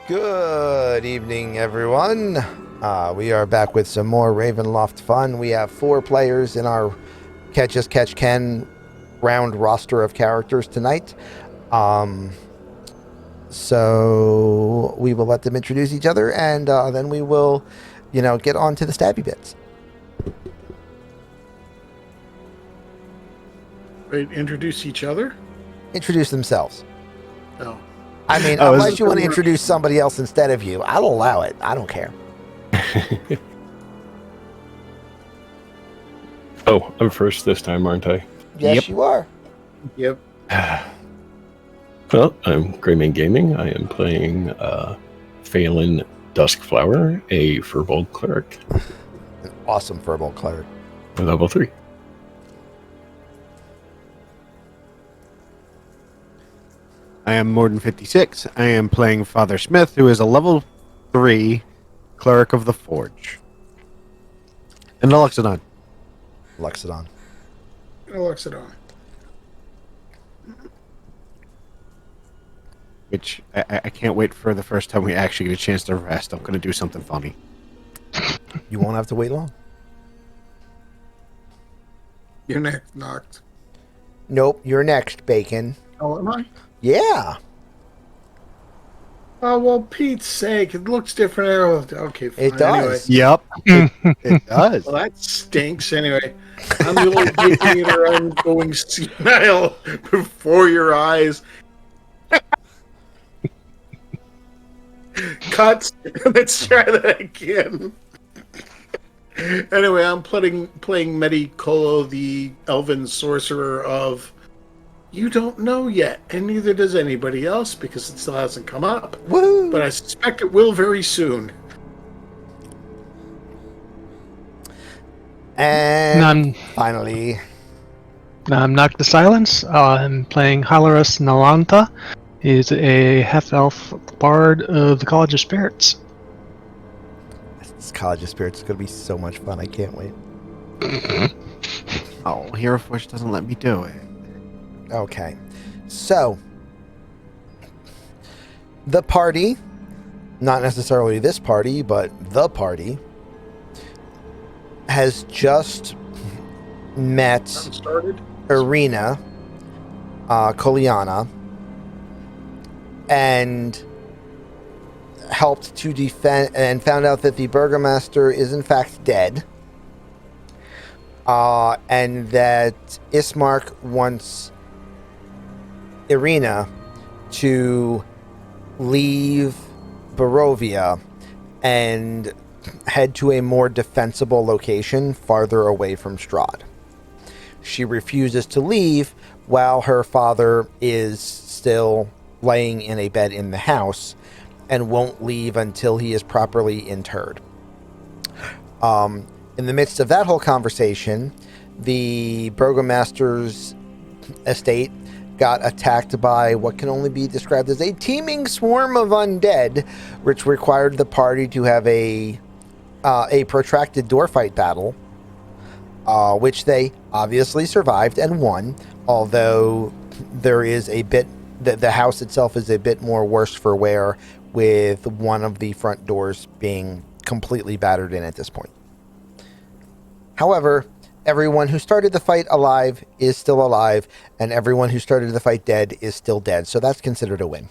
Good evening, everyone. We are back with some more Ravenloft fun. We have 4 players in our Catch As Catch Can round roster of characters tonight. So we will let them introduce each other, and then we will, get on to the stabby bits. Wait, introduce each other? Introduce themselves. Oh. I mean, unless you want to introduce somebody else instead of you, I'll allow it. I don't care. Oh, I'm first this time, aren't I? Yes, you are. Yep. Well, I'm Greymane Gaming. I am playing Phelan Duskflower, a Firbolg Cleric. An awesome Firbolg Cleric. Level 3. I am Morden56. I am playing Father Smith, who is a level 3 Cleric of the Forge. And Luxodon. Luxodon. Luxodon. Which I can't wait for the first time we actually get a chance to rest. I'm going to do something funny. You won't have to wait long. You're next, knocked. Nope, you're next, Bacon. Oh, am I? Yeah. Oh, well, Pete's sake. It looks different. Okay, fine. It does. Anyway. Yep. It does. Well, that stinks. Anyway, I'm the little taking it around going senile before your eyes. Cuts. Let's try that again. Anyway, I'm playing Medicolo, the elven sorcerer of You Don't Know Yet, and neither does anybody else because it still hasn't come up. Woo! But I suspect it will very soon. And finally, I'm Knock the Silence. I'm playing Hylarus Nalanta. He's a half-elf bard of the College of Spirits. this College of Spirits is going to be so much fun. I can't wait. Oh, Hero Forge doesn't let me do it. Okay. So, the party, not necessarily this party, but the party, has just met Started. Irina Koliana and helped to defend and found out that the burgomaster is in fact dead, and that Ismark wants Irina to leave Barovia and head to a more defensible location farther away from Strahd. She refuses to leave while her father is still laying in a bed in the house and won't leave until he is properly interred. In the midst of that whole conversation, the burgomaster's estate got attacked by what can only be described as a teeming swarm of undead, which required the party to have a protracted door fight battle, which they obviously survived and won, although there is a bit, the house itself is a bit more worse for wear, with one of the front doors being completely battered in at this point. However, everyone who started the fight alive is still alive, and everyone who started the fight dead is still dead, so that's considered a win.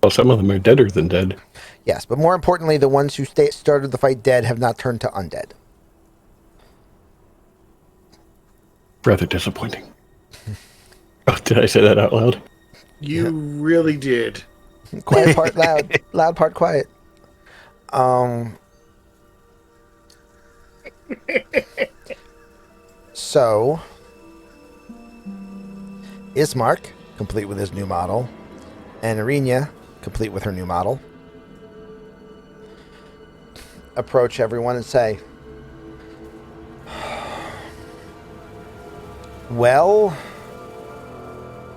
Well, some of them are deader than dead. Yes, but more importantly, the ones who started the fight dead have not turned to undead. Rather disappointing. Oh, did I say that out loud? You really did. Quiet part loud, loud part quiet. So, Ismark, complete with his new model, and Irina, complete with her new model, approach everyone and say, well,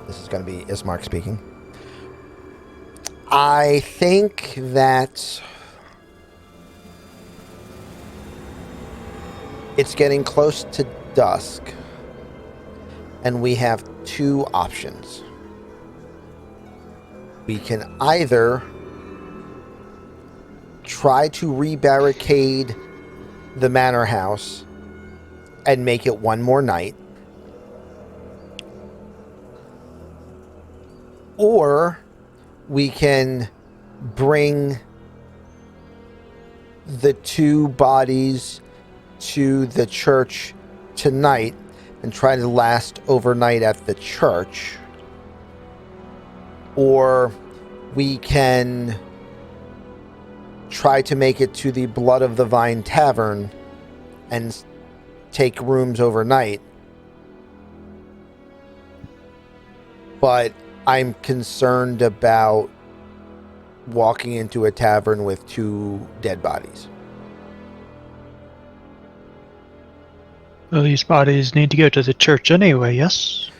this is going to be Ismark speaking. I think that it's getting close to dusk, and we have 2 options. We can either try to re-barricade the manor house and make it one more night, or we can bring the two bodies to the church tonight and try to last overnight at the church, or we can try to make it to the Blood of the Vine Tavern and take rooms overnight. But I'm concerned about walking into a tavern with two dead bodies. Well, these bodies need to go to the church anyway, yes?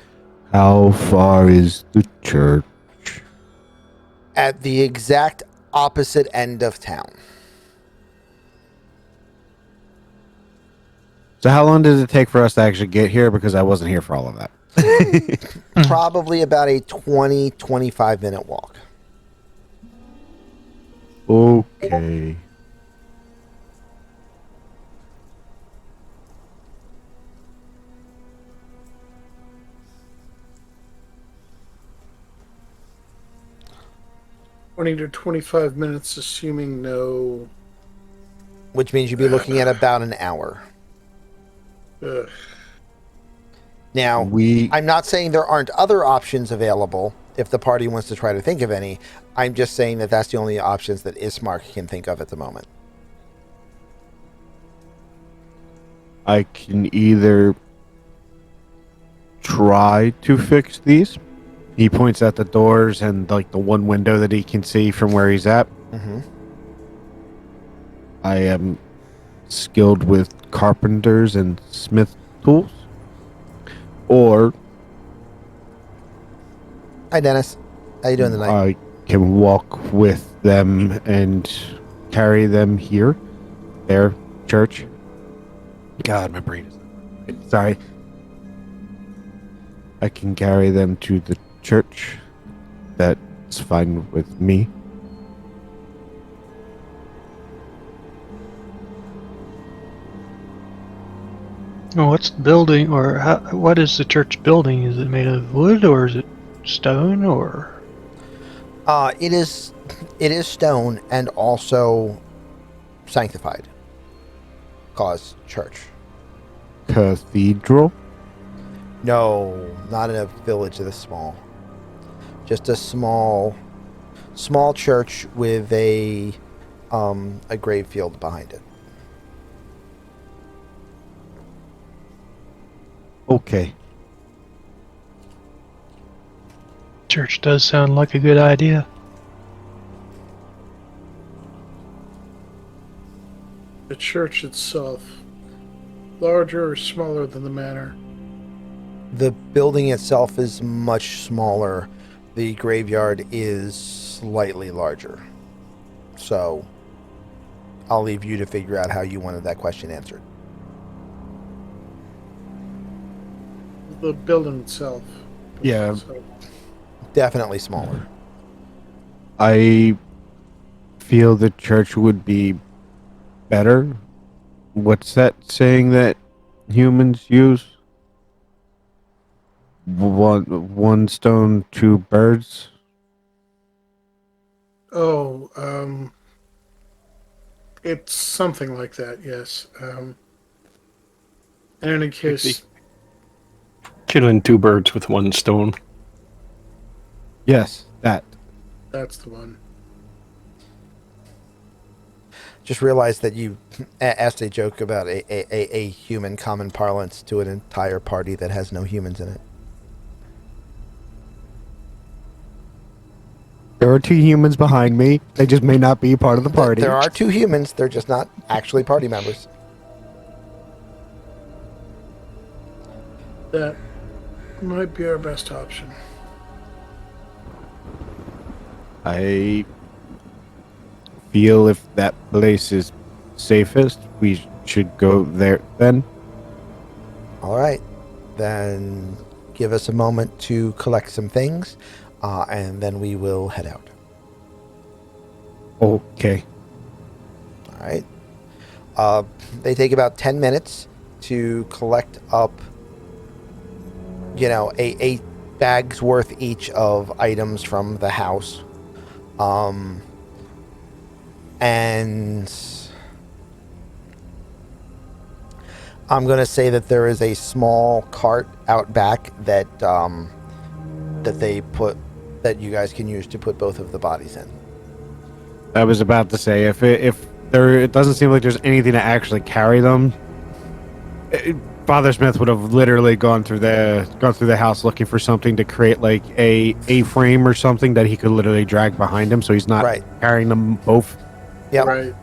How far is the church? At the exact opposite end of town. So how long does it take for us to actually get here? Because I wasn't here for all of that. Probably about a 20-25 minute walk. Okay. Twenty to 25 minutes, assuming no. Which means you'd be looking at about an hour. Ugh. Now, I'm not saying there aren't other options available if the party wants to try to think of any. I'm just saying that that's the only options that Ismark can think of at the moment. I can either try to fix these. He points at the doors and like the one window that he can see from where he's at. Mm-hmm. I am skilled with carpenters and smith tools. Or Hi, Dennis. How you doing tonight? I can walk with them and carry them here. Their church. God, my brain is... Sorry. I can carry them to the church. That's fine with me. Well, what's the building, or what is the church building? Is it made of wood, or is it stone, or? It is stone and also sanctified. Cause church. Cathedral? No, not in a village this small. Just a small church with a grave field behind it. Okay. Church does sound like a good idea. The church itself, larger or smaller than the manor? The building itself is much smaller. The graveyard is slightly larger. So I'll leave you to figure out how you wanted that question answered. The building itself. Yeah. Definitely smaller. I feel the church would be better. What's that saying that humans use? One stone, two birds. Oh, it's something like that, yes. In any case, Killing two birds with one stone. Yes, that. that's the one. Just realized that you asked a joke about a human common parlance to an entire party that has no humans in it. There are two humans behind me. They just may not be part of the party. There are two humans. They're just not actually party members. That might be our best option. I feel if that place is safest, we should go there then. All right. Then give us a moment to collect some things. and then we will head out. Okay. All right. They take about 10 minutes to collect up, a bag's worth each of items from the house. And I'm going to say that there is a small cart out back that they put, that you guys can use to put both of the bodies in. I was about to say, if it doesn't seem like there's anything to actually carry them, Father Smith would have literally gone through the house looking for something to create like a frame or something that he could literally drag behind him, so he's not Right. carrying them both. Yep. Right.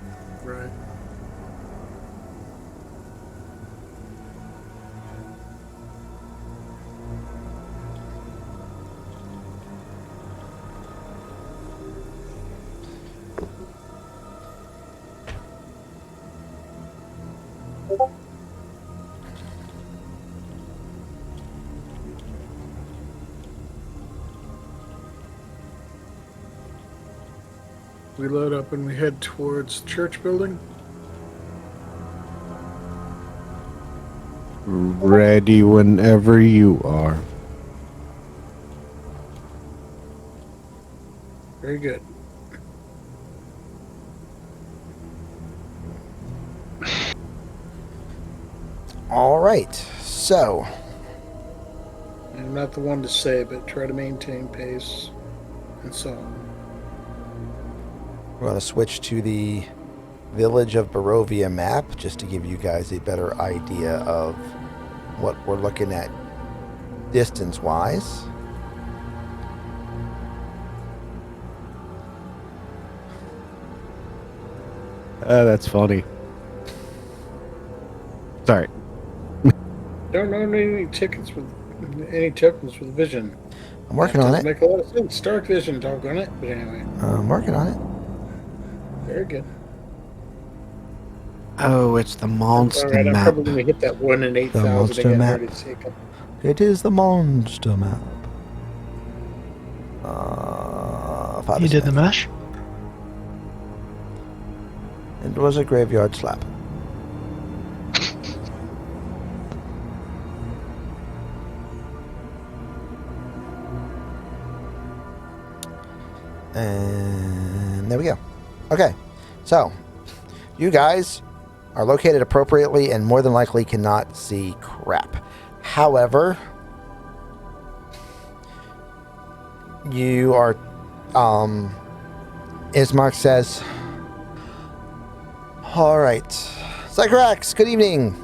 We load up and we head towards the church building. Ready whenever you are. Very good. All right. So, I'm not the one to say, but try to maintain pace and so on. we're going to switch to the Village of Barovia map just to give you guys a better idea of what we're looking at distance-wise. That's funny. Sorry. Don't own any tokens with vision. I'm working on Doesn't it. make a lot of sense. Dark vision, doggone it. But anyway, I'm working on it. very good. Oh, it's the monster All right, I'm map. probably going to hit that 1 in 8,000 monster again. map. Ready to take it. It is the monster map. Father You did the Smith. mash? It was a graveyard slap. And there we go. Okay, so you guys are located appropriately and more than likely cannot see crap. However, you are, Ismark says, all right, Zykrax, good evening.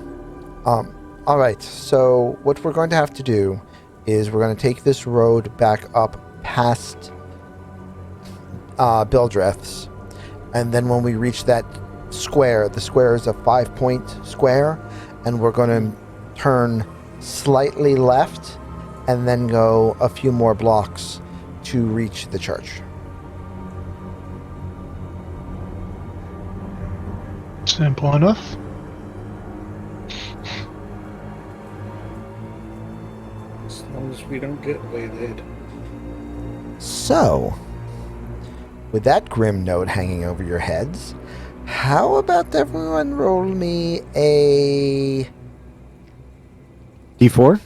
All right, so what we're going to have to do is we're going to take this road back up past Bildreth's, and then when we reach that square, the square is a 5-point square, and we're going to turn slightly left and then go a few more blocks to reach the church. Simple enough. As long as we don't get waylaid. So, with that grim note hanging over your heads, how about everyone roll me a... D4?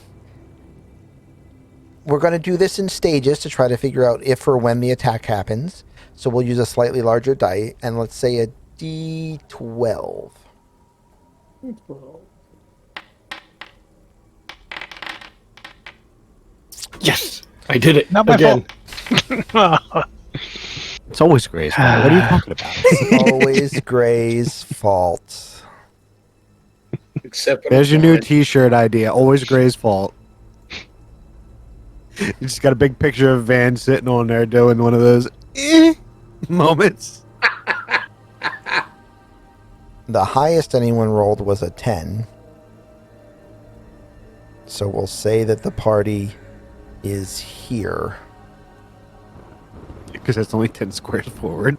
We're going to do this in stages to try to figure out if or when the attack happens. So we'll use a slightly larger die, and let's say a D12. Yes, I did it Not my again. fault. It's always Gray's fault. What are you talking about? Always Gray's fault. Except when There's it's your new mine. T-shirt idea. Always Gray's fault. You just got a big picture of Van sitting on there doing one of those moments. The highest anyone rolled was a 10. So we'll say that the party is here. Because that's only 10 squares forward.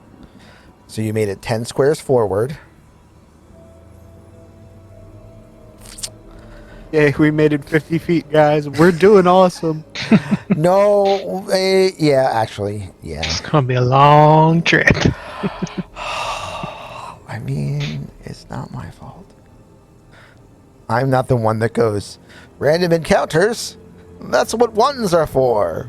So you made it 10 squares forward. Yeah, we made it 50 feet, guys. We're doing awesome. No, yeah, actually, yeah. It's gonna be a long trip. I mean, it's not my fault. I'm not the one that goes, random encounters? That's what ones are for.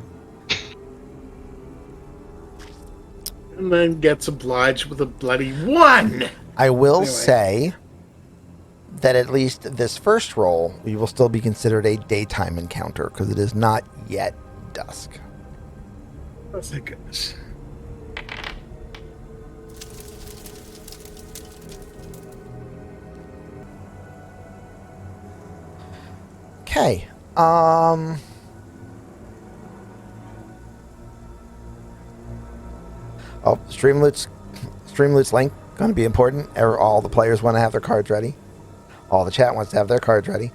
And then gets obliged with a bloody 1. I will Anyway. say that at least this first roll, we will still be considered a daytime encounter because it is not yet dusk. Oh, thank goodness. Okay. Oh, Streamloot's link going to be important. All the players want to have their cards ready. All the chat wants to have their cards ready.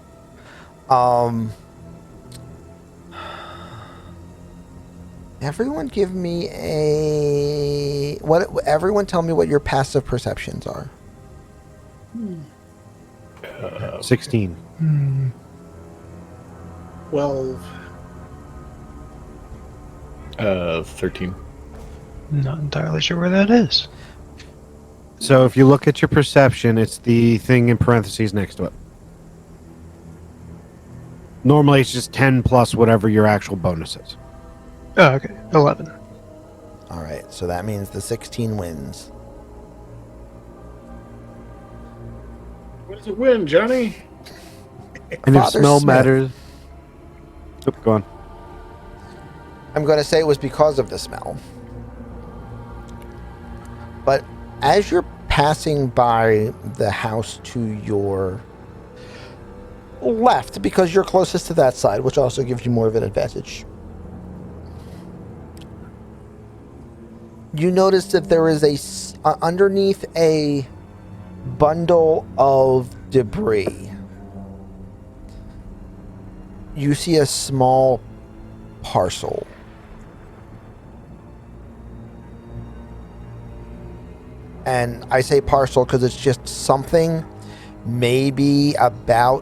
Everyone give me everyone tell me what your passive perceptions are. 16. 12. 13. Not entirely sure where that is. So if you look at your perception, it's the thing in parentheses next to it. Normally it's just 10 plus whatever your actual bonus is. Oh, okay. 11. All right, so that means the 16 wins. What does it win, Johnny? And if Father smell Smith. matters... Oop, go on. I'm going to say it was because of the smell. But as you're passing by the house to your left, because you're closest to that side, which also gives you more of an advantage, you notice that there is underneath a bundle of debris, you see a small parcel. And I say parcel because it's just something maybe about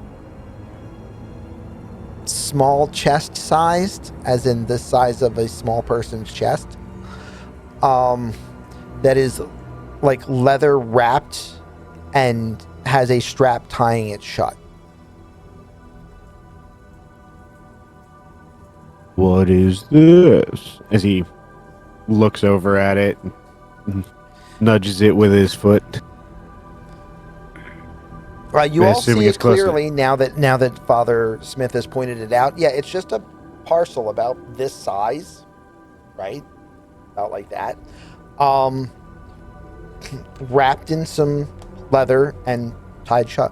small chest sized, as in the size of a small person's chest. That is like leather wrapped and has a strap tying it shut. What is this? As he looks over at it and nudges it with his foot. Right, you I'm all assuming see it's it closer. clearly now that Father Smith has pointed it out. Yeah, it's just a parcel about this size, right? About like that. Wrapped in some leather and tied shut.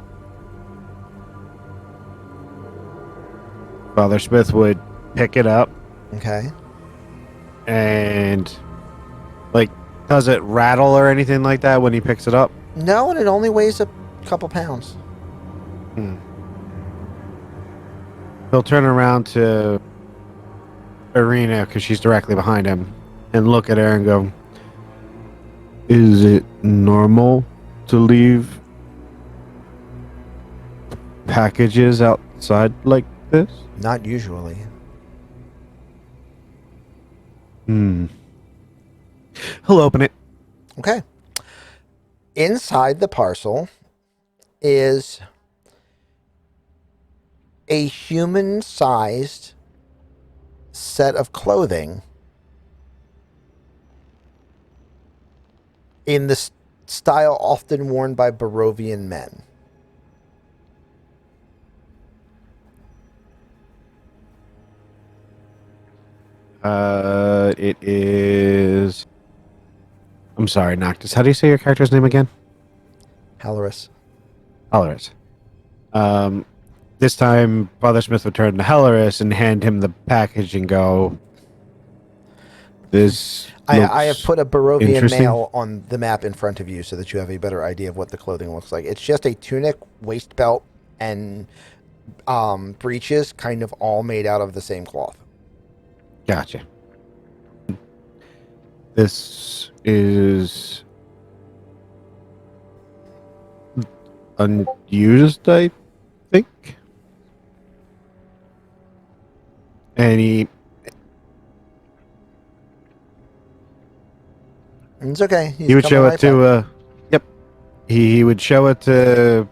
Father Smith would pick it up Okay. and, like, does it rattle or anything like that when he picks it up? No, and it only weighs a couple pounds. He'll turn around to Irina, because she's directly behind him, and look at her and go, is it normal to leave packages outside like this? Not usually. He'll open it. Okay. Inside the parcel is a human-sized set of clothing in the style often worn by Barovian men. It is... I'm sorry, Noctis. How do you say your character's name again? Halorus. Halorus. This time, Father Smith would turn to Halorus and hand him the package and go, this I have put a Barovian interesting. male on the map in front of you so that you have a better idea of what the clothing looks like. It's just a tunic, waist belt, and breeches, kind of all made out of the same cloth. Gotcha. This is unused, I think. And he It's okay. He's would coming show right it to back. yep. He would show it to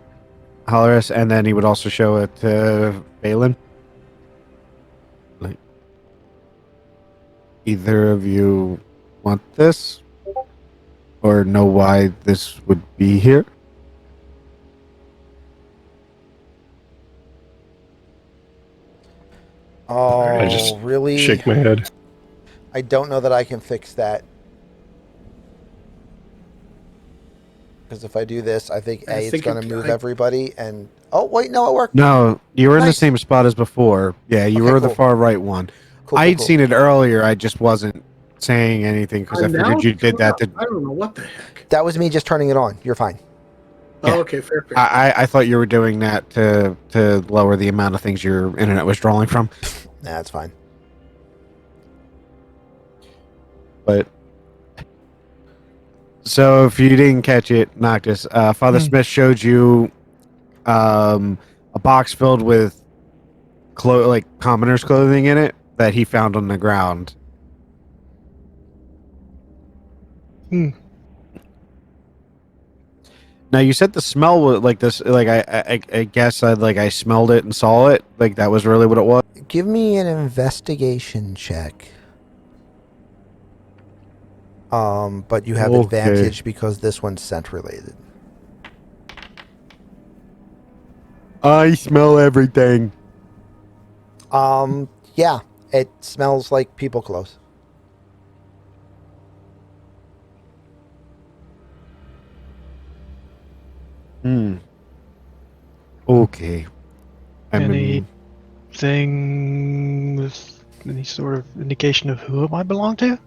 Halorus, and then he would also show it to Balin. Like, either of you want this, or know why this would be here? Oh, I just really? shake my head. I don't know that I can fix that. Because if I do this, I think I it's think going to move I- everybody. And oh, wait, no, it worked. No, you were in the Nice. same spot as before. Yeah, you Okay, were the cool. far right one. Cool, I'd cool. seen it earlier. I just wasn't saying anything because I now figured you it's did coming that. up. I don't know what the heck. That was me just turning it on. You're fine. Yeah. Oh, okay, fair. I thought you were doing that to lower the amount of things your internet was drawing from. Nah, that's fine. But so if you didn't catch it, Noctis, Father Smith showed you a box filled with like commoner's clothing in it that he found on the ground. Now you said the smell was like this. Like I guess I smelled it and saw it. Like that was really what it was. Give me an investigation check. But you have Okay. advantage because this one's scent related. I smell everything. Yeah, it smells like people clothes. Okay. I mean, Anything with any sort of indication of who it might belong to?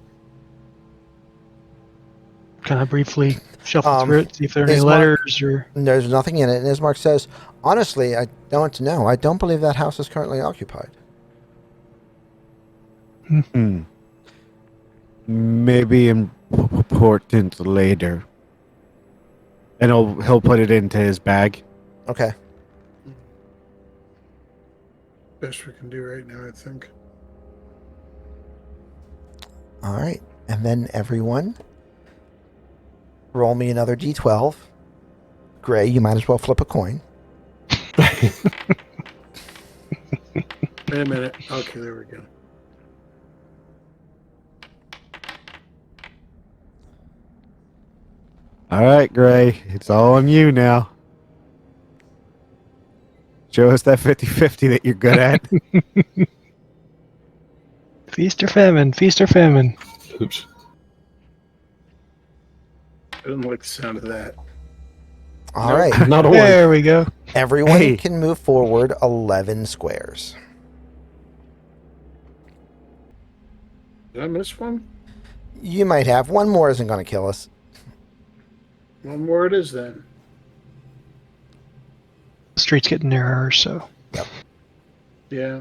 Kind of briefly shuffle through it, see if there are any is Mark- letters or. There's nothing in it. And as Mark says, honestly, I don't know. I don't believe that house is currently occupied. maybe important later. And he'll put it into his bag. Okay. Best we can do right now, I think. All right. And then everyone, roll me another d12. Gray, you might as well flip a coin. Wait a minute. Okay, there we go. All right, Gray. It's all on you now. Show us that 50-50 that you're good at. Feast or famine, feast or famine. Oops. I didn't like the sound of that. All right. Not a one. There we go. Everyone Hey. can move forward 11 squares. Did I miss one? You might have. One more isn't going to kill us. One more it is then. The street's getting narrower, so. Yeah.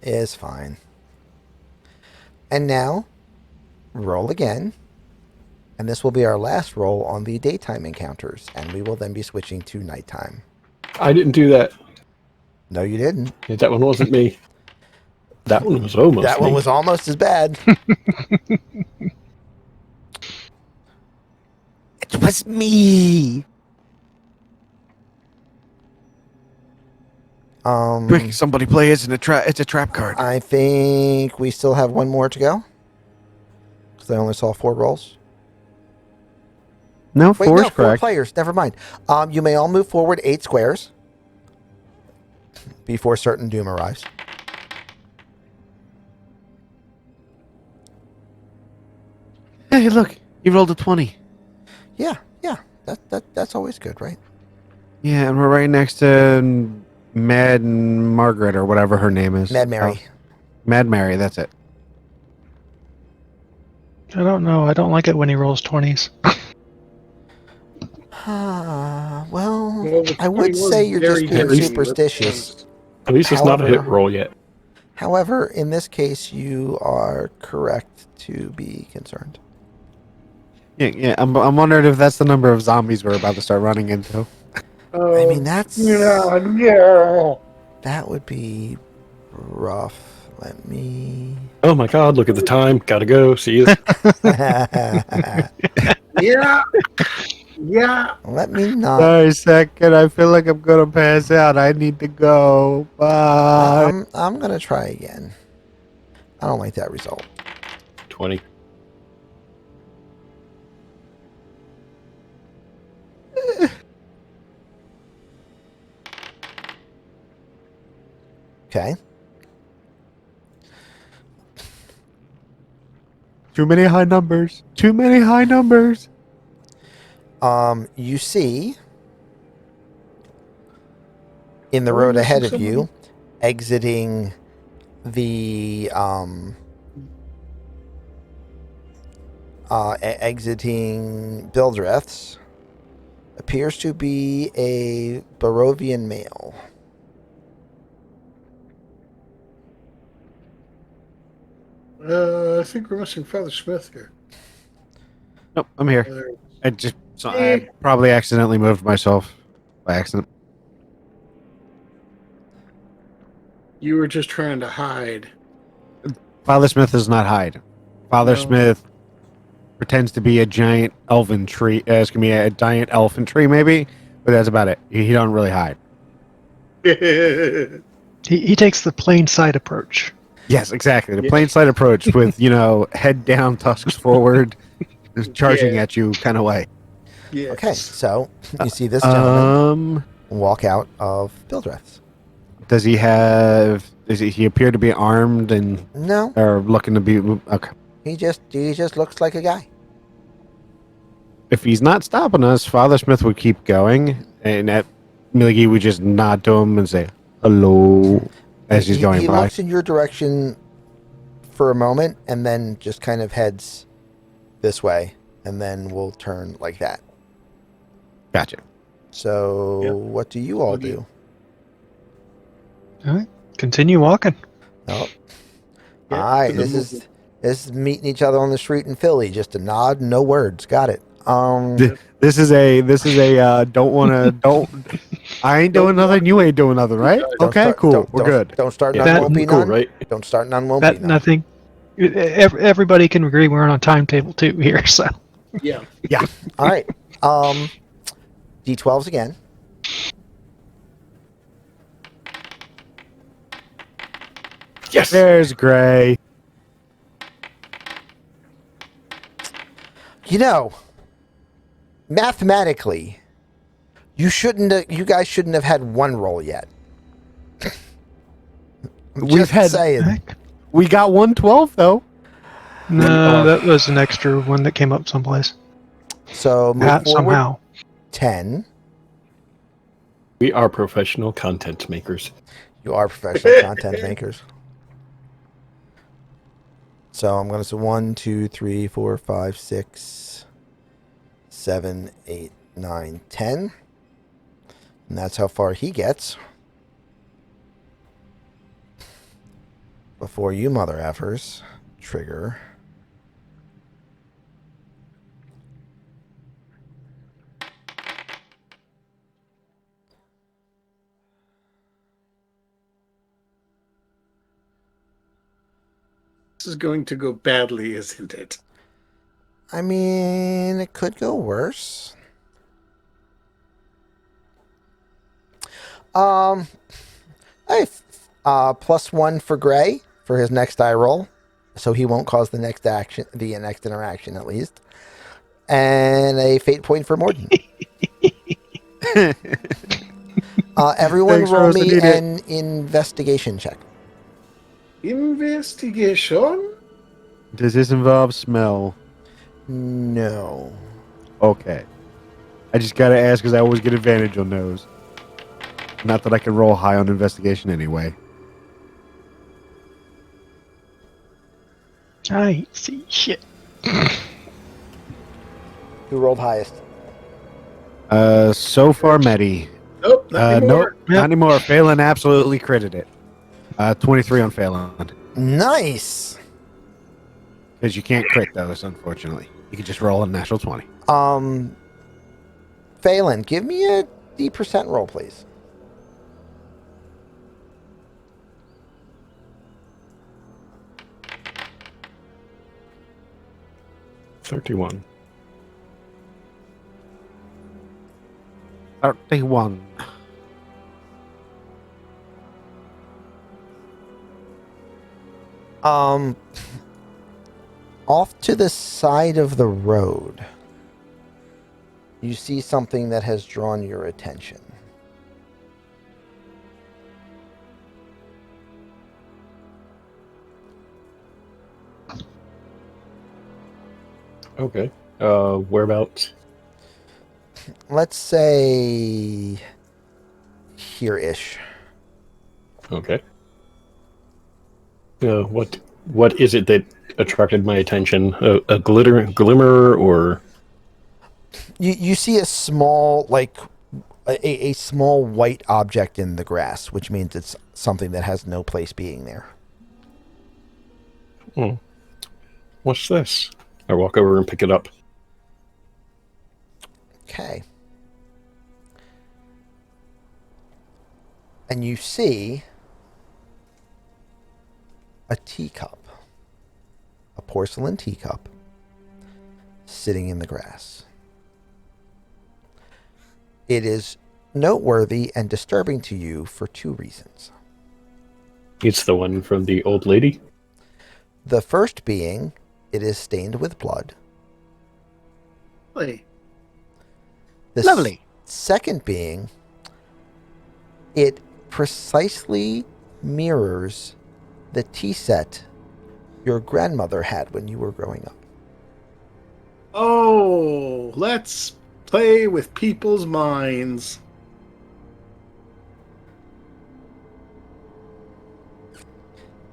Is fine. And now, roll again. And this will be our last roll on the daytime encounters. And we will then be switching to nighttime. I didn't do that. No, you didn't. Yeah, that one wasn't me. That one was almost That one me. was almost as bad. It was me. Quick, somebody play it. It's a trap card. I think we still have one more to go. Because I only saw 4 rolls. No, Wait, four's no, 4 correct. players. Never mind. You may all move forward 8 squares before certain doom arrives. Hey, look, you rolled a 20. Yeah. That's always good, right? Yeah, and we're right next to Mad Margaret or whatever her name is. Mad Mary. Mad Mary, that's it. I don't know. I don't like it when he rolls 20s. Well, The I would 20 was say you're very just being heavy. superstitious. At least it's not a hit However- roll yet. However, in this case, you are correct to be concerned. Yeah. I'm wondering if that's the number of zombies we're about to start running into. Oh, I mean, that's... yeah. That would be rough. Let me. Oh my god, look at the time. Gotta go. See you. Yeah. Yeah. Let me not. Sorry, second. I feel like I'm gonna pass out. I need to go. Bye. I'm gonna try again. I don't like that result. 20. Okay. Too many high numbers. Too many high numbers. You see in the Are we road missing ahead of somebody? you, exiting the exiting Bildreths, appears to be a Barovian male. I think we're missing Father Smith here. Nope, I'm here. I probably accidentally moved myself by accident. You were just trying to hide. Father Smith does not hide. Father No. Smith pretends to be a giant elven tree. It's gonna be a giant elephant tree, maybe, but that's about it. He don't really hide. He takes the plain sight approach. Yes, exactly. The Yeah. plain sight approach with head down, tusks forward, just charging at you kind of way. Yes. Okay, so you see this gentleman Um, walk out of Bildreths. does he have? Does he appear to be armed and No, or looking to be? Okay. he just looks like a guy. If he's not stopping us, Father Smith would keep going, and at Millie would just nod to him and say hello as he's going He by. looks in your direction for a moment and then just kind of heads this way, and then we'll turn like that. Gotcha. So, Yep. what do you all What do you- do? All right, continue walking. Oh, Yeah, all right. for the This movement. is meeting each other on the street in Philly. Just a nod, no words. Got it. This is a don't. I ain't doing nothing. You ain't doing nothing, right? Don't Okay, start- cool. don't- We're don't- good. Don't start Yeah, none, That- won't be cool, none. right? Don't start none, won't That be none. nothing. Everybody can agree we're on a timetable too here. So Yeah. All right. D12s again. Yes! There's Gray. You know, mathematically, you guys shouldn't have had one roll yet. We've had- saying. heck? We got 112 though. No, that was an extra one that came up someplace. So move forward Somehow. 10. We are professional content makers. You are professional content makers. So I'm going to say 1, 2, 3, 4, 5, 6, 7, 8, 9, 10. And that's how far he gets. Before you mother effers trigger. This is going to go badly, isn't it? I mean, it could go worse. Hey, +1 for Gray for his next die roll, so he won't cause the next interaction at least, and a fate point for Morden. Everyone Thanks, roll Rose, I me need it. an investigation check. Investigation? Does this involve smell? No. Okay. I just gotta ask because I always get advantage on those. Not that I can roll high on investigation anyway. I ain't see shit. Who rolled highest? So far, Medi. Nope, not Nope, anymore. not anymore. Phelan absolutely critted it. 23 on Phelan. Nice. Because you can't crit those, unfortunately. You can just roll a natural 20. Phelan, give me a D% roll, please. 31. 31. Off to the side of the road, you see something that has drawn your attention. Okay. Whereabouts? Let's say here-ish. Okay. What is it that attracted my attention? A glimmer, or You see a small, like, a small white object in the grass, which means it's something that has no place being there. what's this? I walk over and pick it up. Okay. And you see a teacup, a porcelain teacup, sitting in the grass. It is noteworthy and disturbing to you for two reasons. It's the one from the old lady. The first being, it is stained with blood. Hey, The Lovely. second being, it precisely mirrors the tea set your grandmother had when you were growing up. oh, let's play with people's minds.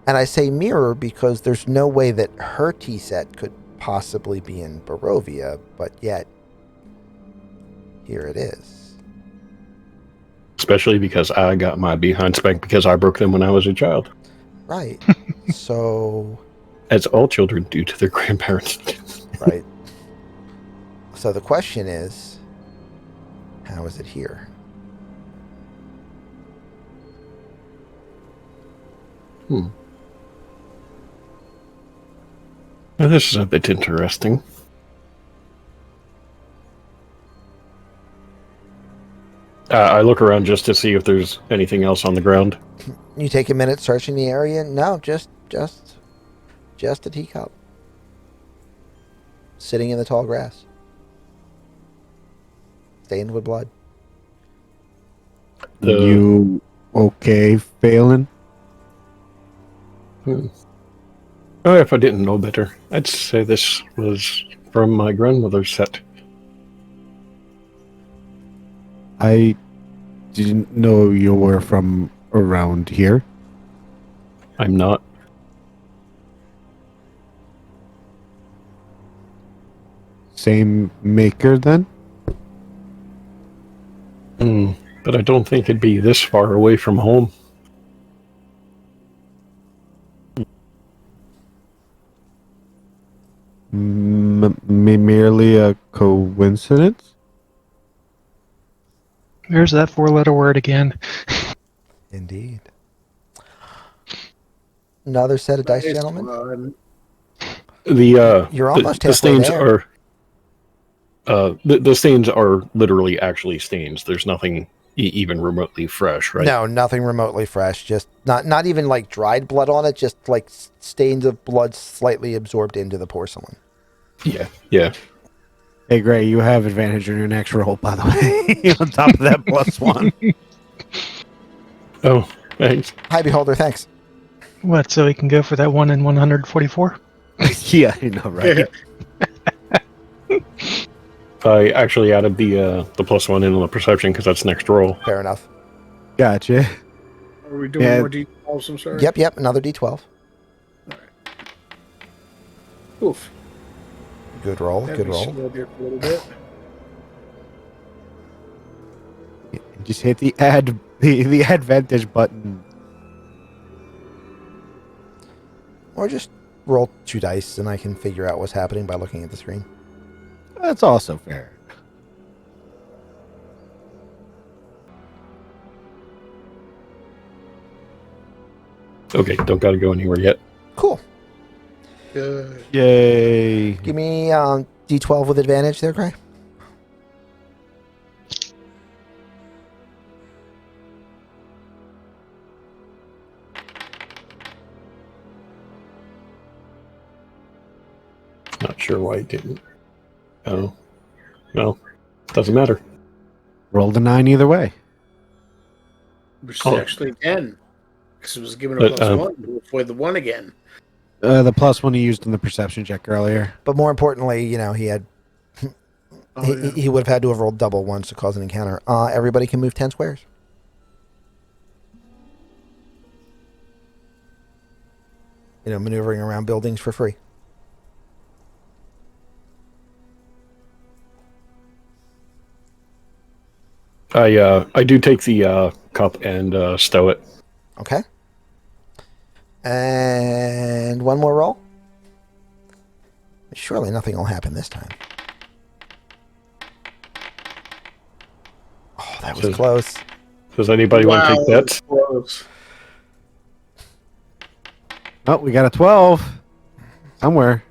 And I say mirror because there's no way that her tea set could possibly be in Barovia, but yet here it is. Especially because I got my behind spanked because I broke them when I was a child. Right. So, As all children do to their grandparents. right. So the question is, how is it here? Now, this is a bit interesting. I look around just to see if there's anything else on the ground. You take a minute searching the area. No, just a teacup sitting in the tall grass, stained with blood. You okay, Phelan? Oh, if I didn't know better, I'd say this was from my grandmother's set. I didn't know you were from around here. I'm not. Same maker then? But I don't think it'd be this far away from home. Merely a coincidence? There's that four-letter word again. Indeed. Another set of dice, Nice gentlemen. one. You're almost the halfway stains there. are the stains are literally actually stains. There's nothing even remotely fresh, right? No, nothing remotely fresh. Just not even like dried blood on it. Just like stains of blood slightly absorbed into the porcelain. Yeah. Hey, Gray, you have advantage on your next roll, by the way. On top of that +1. Oh, thanks. Hi, Beholder. Thanks. What, so we can go for that 1 in 144? Yeah, I know, right? I actually added the +1 in on the perception because that's next roll. Fair enough. Gotcha. Are we doing Yeah. more details? I'm sorry. Yep. Another D12. Oof. Good roll. Had Good me roll. slowed there for a little bit. Just hit the the advantage button. Or just roll 2 dice, and I can figure out what's happening by looking at the screen. That's also fair. Okay, don't gotta go anywhere yet. Cool. Good. Yay. Give me D12 with advantage there, Gray. Not sure why it didn't. Oh, well, doesn't matter. Rolled a 9 either way. Which is Oh. actually 10. Because it was given a But, plus 1 before the 1 again. The +1 he used in the perception check earlier. But more importantly, he had Oh, he, yeah. he would have had to have rolled double once to cause an encounter. Everybody can move 10 squares. Maneuvering around buildings for free. I do take the cup and stow it. Okay. And one more roll. Surely nothing will happen this time. Oh, that was So- close. Does anybody want to take bets? Close. Oh, we got a 12. Somewhere.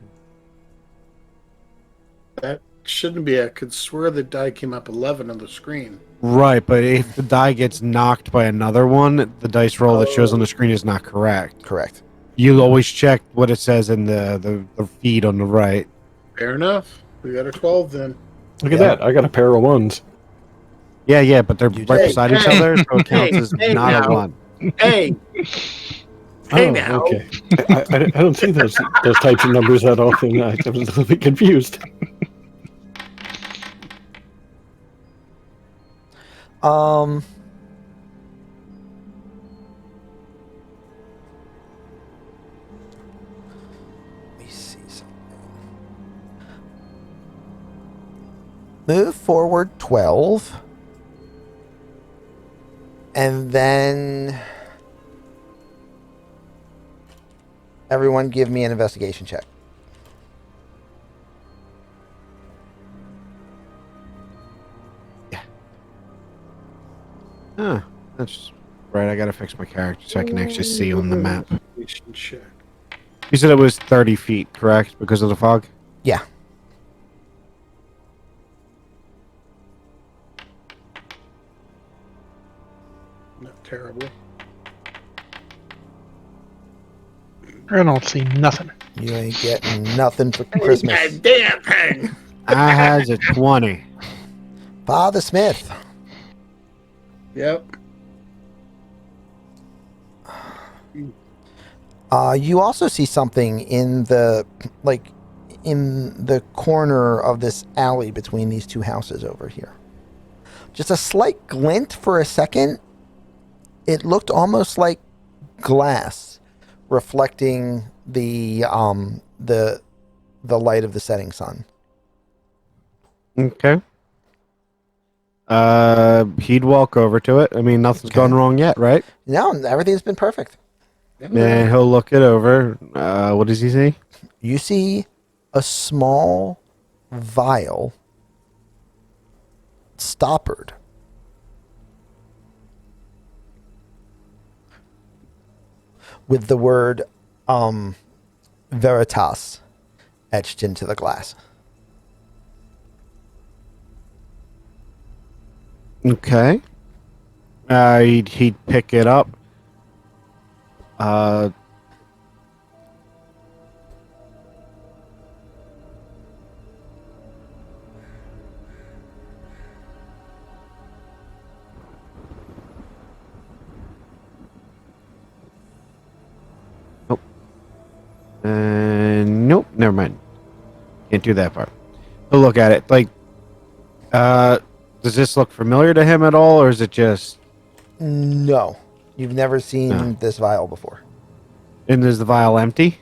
That shouldn't be. I could swear the die came up 11 on the screen. Right, but if the die gets knocked by another one, the dice roll that shows on the screen is not correct. Correct. You always check what it says in the feed on the right. Fair enough. We got a 12 then. Look at Yeah. that. I got a pair of ones. Yeah, but they're You right did. beside each Hey, other, so it counts as hey, not now. a 1. Hey! Hey now. Okay. I don't see those types of numbers that often. I was a little bit confused. Let me see something. Move forward 12. And then everyone give me an investigation check. Huh, that's right. I gotta fix my character so I can actually see on the map. Check. You said it was 30 feet, correct? Because of the fog? Yeah. Not terrible. I don't see nothing. You ain't getting nothing for Christmas. God damn thing! I has a 20. Father Smith. Yep. You also see something in the corner of this alley between these two houses over here. Just a slight glint for a second. It looked almost like glass reflecting the light of the setting sun. Okay. He'd walk over to it. I mean, nothing's Okay. gone wrong yet, right? No, everything's been perfect. And he'll look it over. What does he see? You see a small vial stoppered. With the word Veritas etched into the glass. Okay. He'd pick it up. Nope. Nope, never mind. Can't do that part. He'll look at it. Does this look familiar to him at all, or is it just... No. You've never seen No. this vial before. And is the vial empty?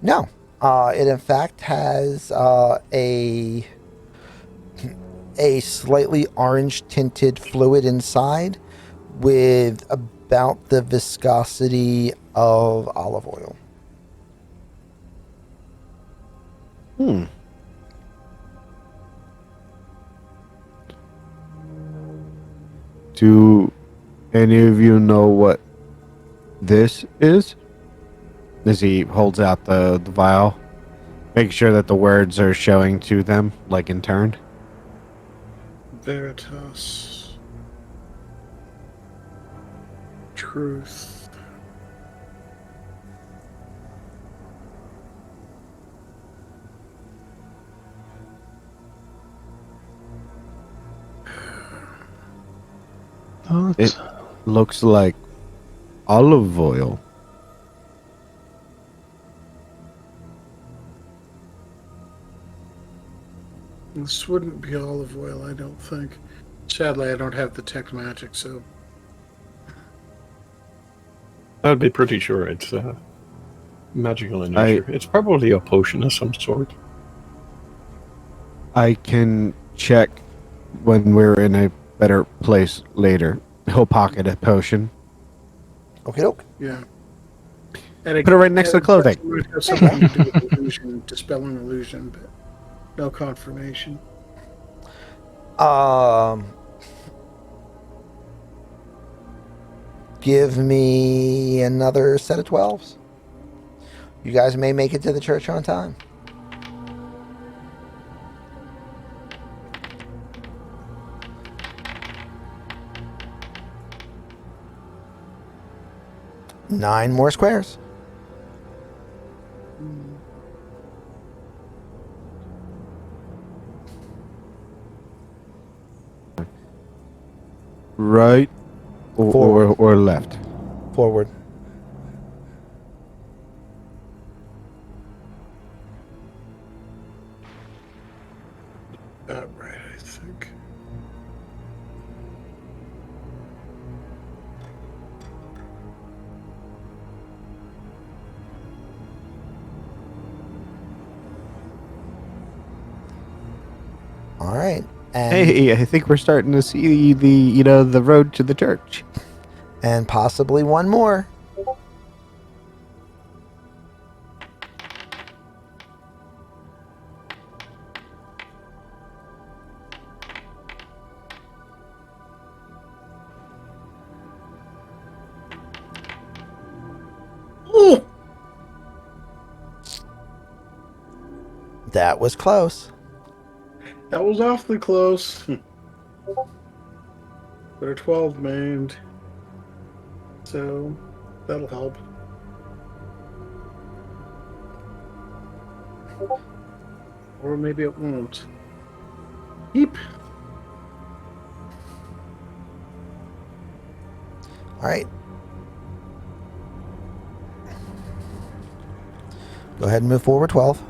No. It in fact has a slightly orange tinted fluid inside with about the viscosity of olive oil. Do any of you know what this is? As he holds out the vial. Make sure that the words are showing to them, like in turn. Veritas. Truth. Oh, It looks like olive oil. This wouldn't be olive oil, I don't think. Sadly, I don't have the tech magic, so... I'd be pretty sure it's magical in I- nature. It's probably a potion of some sort. I can check when we're in a better place later. He'll pocket a potion. Okay, doke. Yeah. And Put it right next to the clothing. It might have something to do with illusion, dispelling illusion, but no confirmation. Give me another set of 12s. You guys may make it to the church on time. Nine more squares. Right or left. Forward. Right, I think. All right. And, Hey, I think we're starting to see the road to the church. and possibly one more. Oh! That was close. That was awfully close. But a 12 maimed. So, that'll help. Or maybe it won't. Yeep. All right. Go ahead and move forward 12.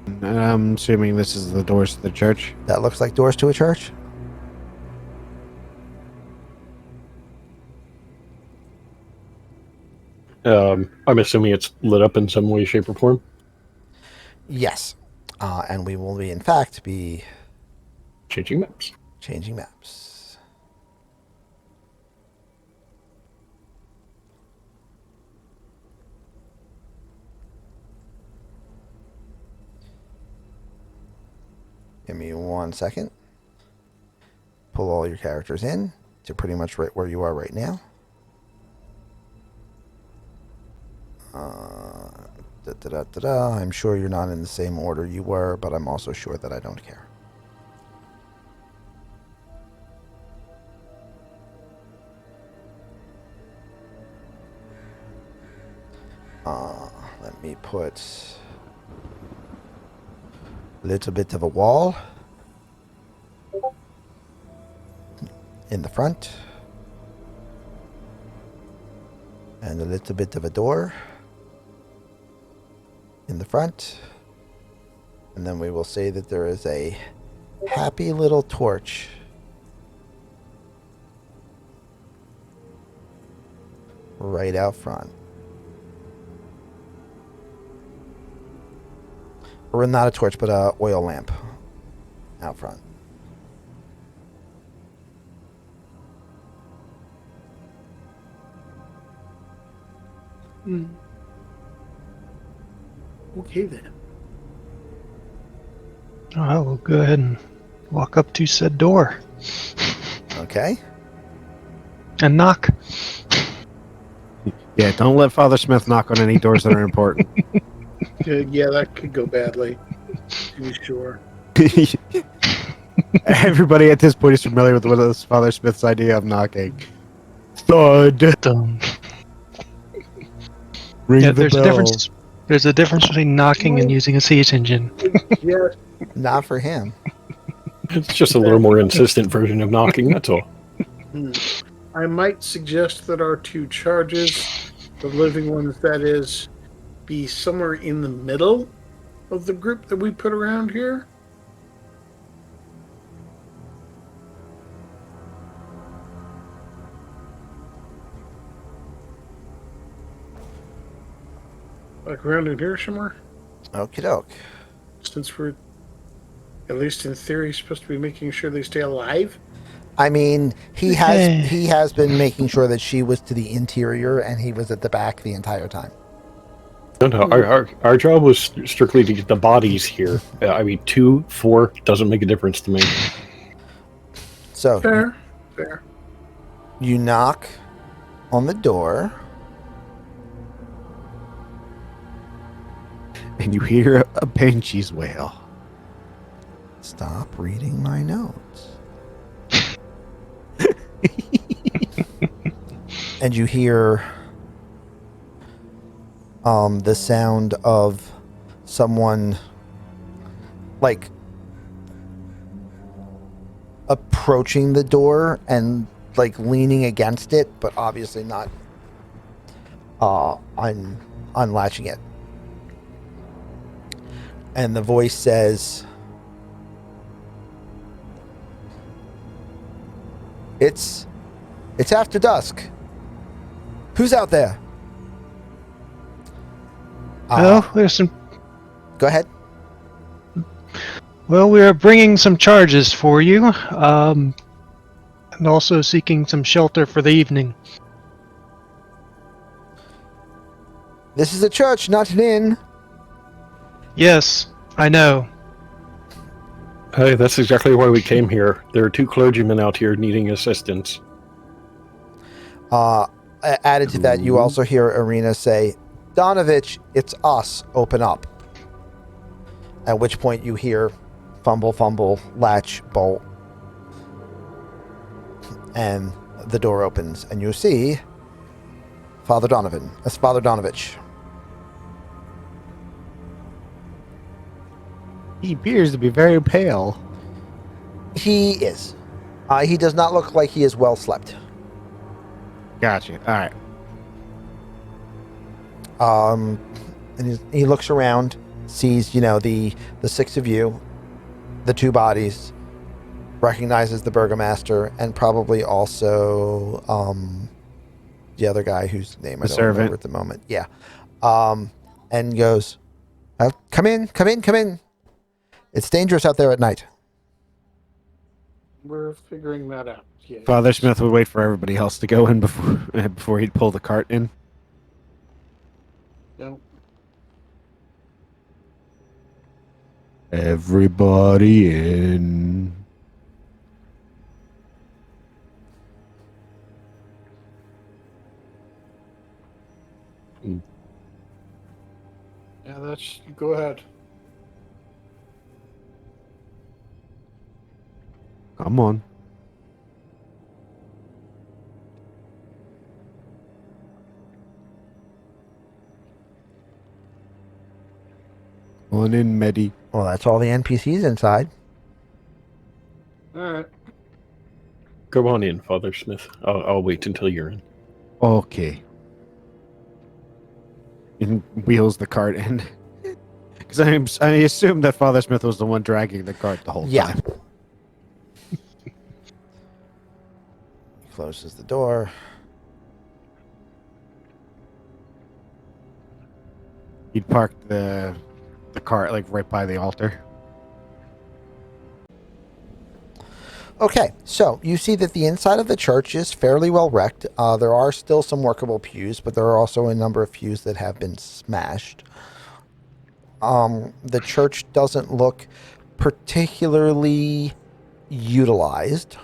And I'm assuming this is the doors to the church. That looks like doors to a church. I'm assuming it's lit up in some way, shape, or form. Yes. And we will in fact be Changing maps. changing maps. Give me 1 second. Pull all your characters in to pretty much right where you are right now. I'm sure you're not in the same order you were, but I'm also sure that I don't care. Let me put a little bit of a wall in the front and a little bit of a door in the front, and then we will say that there is a happy little torch right out front. Or not a torch, but a oil lamp out front. Okay then. I will go ahead and walk up to said door. Okay. and knock. Yeah, don't let Father Smith knock on any doors that are important. Yeah, that could go badly. To be sure. Everybody at this point is familiar with what is Father Smith's idea of knocking. Thud. Dum. Ring Yeah, the there's a bell. difference. There's a difference between knocking and using a siege engine. Yeah, Not for him. It's just a little more insistent version of knocking, that's all. I might suggest that our two charges, the living ones that is, be somewhere in the middle of the group that we put around here. Like around in here somewhere? Okie doke. Since we're, at least in theory, supposed to be making sure they stay alive? I mean, he has been making sure that she was to the interior and he was at the back the entire time. No, our job was strictly to get the bodies here. I mean, 2, 4 doesn't make a difference to me. So Fair. you knock on the door. And you hear a banshee's wail. Stop reading my notes. And you hear the sound of someone like approaching the door and like leaning against it, but obviously not unlatching it. And the voice says, It's after dusk. Who's out there? Well, there's some. Go ahead. Well, we are bringing some charges for you, and also seeking some shelter for the evening. This is a church, not an inn. Yes, I know. Hey, that's exactly why we came here. There are 2 clergymen out here needing assistance. Added to that, you also hear Irina say, Donovich, it's us, open up. At which point you hear fumble, latch, bolt. And the door opens, and you see Father Donovan. That's Father Donovich. He appears to be very pale. He is. He does not look like he is well slept. Gotcha. All right. And he looks around, sees, the 6 of you, the 2 bodies, recognizes the burgomaster, and probably also the other guy whose name I don't remember at the moment. Yeah. And goes, come in. It's dangerous out there at night. We're figuring that out. Yeah. Father Smith would wait for everybody else to go in before he'd pull the cart in. No. Everybody in. Yeah, that's. Go ahead. Come on. On in, Medi. Well, that's all the NPCs inside. All right. Go on in, Father Smith. I'll wait until you're in. Okay. And wheels the cart in. Because I assume that Father Smith was the one dragging the cart the whole time. He closes the door. He'd parked the cart like right by the altar. Okay, so you see that the inside of the church is fairly well wrecked. There are still some workable pews, but there are also a number of pews that have been smashed. The church doesn't look particularly utilized.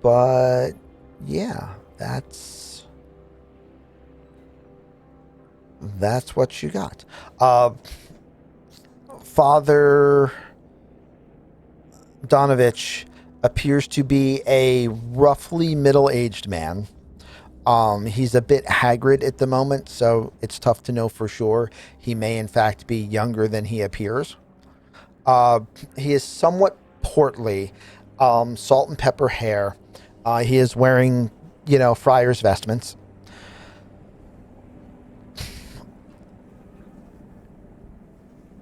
But yeah, that's what you got. Father Donovich appears to be a roughly middle-aged man. He's a bit haggard at the moment, so it's tough to know for sure. He may, in fact, be younger than he appears. He is somewhat portly, salt and pepper hair. He is wearing, friar's vestments.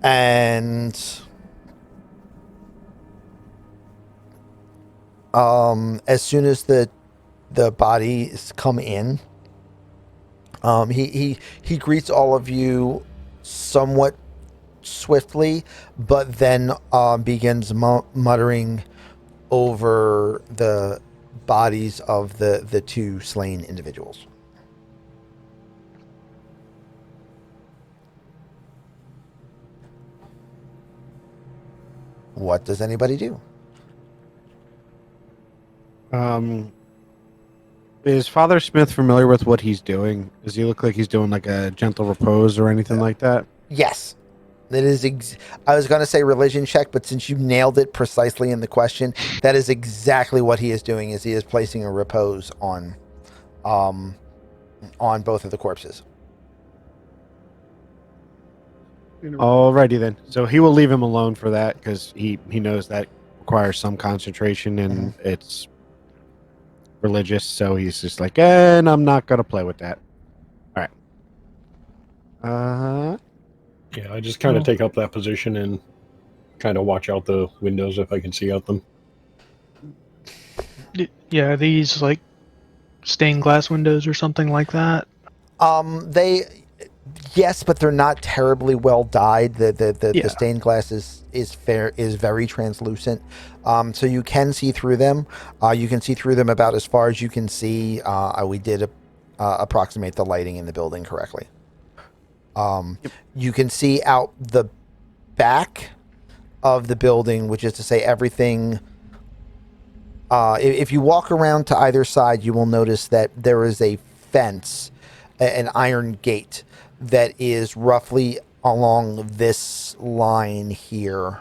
And as soon as the bodies come in, he greets all of you somewhat swiftly, but then begins muttering over the bodies of the two slain individuals. What does anybody do? Is Father Smith familiar with what he's doing? Does he look like he's doing like a gentle repose or anything like that? Yes. That is, I was going to say religion check, but since you nailed it precisely in the question, that is exactly what he is doing. Is he is placing a repose on both of the corpses. Alrighty then. So he will leave him alone for that because he knows that requires some concentration and it's religious. So he's just like, and I'm not gonna play with that. All right. Yeah, I just kind of take up that position and kind of watch out the windows if I can see out them. Yeah, are these like stained glass windows or something like that? Yes, but they're not terribly well dyed. The stained glass is very translucent, so you can see through them. You can see through them about as far as you can see. We did approximate the lighting in the building correctly. You can see out the back of the building, which is to say everything. If you walk around to either side, you will notice that there is a fence, an iron gate that is roughly along this line here,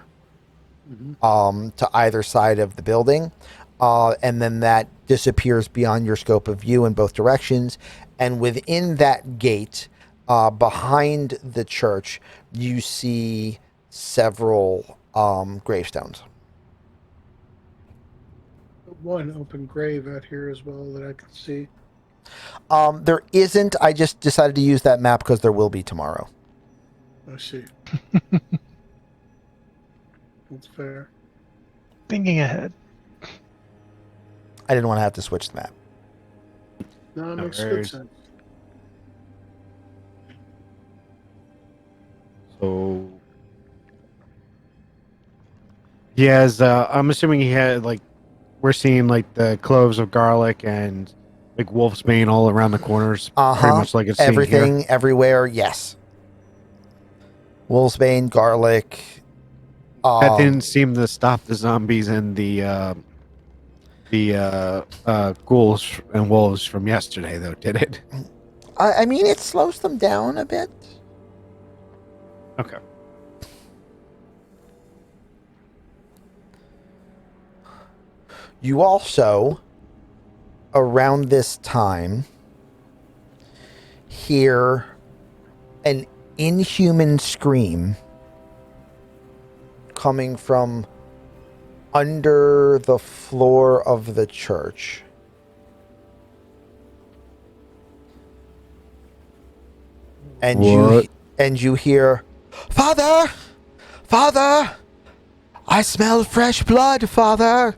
to either side of the building. And then that disappears beyond your scope of view in both directions. And within that gate, behind the church, you see several gravestones. One open grave out here as well that I can see. There isn't. I just decided to use that map because there will be tomorrow. I see. That's fair. Thinking ahead. I didn't want to have to switch the map. No, it No makes good worries. sense. So he has. I'm assuming he had like. We're seeing like the cloves of garlic and like wolf's bane all around the corners. Pretty much like it's everything, here. everywhere. Yes. Wolfsbane, garlic. That didn't seem to stop the zombies and the ghouls and wolves from yesterday, though, did it? I mean, it slows them down a bit. Okay. You also, around this time, hear an inhuman scream coming from under the floor of the church. And you hear, "Father! Father! I smell fresh blood, Father!"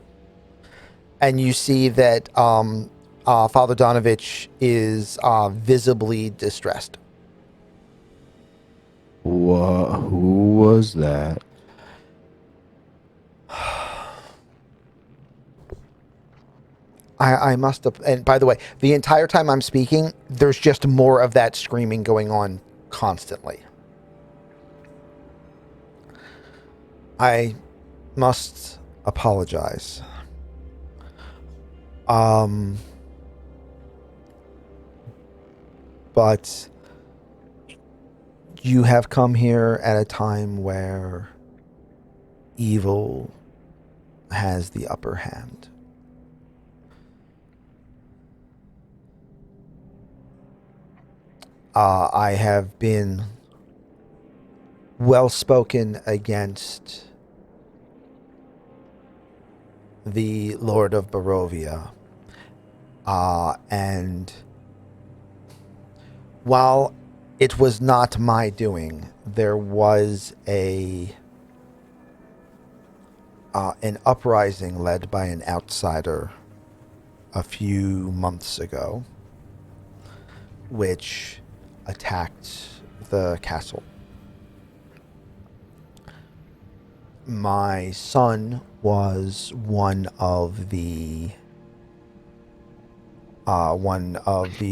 And you see that Father Donovich is visibly distressed. Who was that? I must have, and by the way, the entire time I'm speaking, there's just more of that screaming going on constantly. I must apologize. But you have come here at a time where evil has the upper hand. I have been well spoken against the Lord of Barovia. And while it was not my doing, there was an uprising led by an outsider a few months ago, which attacked the castle. My son was one of the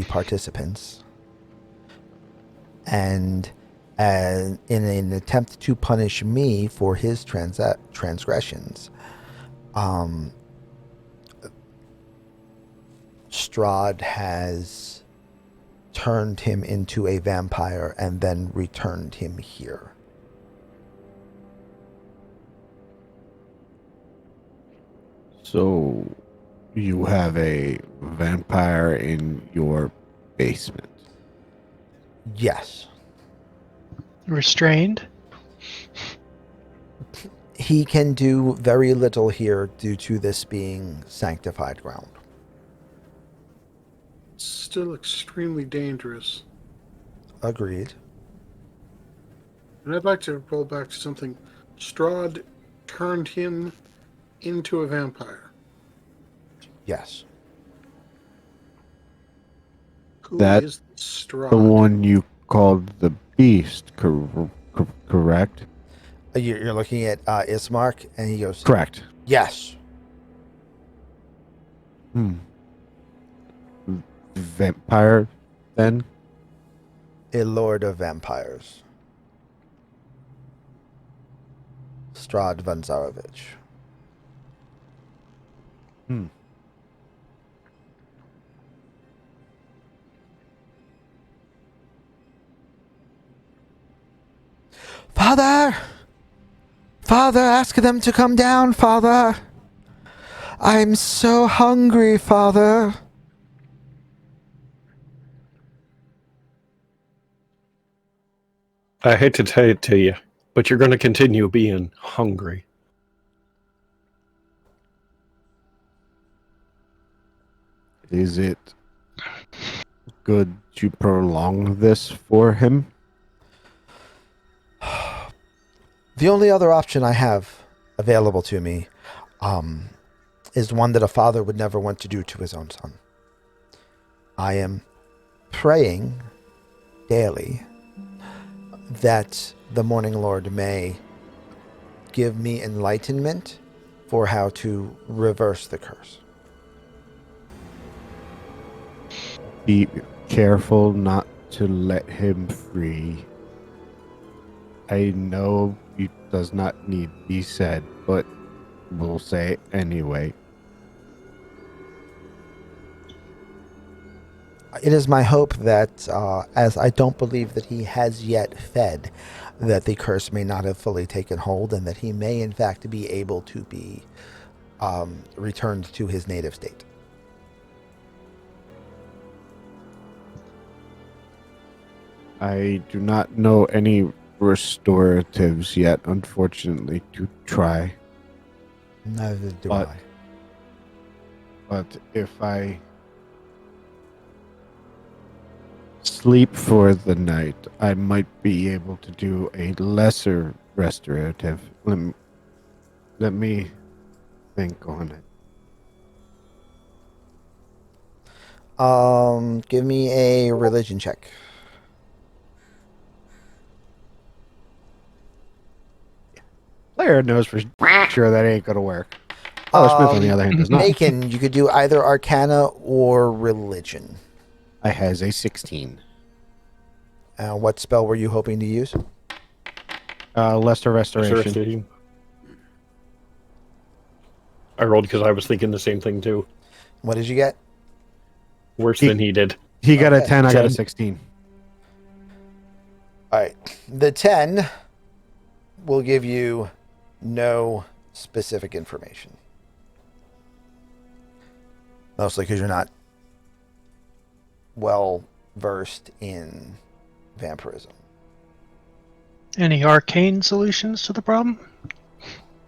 participants, and in an attempt to punish me for his transgressions, Strahd has turned him into a vampire and then returned him here. So, you have a vampire in your basement. Yes. Restrained? He can do very little here due to this being sanctified ground. Still extremely dangerous. Agreed. And I'd like to roll back to something. Strahd turned him into a vampire. Yes. Who That- is Strahd? The one you called the Beast, correct? You're looking at Ismark, and he goes, Correct. yes. Vampire, then? A lord of vampires. Strahd Vanzarovich. Father! Father, ask them to come down, Father! I'm so hungry, Father! I hate to tell it to you, but you're going to continue being hungry. Is it good to prolong this for him? The only other option I have available to me is one that a father would never want to do to his own son. I am praying daily that the Morning Lord may give me enlightenment for how to reverse the curse. Be careful not to let him free. I know it does not need to be said, but we'll say it anyway. It is my hope that, as I don't believe that he has yet fed, that the curse may not have fully taken hold, and that he may in fact be able to be returned to his native state. I do not know any restoratives yet, unfortunately, to try. Neither do But- I. But if I sleep for the night, I might be able to do a lesser restorative. Let me think on it. Give me a religion check. Player knows for sure that ain't gonna work. Father Smith, on the other hand, does not. Macon, you could do either Arcana or Religion. I has a 16. What spell were you hoping to use? Lesser restoration. I rolled because I was thinking the same thing too. What did you get? Worse than he did. He got a Okay. 10, I got a 10. 16. All right. The 10 will give you no specific information. Mostly because you're not well versed in vampirism. Any arcane solutions to the problem?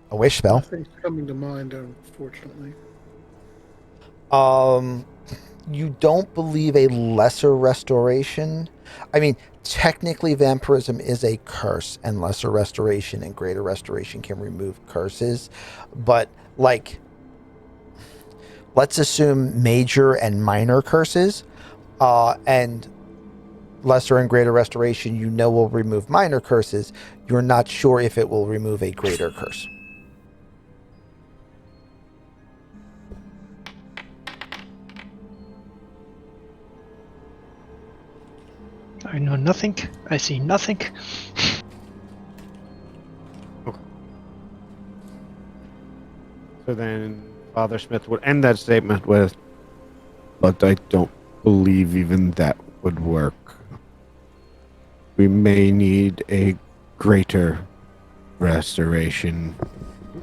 A wish spell. Nothing's coming to mind, unfortunately. You don't believe a lesser restoration? I mean, technically vampirism is a curse, and lesser restoration and greater restoration can remove curses. But, like, let's assume major and minor curses, and lesser and greater restoration you know will remove minor curses. You're not sure if it will remove a greater curse. I know nothing. I see nothing. So then Father Smith would end that statement with, but I don't believe even that would work. We may need a greater restoration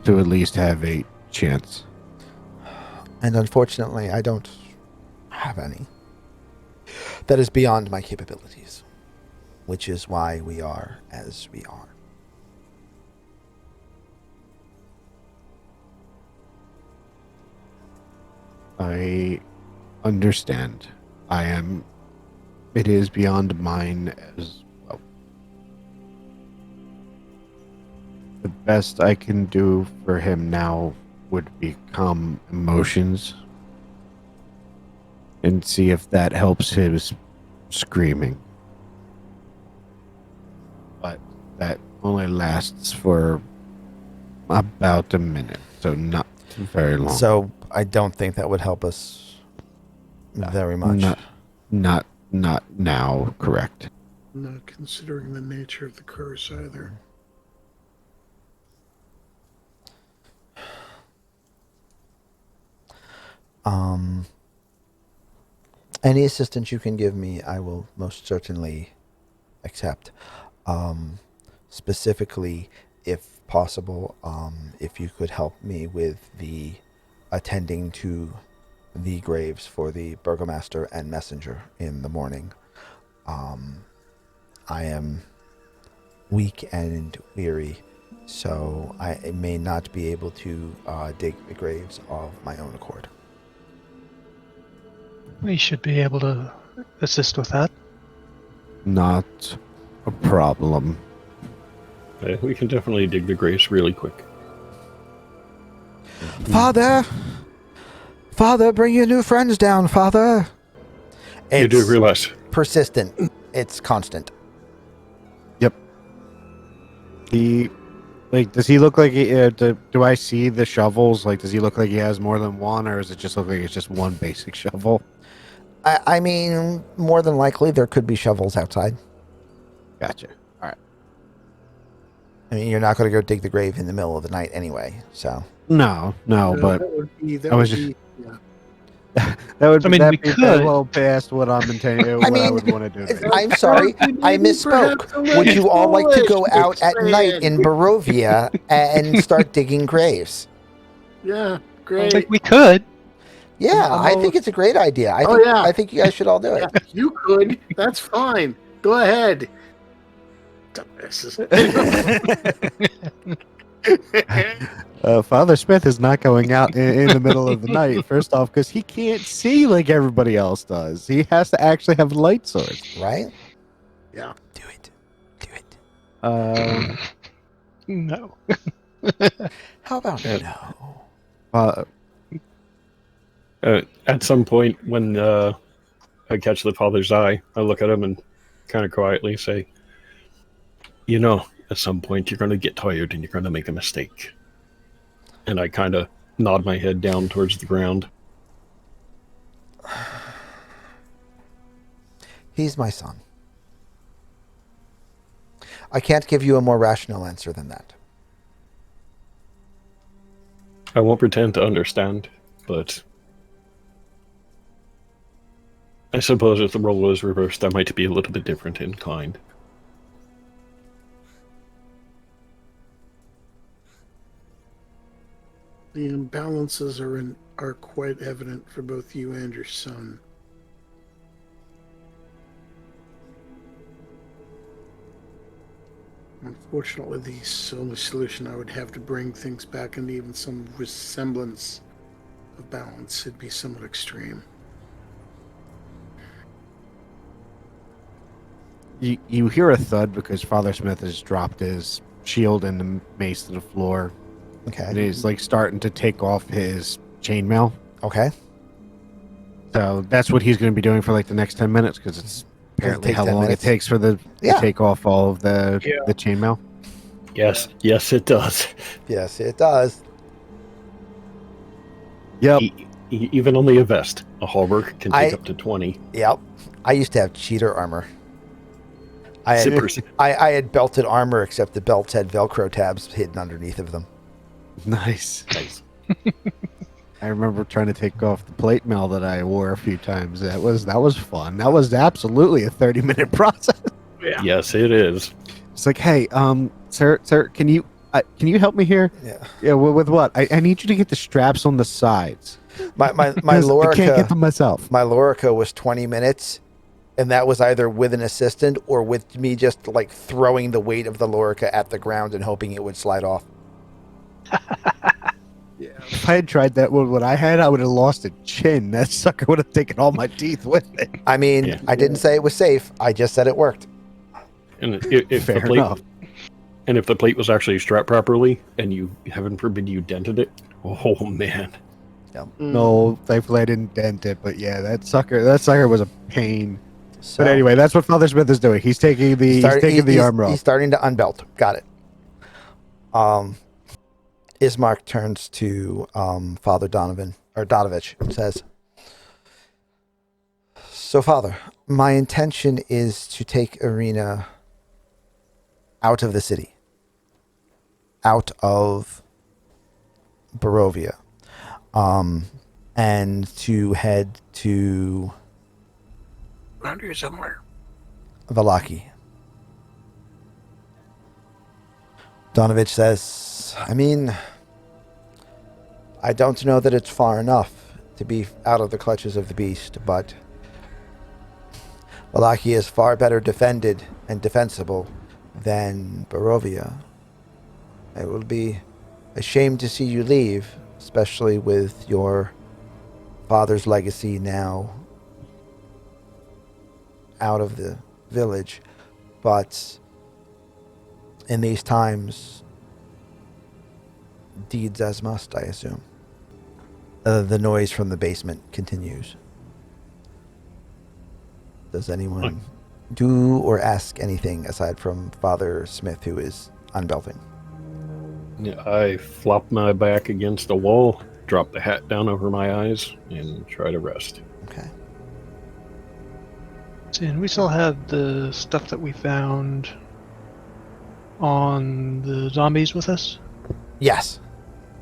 to at least have a chance. And unfortunately, I don't have any. That is beyond my capabilities, which is why we are as we are. I understand. It is beyond mine as well. The best I can do for him now would be calm emotions and see if that helps his screaming. But that only lasts for about a minute, so not very long. So I don't think that would help us very much. Not now, correct. Not considering the nature of the curse either. Any assistance you can give me, I will most certainly accept. Specifically, if possible, if you could help me with the attending to the graves for the burgomaster and messenger in the morning. I am weak and weary, so I may not be able to dig the graves of my own accord. We should be able to assist with that. Not a problem. We can definitely dig the graves really quick. Father, bring your new friends down, Father. You do realize persistent. It's constant. Yep. Does he look like do I see the shovels? Like, does he look like he has more than one, or does it just look like it's just one basic shovel? I mean, more than likely, there could be shovels outside. Gotcha. All right. I mean, you're not going to go dig the grave in the middle of the night anyway, so. No, but that would be, I was yeah. that would I mean, that'd we be could. well past what I'm intending. What I would want to do. I'm sorry, I misspoke. Would you all like to go out at night in Barovia and start digging graves? Yeah, I great. think we could. Yeah, I think it's a great idea. I think you guys should all do it. Yeah, you could. That's fine. Go ahead. Dumbasses. Father Smith is not going out in the middle of the night. First off, because he can't see like everybody else does. He has to actually have light source. Right? Yeah. Do it. No. How about no? at some point when I catch the father's eye, I look at him and kind of quietly say, you know, at some point you're going to get tired and you're going to make a mistake. And I kind of nod my head down towards the ground. He's my son. I can't give you a more rational answer than that. I won't pretend to understand, but I suppose if the role was reversed, I might be a little bit different inclined. The imbalances are quite evident for both you and your son. Unfortunately, the only solution I would have to bring things back into even some resemblance of balance would be somewhat extreme. You hear a thud because Father Smith has dropped his shield and the mace to the floor. Okay. And he's like starting to take off his chainmail. Okay. So that's what he's going to be doing for like the next 10 minutes because it's apparently take how 10 long minutes? it takes for to take off all of the chainmail. Yes, yes, it does. Yes, it does. Yep. Even only a vest, a hallmark can take up to 20. Yep. I used to have cheater armor. Zippers. I had belted armor, except the belts had Velcro tabs hidden underneath of them. Nice. Nice. I remember trying to take off the plate mail that I wore a few times. That was fun. That was absolutely a 30-minute process. Yeah. Yes, it is. It's like, hey, sir, can you help me here? Yeah. Yeah. With what? I need you to get the straps on the sides. My Because Lorica. I can't get them myself. My Lorica was 20 minutes, and that was either with an assistant or with me just like throwing the weight of the Lorica at the ground and hoping it would slide off. Yeah. If I had tried that one when I had, I would have lost a chin. That sucker would have taken all my teeth with it. I mean, Yeah. I didn't say it was safe. I just said it worked. And if Fair the plate, enough. and if the plate was actually strapped properly, and you, heaven forbid, you dented it, oh man. No, thankfully I didn't dent it, but yeah, that sucker was a pain. So, But anyway, that's what Father Smith is doing. He's taking the armor off. He's starting to unbelt. Got it. Ismark turns to Father Donovich and says, "So, Father, my intention is to take Irina out of the city, out of Barovia, and to head to Around here somewhere. Valaki." Donovich says, "I mean, I don't know that it's far enough to be out of the clutches of the beast, but Valaki is far better defended and defensible than Barovia. It will be a shame to see you leave, especially with your father's legacy now out of the village, but in these times, deeds as must, I assume." The noise from the basement continues. Does anyone do or ask anything aside from Father Smith, who is unbelting? Yeah, I flop my back against the wall, drop the hat down over my eyes, and try to rest. Okay. And we still have the stuff that we found on the zombies with us. Yes.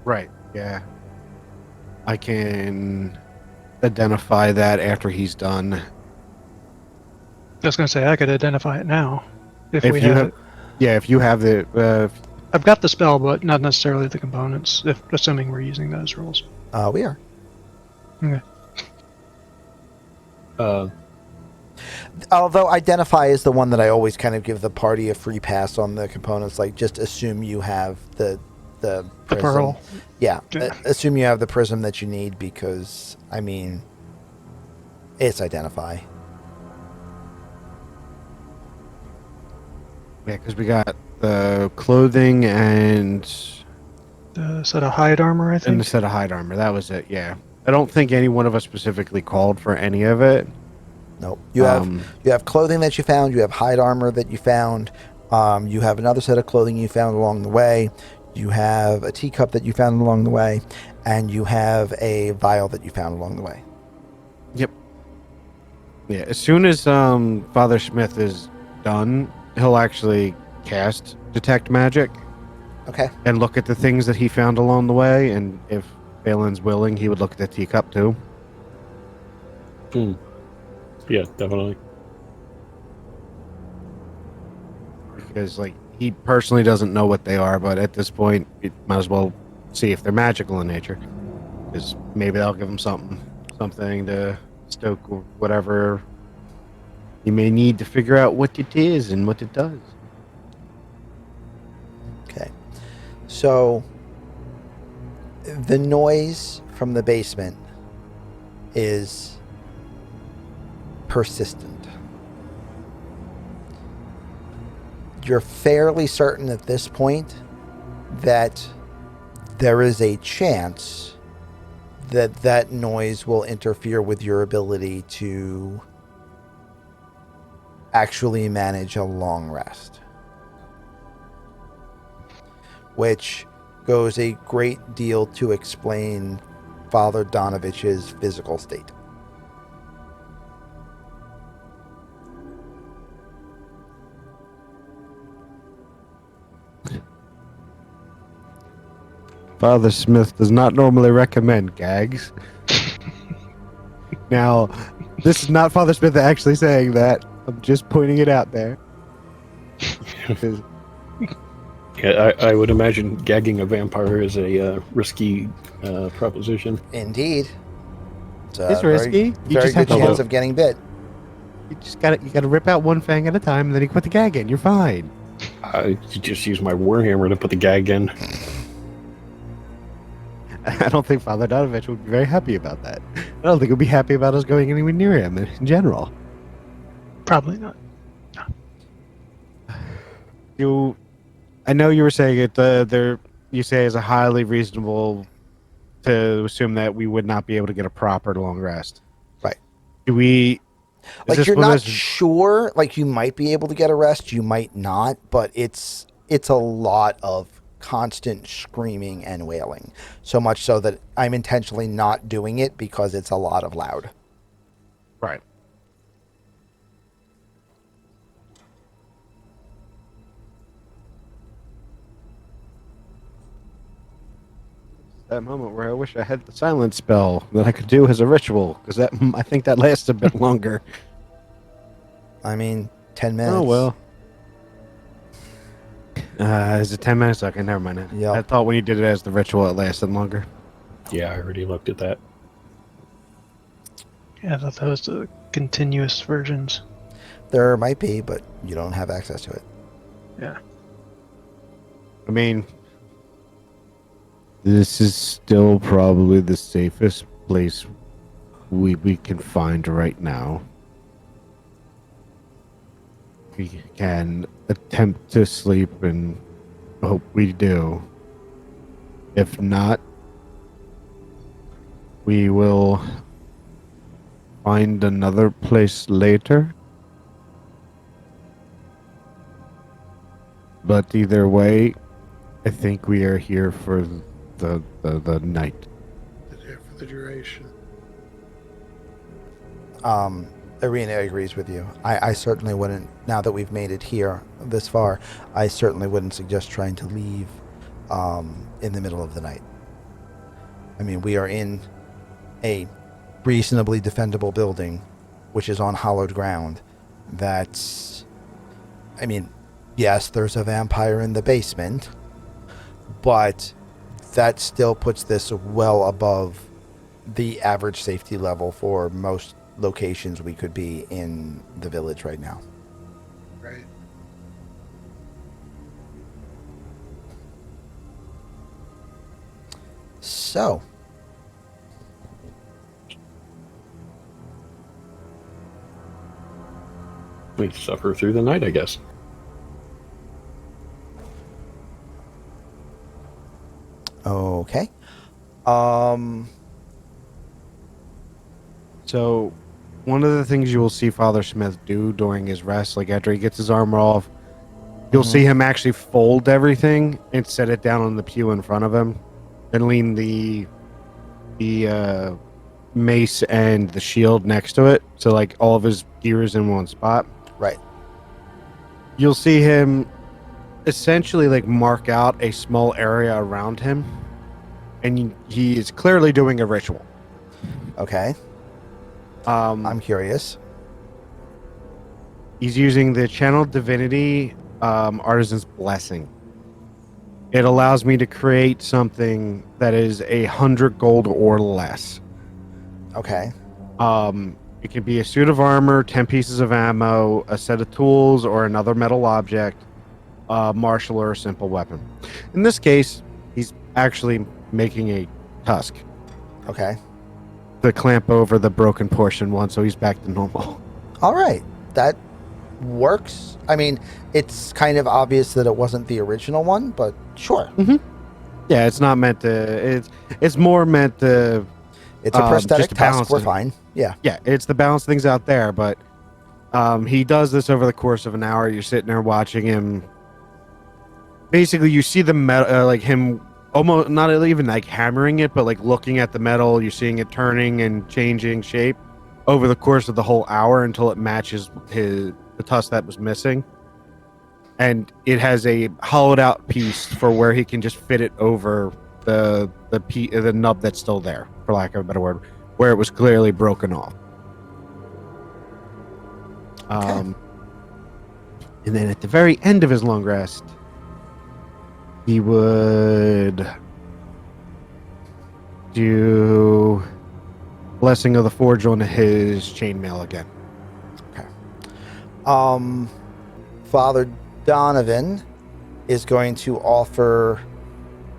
Right. Yeah. I can identify that after he's done. I was going to say I could identify it now if we you have it. Yeah, if you have the I've got the spell, but not necessarily the components. Assuming we're using those rules. We are. Okay. Although identify is the one that I always kind of give the party a free pass on the components. Like, just assume you have the prism. pearl. Yeah. Yeah. Assume you have the prism that you need because, I mean, it's identify. yeah, because we got the clothing and The set of hide armor, I the think. set of hide armor. That was it. Yeah. I don't think any one of us specifically called for any of it. Nope. You have clothing that you found. You have hide armor that you found. You have another set of clothing you found along the way. You have a teacup that you found along the way, and you have a vial that you found along the way. Yep. Yeah. As soon as Father Smith is done, he'll actually cast detect magic Okay. and look at the things that he found along the way. And if Balin's willing, he would look at the teacup too. Yeah, definitely. Because like he personally doesn't know what they are, but at this point, it might as well see if they're magical in nature. Because maybe that'll give him something to stoke whatever he may need to figure out what it is and what it does. Okay. So the noise from the basement is persistent. You're fairly certain at this point that there is a chance that that noise will interfere with your ability to actually manage a long rest, which goes a great deal to explain Father Donovich's physical state. Father Smith does not normally recommend gags. Now, this is not Father Smith actually saying that. I'm just pointing it out there. 'Cause Yeah, I would imagine gagging a vampire is a risky proposition. Indeed. It's a It's risky. You very just have good to chance look. of getting bit. you gotta rip out one fang at a time, and then you put the gag in. You're fine. I just use my warhammer to put the gag in. I don't think Father Donovich would be very happy about that. I don't think he'd be happy about us going anywhere near him in general. Probably not. I know you were saying it. You say is a highly reasonable to assume that we would not be able to get a proper long rest. Right. Do we? Is Like, this you're one of not those- sure. Like, you might be able to get a rest, you might not, but it's a lot of constant screaming and wailing. So much so that I'm intentionally not doing it because it's a lot of loud. Right. That moment where I wish I had the silence spell that I could do as a ritual, because I think that lasts a bit longer. I mean, 10 minutes. Oh well. Is it 10 minutes? Okay, never mind. Yep. I thought when you did it as the ritual, it lasted longer. Yeah, I already looked at that. Yeah, I thought that was the continuous versions. There might be, but you don't have access to it. Yeah. I mean, this is still probably the safest place we can find right now. We can attempt to sleep and hope we do. If not, we will find another place later. But either way, I think we are here for the night. There for the duration. Arena agrees with you. I certainly wouldn't, now that we've made it here this far, I certainly wouldn't suggest trying to leave in the middle of the night. I mean, we are in a reasonably defendable building, which is on hallowed ground. That's, I mean, yes, there's a vampire in the basement, but that still puts this well above the average safety level for most locations we could be in the village right now. Right. So, We suffer through the night, I guess. okay. So, one of the things you will see Father Smith do during his rest, like after he gets his armor off, you'll see him actually fold everything and set it down on the pew in front of him, and lean the mace and the shield next to it. So, like all of his gear is in one spot. Right. You'll see him essentially like mark out a small area around him, and he is clearly doing a ritual. Okay. I'm I'm curious. He's using the Channel Divinity Artisan's Blessing. It allows me to create something that is 100 gold or less. Okay. It can be a suit of armor, 10 pieces of ammo, a set of tools, or another metal object, martial or a simple weapon. In this case, he's actually making a tusk Okay. to clamp over the broken portion one, so he's back to normal. All right. That works. I mean, it's kind of obvious that it wasn't the original one, but sure. Yeah, it's not meant to. It's more meant to. It's a prosthetic just to tusk. balance We're it. fine. Yeah. Yeah, it's to balance things out there, but he does this over the course of an hour. You're sitting there watching him. Basically, you see the metal, like him almost not even like hammering it, but like looking at the metal. You're seeing it turning and changing shape over the course of the whole hour until it matches the tusk that was missing. And it has a hollowed out piece for where he can just fit it over the nub that's still there, for lack of a better word, where it was clearly broken off. And then at the very end of his long rest, he would do Blessing of the Forge on his chainmail again. Father Donovan is going to offer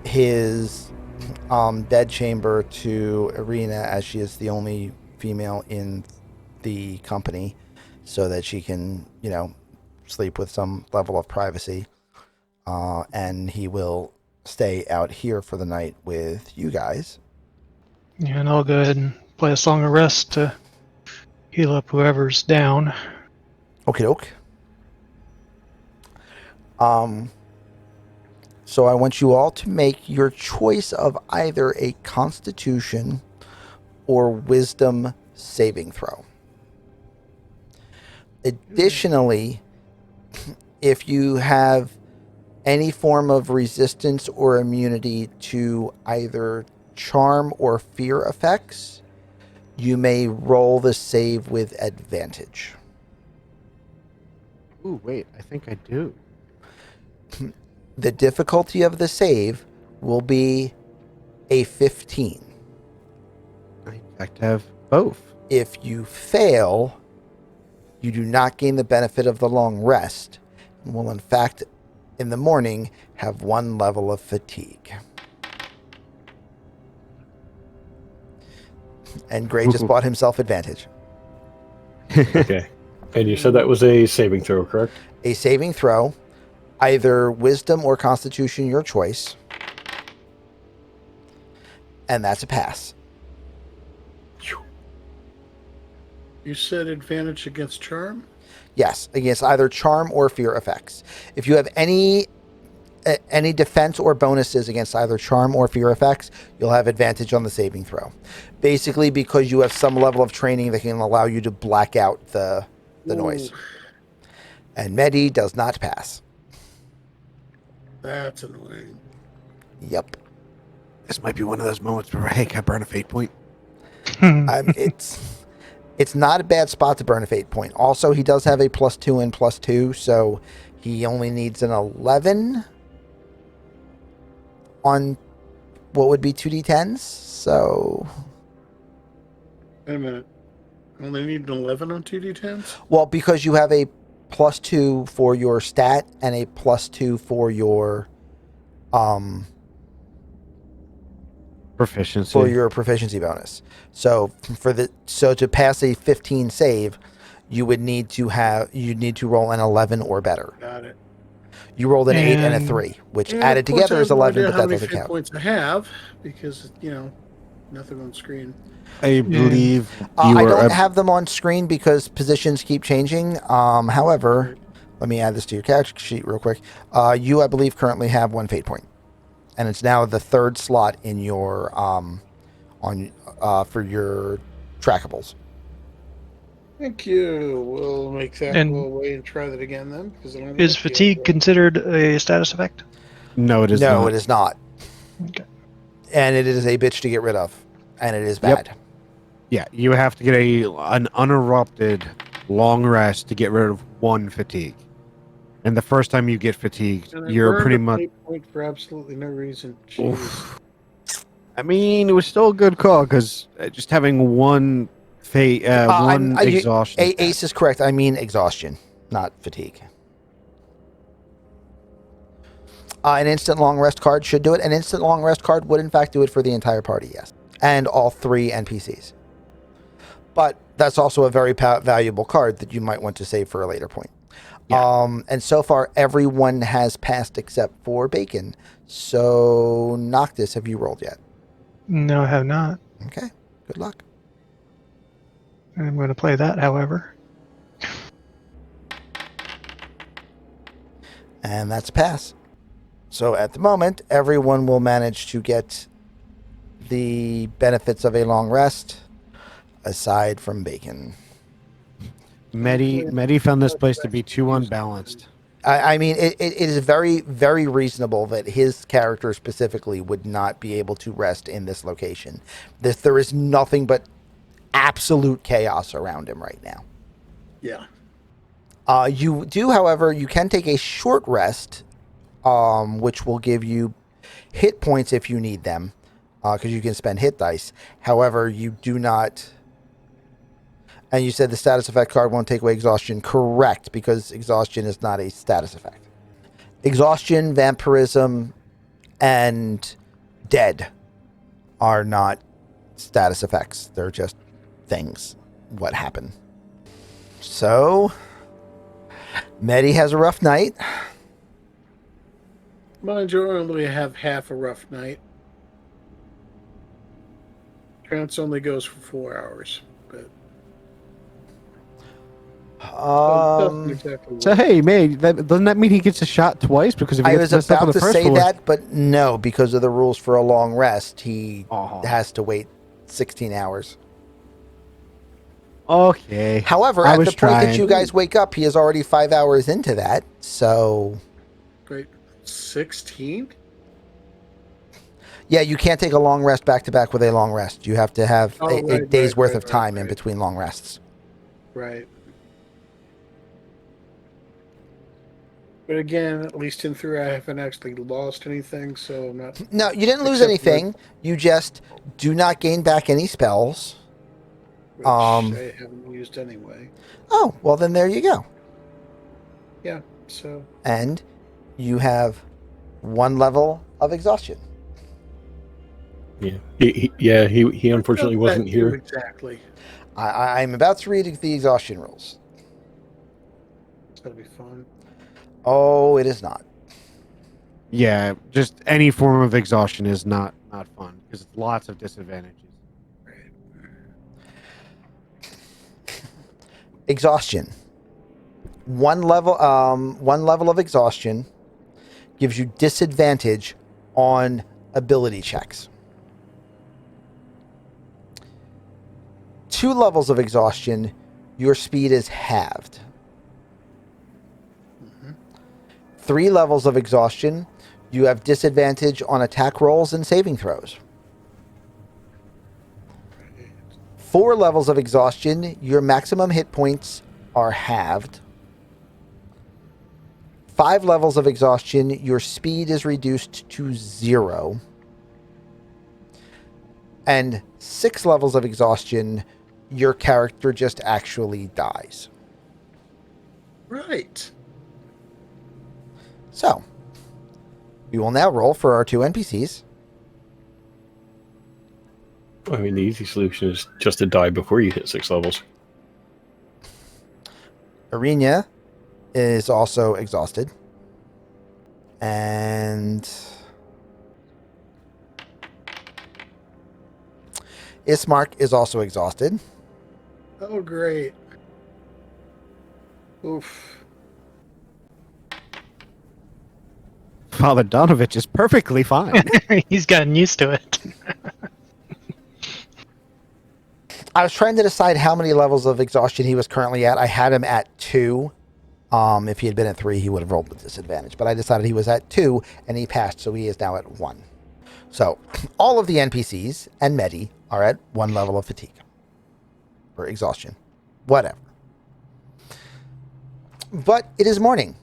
his bed chamber to Irina, as she is the only female in the company, so that she can, sleep with some level of privacy. And he will stay out here for the night with you guys. Yeah, and I'll go ahead and play a song of rest to heal up whoever's down. Okie doke. So I want you all to make your choice of either a Constitution or Wisdom saving throw. Additionally, if you have any form of resistance or immunity to either charm or fear effects, you may roll the save with advantage. Ooh, wait, I think I do. The difficulty of the save will be a 15. I in fact have both. If you fail, you do not gain the benefit of the long rest and will in fact in the morning have 1 level of fatigue. And Gray just bought himself advantage. Okay. And you said that was a saving throw, correct? A saving throw, either Wisdom or Constitution, your choice. And that's a pass. You said advantage against charm? Yes, against either charm or fear effects. If you have any defense or bonuses against either charm or fear effects, you'll have advantage on the saving throw. Basically, because you have some level of training that can allow you to black out the noise. And Medi does not pass. That's annoying. Yep. This might be one of those moments where, hey, can I burn a fate point? It's not a bad spot to burn a fate point. Also, he does have a +2 and +2, so he only needs an 11 on what would be 2d10s. So, Wait a minute. Only need an 11 on 2d10s? well, because you have a +2 for your stat and a +2 for your proficiency bonus. So to pass a 15 save, you need to roll an 11 or better. Got it. You rolled an 8 and a 3, which And added of course, together is I have no 11, idea but how that many doesn't fate count. points I have because nothing on screen. I believe I don't have them on screen because positions keep changing. However, let me add this to your character sheet real quick. You, I believe, currently have 1 fate point, and it's now the 3rd slot in your for your trackables. Thank you. We'll make that And go away and try that again then. Because I don't Is like the fatigue other- considered a status effect? No, it is No, not. it is not, Okay. and it is a bitch to get rid of, and it is bad. Yeah, you have to get an uninterrupted long rest to get rid of 1 fatigue. And the first time you get fatigued, And I you're burned pretty a much. fate point for absolutely no reason. Jeez. I mean, it was still a good call because just having one exhaustion. Ace is correct. I mean exhaustion, not fatigue. An instant long rest card should do it. An instant long rest card would, in fact, do it for the entire party, yes. And all 3 NPCs. But that's also a very valuable card that you might want to save for a later point. Yeah. And so far, everyone has passed except for Bacon. So, Noctis, have you rolled yet? No, I have not. Okay, good luck. I'm going to play that, however. And that's a pass. So at the moment, everyone will manage to get the benefits of a long rest, aside from Bacon. Medi found this place to be too unbalanced. I mean, it is very, very reasonable that his character specifically would not be able to rest in this location. There is nothing but absolute chaos around him right now. Yeah. You do, however, you can take a short rest, which will give you hit points if you need them, because you can spend hit dice. However, you do not... And you said the status effect card won't take away exhaustion. Correct, because exhaustion is not a status effect. Exhaustion, vampirism, and dead are not status effects. They're just things. What happened. So, Medi has a rough night. Mind you, I only have half a rough night. Trance only goes for 4 hours, but doesn't exactly So work. hey, man, doesn't that mean he gets a shot twice? Because if he I gets was messed up on about the to first say floor, that, but no, because of the rules for a long rest, he has to wait 16 hours. Okay. However, I at the was point that trying. you guys wake up, he is already 5 hours into that, so... Wait, 16? Yeah, you can't take a long rest back-to-back with a long rest. You have to have a day's worth of time in between long rests. Right. But again, at least in 3, I haven't actually lost anything, so I'm not... No, you didn't lose Except anything. You just do not gain back any spells. Which I haven't used anyway. Oh, well then there you go. Yeah, so... And you have 1 level of exhaustion. Yeah, he unfortunately Not wasn't that here. Exactly. I'm about to read the exhaustion rules. It's gonna be fun. Oh, it is not. Yeah, just any form of exhaustion is not fun because it's lots of disadvantages. Exhaustion. One level of exhaustion gives you disadvantage on ability checks. 2 levels of exhaustion, your speed is halved. 3 levels of exhaustion, you have disadvantage on attack rolls and saving throws. 4 levels of exhaustion, your maximum hit points are halved. 5 levels of exhaustion, your speed is reduced to 0. And 6 levels of exhaustion, your character just actually dies. Right. So, we will now roll for our 2 NPCs. I mean, the easy solution is just to die before you hit 6 levels. Arena is also exhausted. And Ismark is also exhausted. Oh, great. Oof. Father Donovich is perfectly fine. He's gotten used to it. I was trying to decide how many levels of exhaustion he was currently at. I had him at 2. If he had been at 3, he would have rolled with disadvantage. But I decided he was at 2, and he passed, so he is now at 1. So, all of the NPCs and Medi are at 1 level of fatigue. Or exhaustion. Whatever. But it is morning,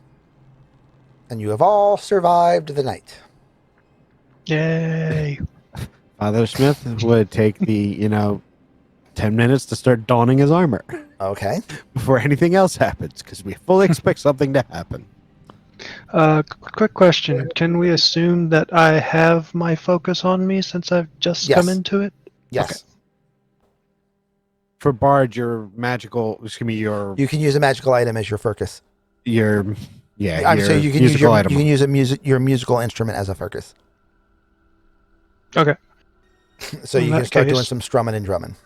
and you have all survived the night. Yay! Father Smith would take the 10 minutes to start donning his armor Okay. before anything else happens, because we fully expect something to happen. Quick question. Can we assume that I have my focus on me since I've just come Yes. into it? Yes. Okay. For Bard, your magical, excuse me, your You can use a magical item as your focus. your I'm your saying you can use musical item. you can use your musical instrument as a focus. Okay. So In you can that start doing case- some strumming and drumming.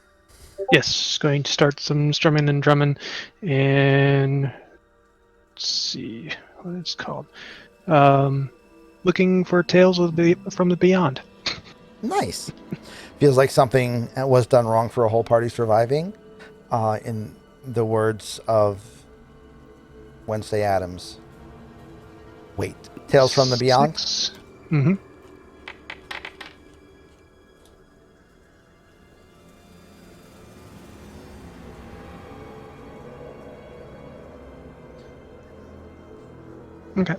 Yes, going to start some strumming and drumming, and let's see what it's called. Looking for tales from the beyond. Nice. Feels like something was done wrong for a whole party surviving. In the words of Wednesday Addams. Wait. Tales from the Beyond? Mm-hmm. Okay.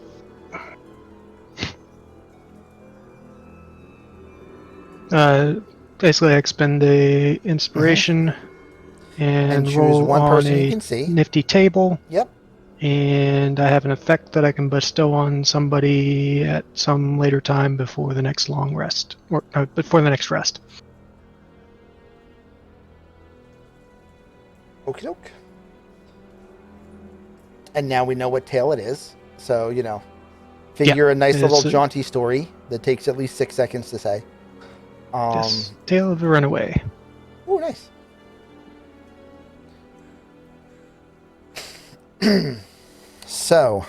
Basically, I expend a inspiration and choose roll one on person you a can see. nifty table, Yep. and I have an effect that I can bestow on somebody at some later time before the next long rest, or before the next rest. Okie doke. And now we know what tale it is. So, figure a nice it little is, jaunty story that takes at least 6 seconds to say. Yes, Tale of the Runaway. Oh, nice. So,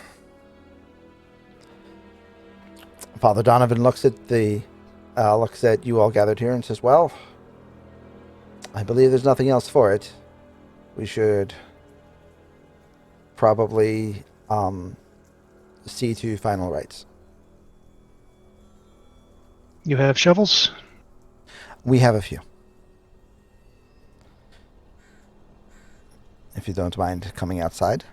Father Donovan looks at you all gathered here and says, "Well, I believe there's nothing else for it. We should probably see to final rites." You have shovels? We have a few. If you don't mind coming outside.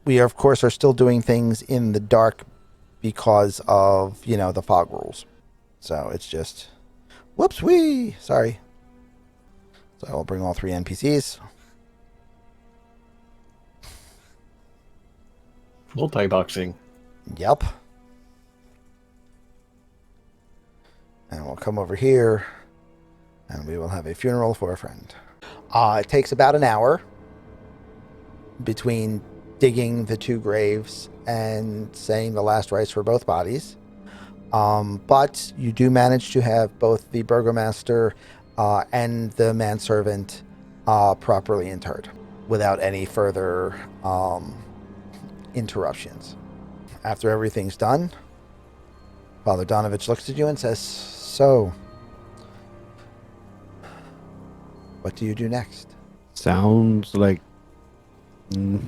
We, of course, are still doing things in the dark because of, the fog rules. So it's just, whoops, wee, sorry. So I will bring all 3 NPCs. Multi-boxing. Yep. And we'll come over here, and we will have a funeral for a friend. It takes about an hour between digging the 2 graves and saying the last rites for both bodies. But you do manage to have both the burgomaster and the manservant properly interred without any further interruptions. After everything's done, Father Donovich looks at you and says, "So, what do you do next?" Sounds like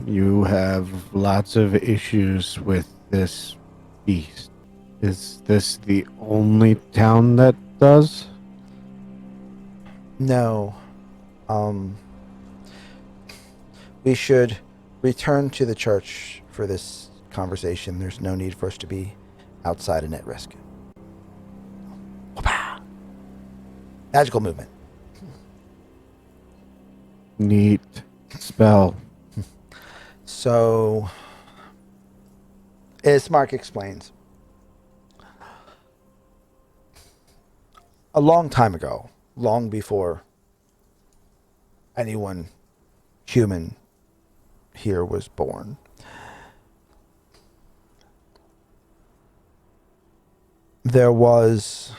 you have lots of issues with this beast. Is this the only town that does? No. We should return to the church for this conversation. There's no need for us to be outside and at risk. Whoopah! Magical movement. Neat spell. So, as Mark explains, a long time ago, long before anyone human here was born, there was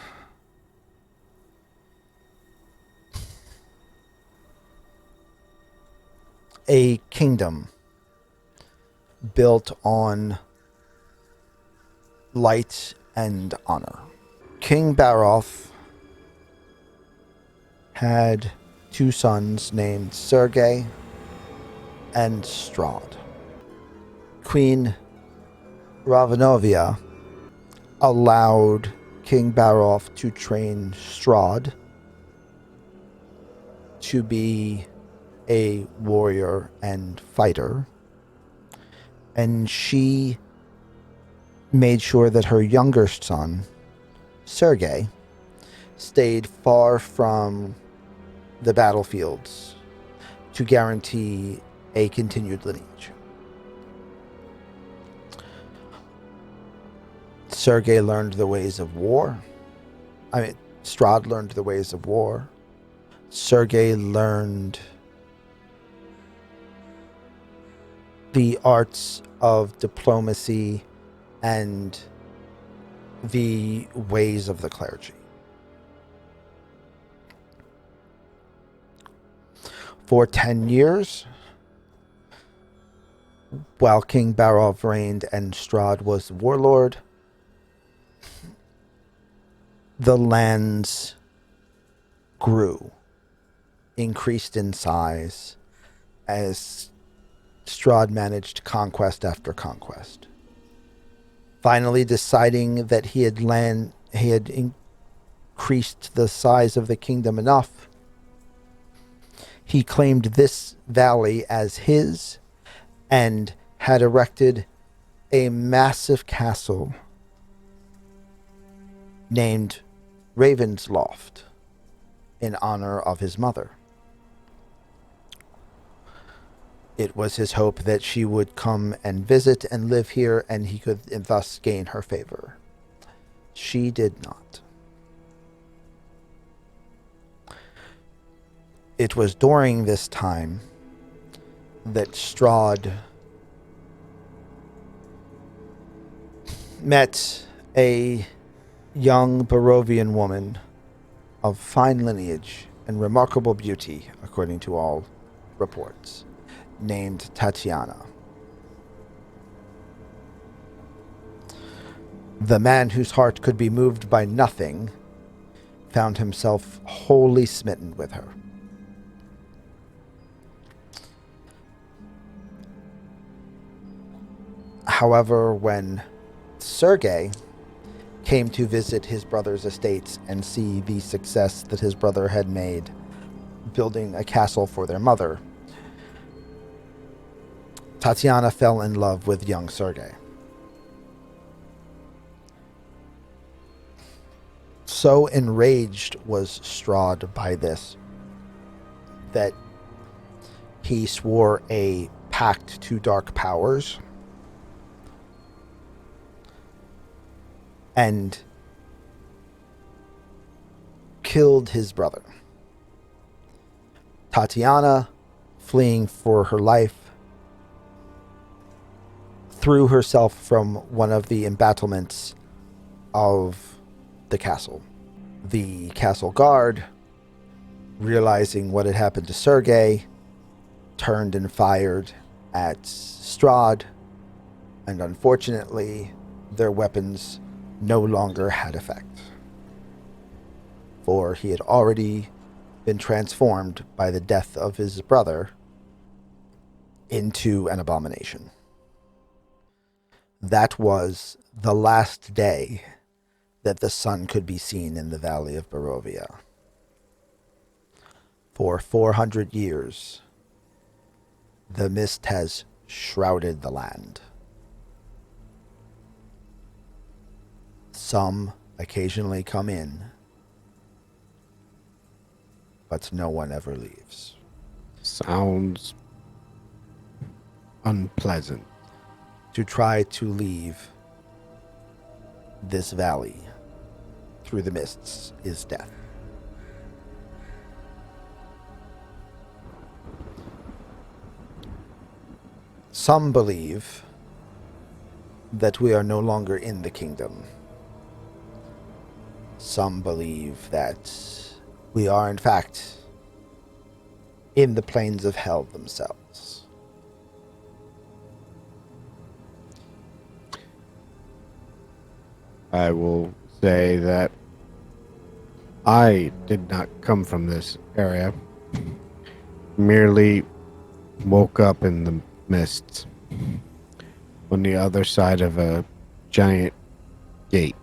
a kingdom built on light and honor. King Baroth had 2 sons named Sergei and Strahd. Queen Ravenovia allowed King Baroth to train Strahd to be a warrior and fighter, and she made sure that her younger son, Sergei, stayed far from the battlefields to guarantee a continued lineage. Sergei learned the ways of war. Strahd learned the ways of war. Sergei learned the arts of diplomacy and the ways of the clergy. For 10 years, while King Barov reigned and Strahd was warlord, the lands grew, increased in size, as Strahd managed conquest after conquest. Finally deciding that he had increased the size of the kingdom enough, he claimed this valley as his and had erected a massive castle named Ravenloft in honor of his mother. It was his hope that she would come and visit and live here, and he could thus gain her favor. She did not. It was during this time that Strahd met a young Barovian woman of fine lineage and remarkable beauty, according to all reports, named Tatiana. The man whose heart could be moved by nothing found himself wholly smitten with her. However, when Sergei came to visit his brother's estates and see the success that his brother had made building a castle for their mother, Tatiana fell in love with young Sergei. So enraged was Strahd by this that he swore a pact to dark powers and killed his brother. Tatiana, fleeing for her life, threw herself from one of the embattlements of the castle. The castle guard, realizing what had happened to Sergei, turned and fired at Strahd, and unfortunately, their weapons no longer had effect, for he had already been transformed by the death of his brother into an abomination. That was the last day that the sun could be seen in the valley of Barovia. For 400 years, the mist has shrouded the land. Some occasionally come in, but no one ever leaves. Sounds unpleasant. To try to leave this valley through the mists is death. Some believe that we are no longer in the kingdom. Some believe that we are, in fact, in the plains of hell themselves. I will say that I did not come from this area. Merely woke up in the mists on the other side of a giant gate.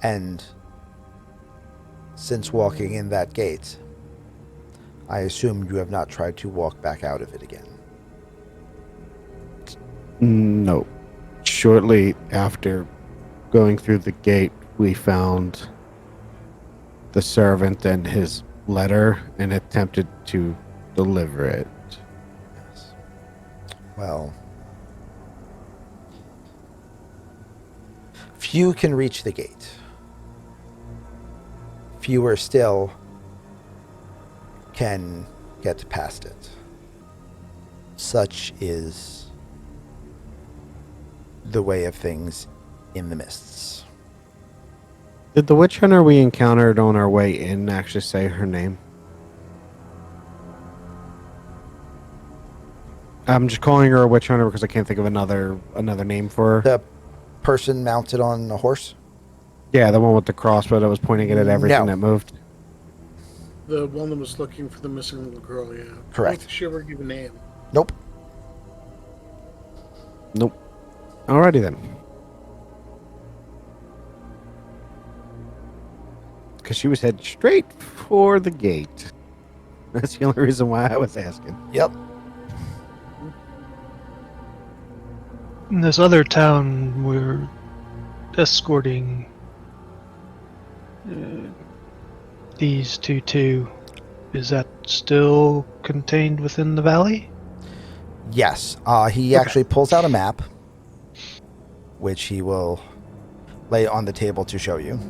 And since walking in that gate, I assume you have not tried to walk back out of it again. No. Shortly after going through the gate, we found the servant and his letter and attempted to deliver it. Yes. Well, few can reach the gate. Fewer still can get past it. Such is the way of things in the mists. Did the witch hunter we encountered on our way in actually say her name? I'm just calling her a witch hunter because I can't think of another name for her. The person mounted on a horse? Yeah, the one with the crossbow that was pointing it at everything No. that moved. The one that was looking for the missing little girl, yeah. Correct. I don't think she ever gave a name. Nope. Nope. Alrighty then. Because she was headed straight for the gate. That's the only reason why I was asking. Yep. In this other town, we're escorting these two. Is that still contained within the valley? Yes. He actually pulls out a map, which he will lay on the table to show you.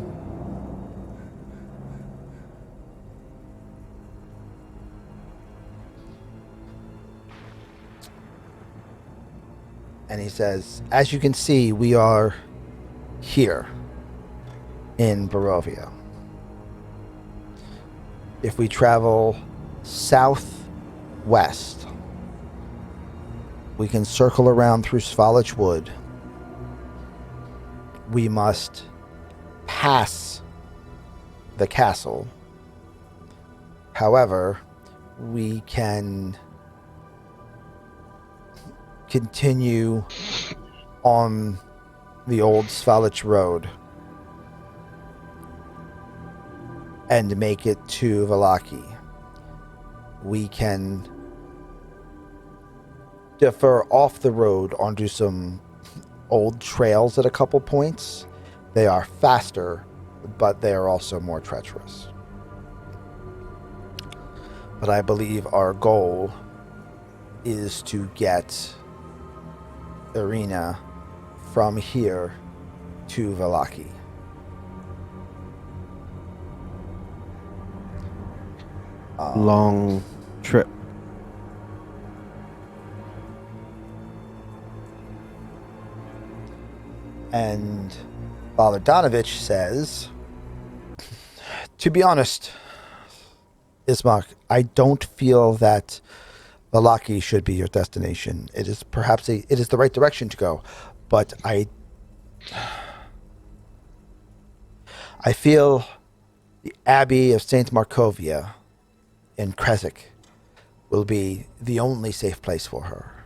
And he says, as you can see, we are here in Barovia. If we travel southwest, we can circle around through Svalich Wood. We must pass the castle. However, we can continue on the old Svalich Road and make it to Vallaki. We can defer off the road onto some old trails at a couple points. They are faster, but they are also more treacherous. But I believe our goal is to get Irina from here to Vallaki. Long trip. And Father Donovich says, to be honest, Ismark, I don't feel that Vallaki should be your destination. It is perhaps it is the right direction to go, but I feel the Abbey of Saint Markovia in Kresik will be the only safe place for her.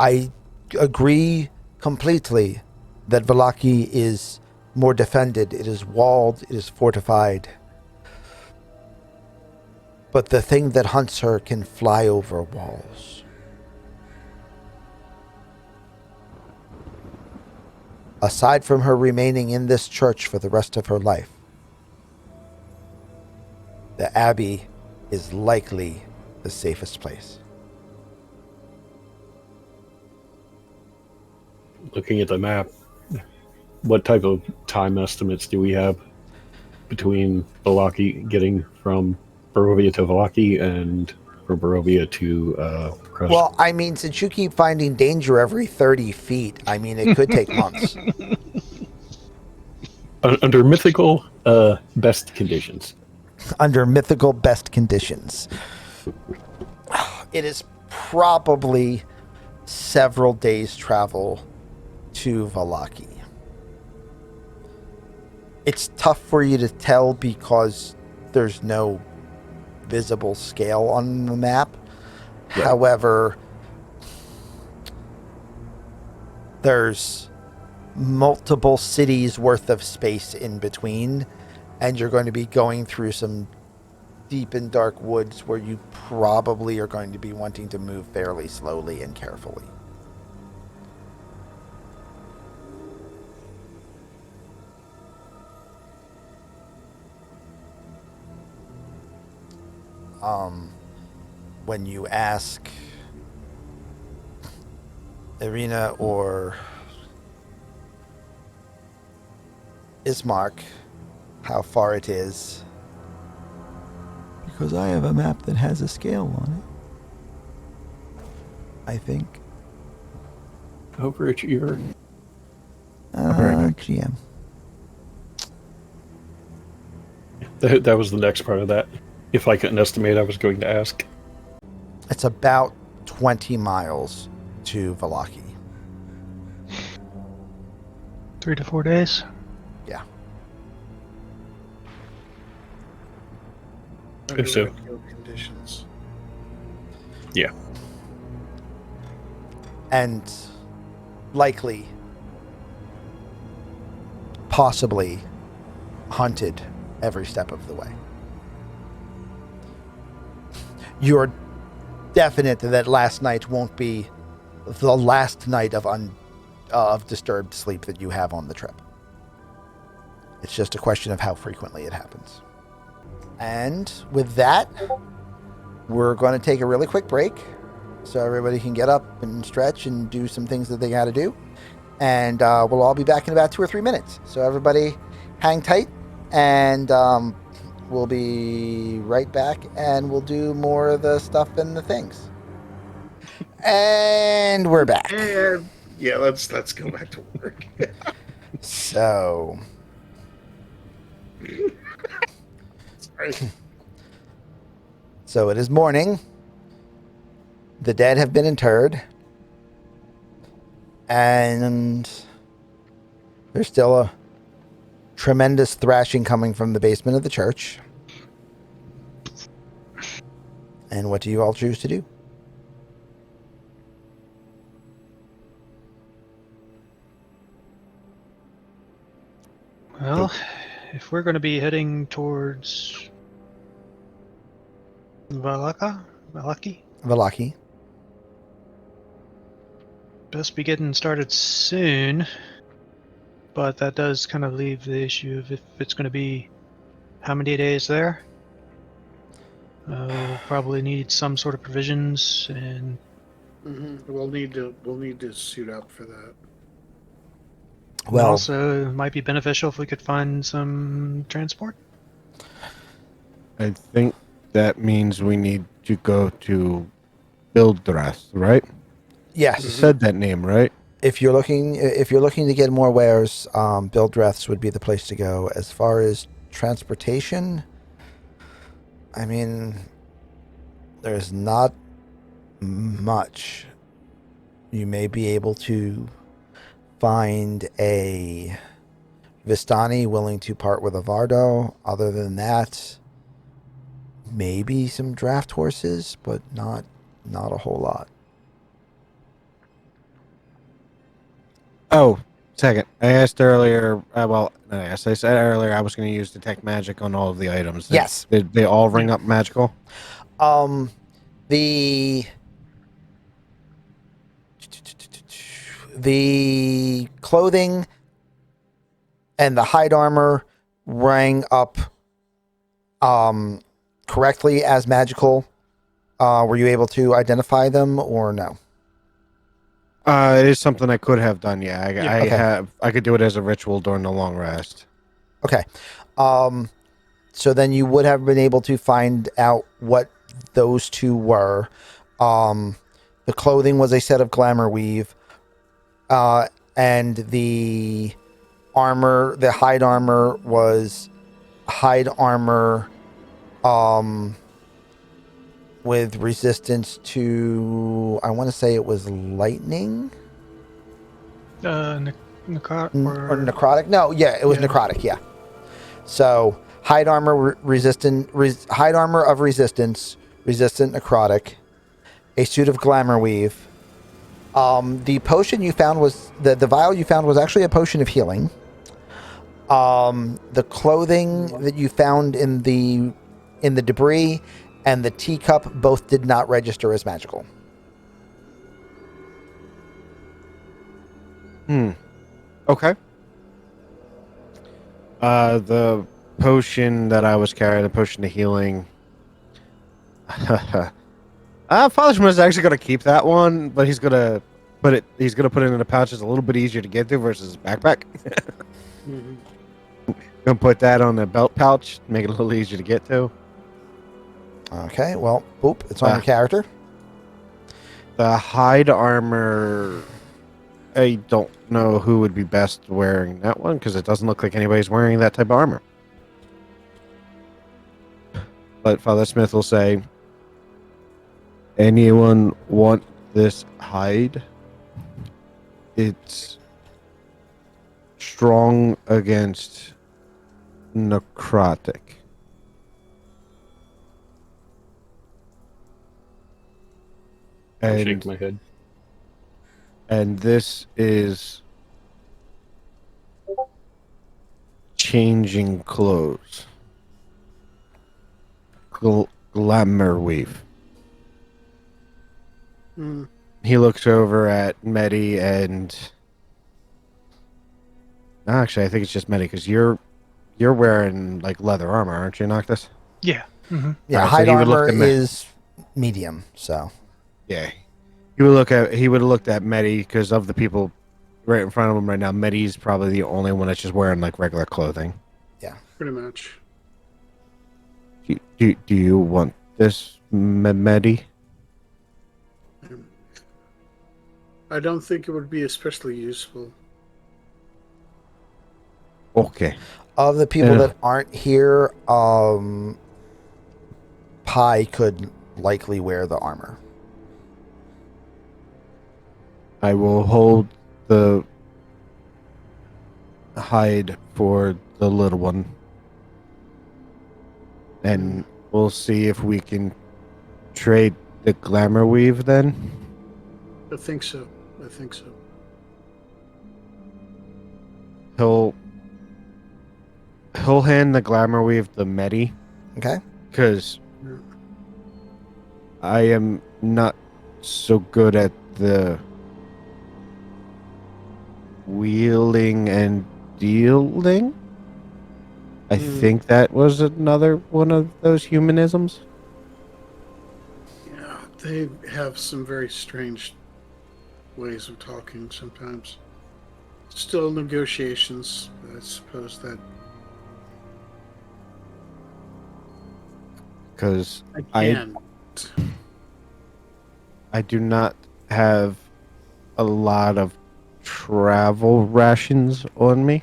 I agree completely that Vallaki is more defended. It is walled. It is fortified. But the thing that hunts her can fly over walls. Aside from her remaining in this church for the rest of her life, the Abbey is likely the safest place. Looking at the map, what type of time estimates do we have between Vallaki getting from Barovia to Vallaki and from Barovia to Crest? Well, I mean, since you keep finding danger every 30 feet, I mean, it could take months. Under mythical best conditions. Under mythical best conditions. It is probably several days' travel to Vallaki. It's tough for you to tell because there's no visible scale on the map. Right. However, there's multiple cities worth of space in between, and you're going to be going through some deep in dark woods where you probably are going to be wanting to move fairly slowly and carefully. When you ask Irina or Ismark how far it is, because I have a map that has a scale on it, I think. Over at your GM. that was the next part of that. If I couldn't estimate, I was going to ask. It's about 20 miles to Valaki. 3 to 4 days. Yeah. If so. Ideal conditions. Yeah. And likely, possibly hunted every step of the way. You're definite that last night won't be the last night of disturbed sleep that you have on the trip. It's just a question of how frequently it happens. And with that, we're going to take a really quick break so everybody can get up and stretch and do some things that they got to do. And we'll all be back in about 2 or 3 minutes. So everybody hang tight, and we'll be right back, and we'll do more of the stuff and the things. And we're back. And yeah, let's go back to work. So, Sorry. so it is morning. The dead have been interred. And there's still a tremendous thrashing coming from the basement of the church. And what do you all choose to do? Well, if we're going to be heading towards Valaki, best be getting started soon. But that does kind of leave the issue of if it's going to be how many days there. We'll probably need some sort of provisions, and We'll need to suit up for that. Well, also it might be beneficial if we could find some transport. I think that means we need to go to Bildreth, right? yes. You said that name, right? If you're looking to get more wares, Bildreths would be the place to go. As far as transportation, I mean, there's not much. You may be able to find a Vistani willing to part with a Vardo. Other than that, maybe some draft horses, but not a whole lot. Oh, second. I asked earlier. I said earlier I was going to use detect magic on all of the items. Yes. Did they all ring up magical? The clothing and the hide armor rang up correctly as magical. Were you able to identify them or no? It is something I could have done. Yeah, Okay. I could do it as a ritual during the long rest. Okay. So then you would have been able to find out what those two were. The clothing was a set of glamour weave. And the armor, the hide armor was hide armor, with resistance to, I want to say it was lightning? Or Or necrotic? No, yeah, it was Yeah. necrotic, yeah. So, hide armor hide armor of resistance, resistant necrotic, a suit of glamour weave. The potion you found was, the vial you found was actually a potion of healing. The clothing that you found in in the debris, and the teacup both did not register as magical. Okay. The potion that I was carrying, the potion of healing. Father Schmidt is actually going to keep that one, but he's going to put it. He's going to put it in a pouch that's a little bit easier to get to versus his backpack. Mhm. Gonna put that on the belt pouch, make it a little easier to get to. Okay, well, boop, it's on your character. The hide armor. I don't know who would be best wearing that one because it doesn't look like anybody's wearing that type of armor. But Father Smith will say, anyone want this hide? It's strong against necrotic. I shake And, my head. and this is changing clothes. Glamour weave. Mm. He looks over at Medi and actually I think it's just Medi because you're wearing like leather armor, aren't you, Noctis? Yeah. Mm-hmm. Yeah, Alright, so hide he would look armor at me. is medium, so. Yeah. He would have looked at Medi because of the people right in front of him right now. Medi's probably the only one that's just wearing like regular clothing. Pretty much. Do you want this, Medi? I don't think it would be especially useful. Okay. Of the people Yeah. that aren't here, Pi could likely wear the armor. I will hold the hide for the little one. And we'll see if we can trade the glamour weave then. I think so. I think so. He'll hand the glamour weave to Medi Okay? because Yeah. I am not so good at the wheeling and dealing. I think that was another one of those humanisms. Yeah, they have some very strange ways of talking sometimes. Still negotiations, I suppose that Because again. I do not have a lot of travel rations on me.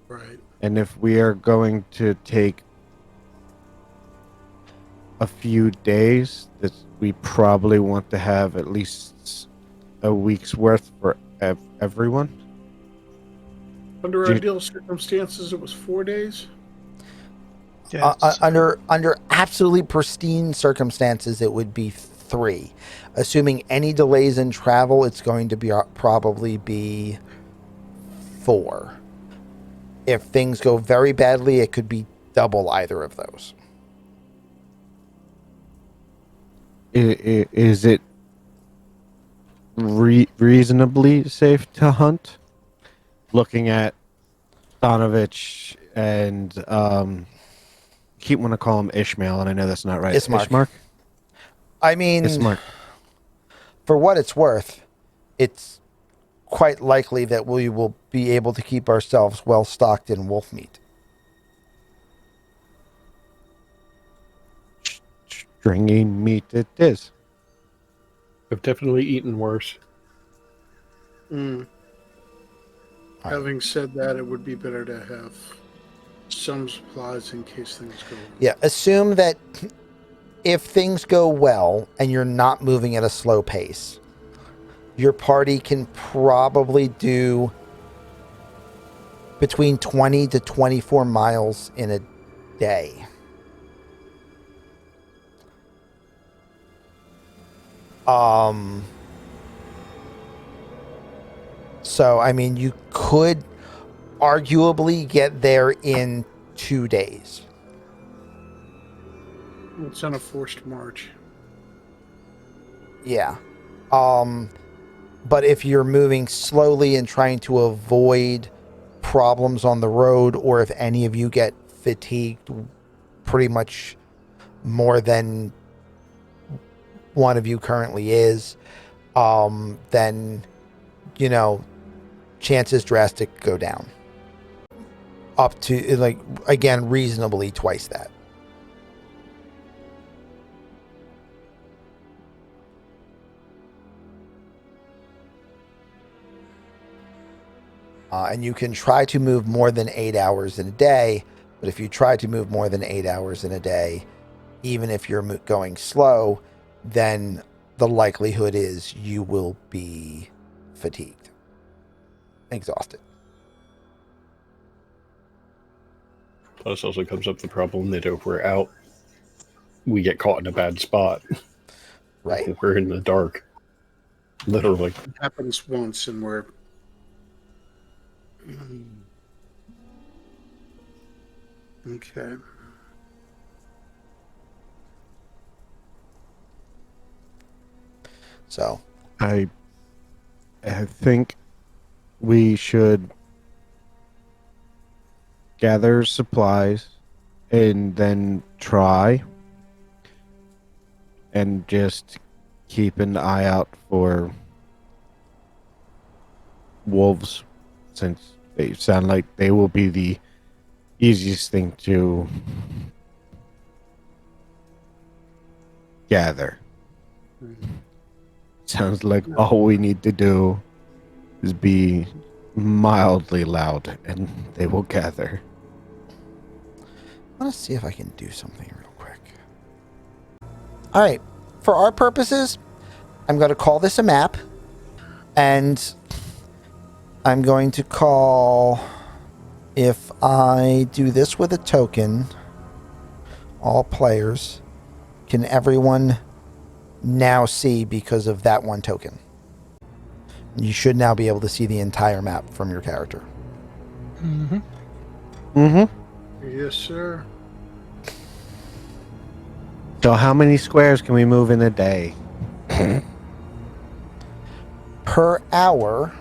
Right. And if we are going to take a few days, that we probably want to have at least a week's worth for everyone. Under Do you- ideal circumstances, it was 4 days. Yeah. Under absolutely pristine circumstances, it would be 3. Assuming any delays in travel, it's going to be probably be 4. If things go very badly, it could be double either of those. Is it reasonably safe to hunt? Looking at Donovich and keep want to call him Ishmael, and I know that's not right. Ismark. I mean, Ismark. for what it's worth, it's quite likely that we will be able to keep ourselves well stocked in wolf meat. Stringy meat it is. I've definitely eaten worse. Mm. Having said that, it would be better to have some supplies in case things go wrong. Yeah, assume that if things go well and you're not moving at a slow pace, your party can probably do between 20 to 24 miles in a day. So, I mean, you could arguably get there in 2 days. It's on a forced march. Yeah. But if you're moving slowly and trying to avoid problems on the road, or if any of you get fatigued pretty much more than one of you currently is, then, chances drastic go down. Up to, again, reasonably twice that. And you can try to move more than 8 hours in a day, but if you try to move more than 8 hours in a day, even if you're going slow, then the likelihood is you will be fatigued, exhausted. Plus, also comes up the problem that if we're out, we get caught in a bad spot. Right. We're in the dark. Literally. It happens once, and we're... Okay. So I think we should gather supplies and then try and just keep an eye out for wolves, since they sound like they will be the easiest thing to gather. Sounds like all we need to do is be mildly loud and they will gather. I want to see if I can do something real quick. All right. For our purposes, I'm going to call this a map. And I'm going to call... If I do this with a token, all players, can everyone now see because of that one token? You should now be able to see the entire map from your character. Yes, sir. So how many squares can we move in a day? Per hour,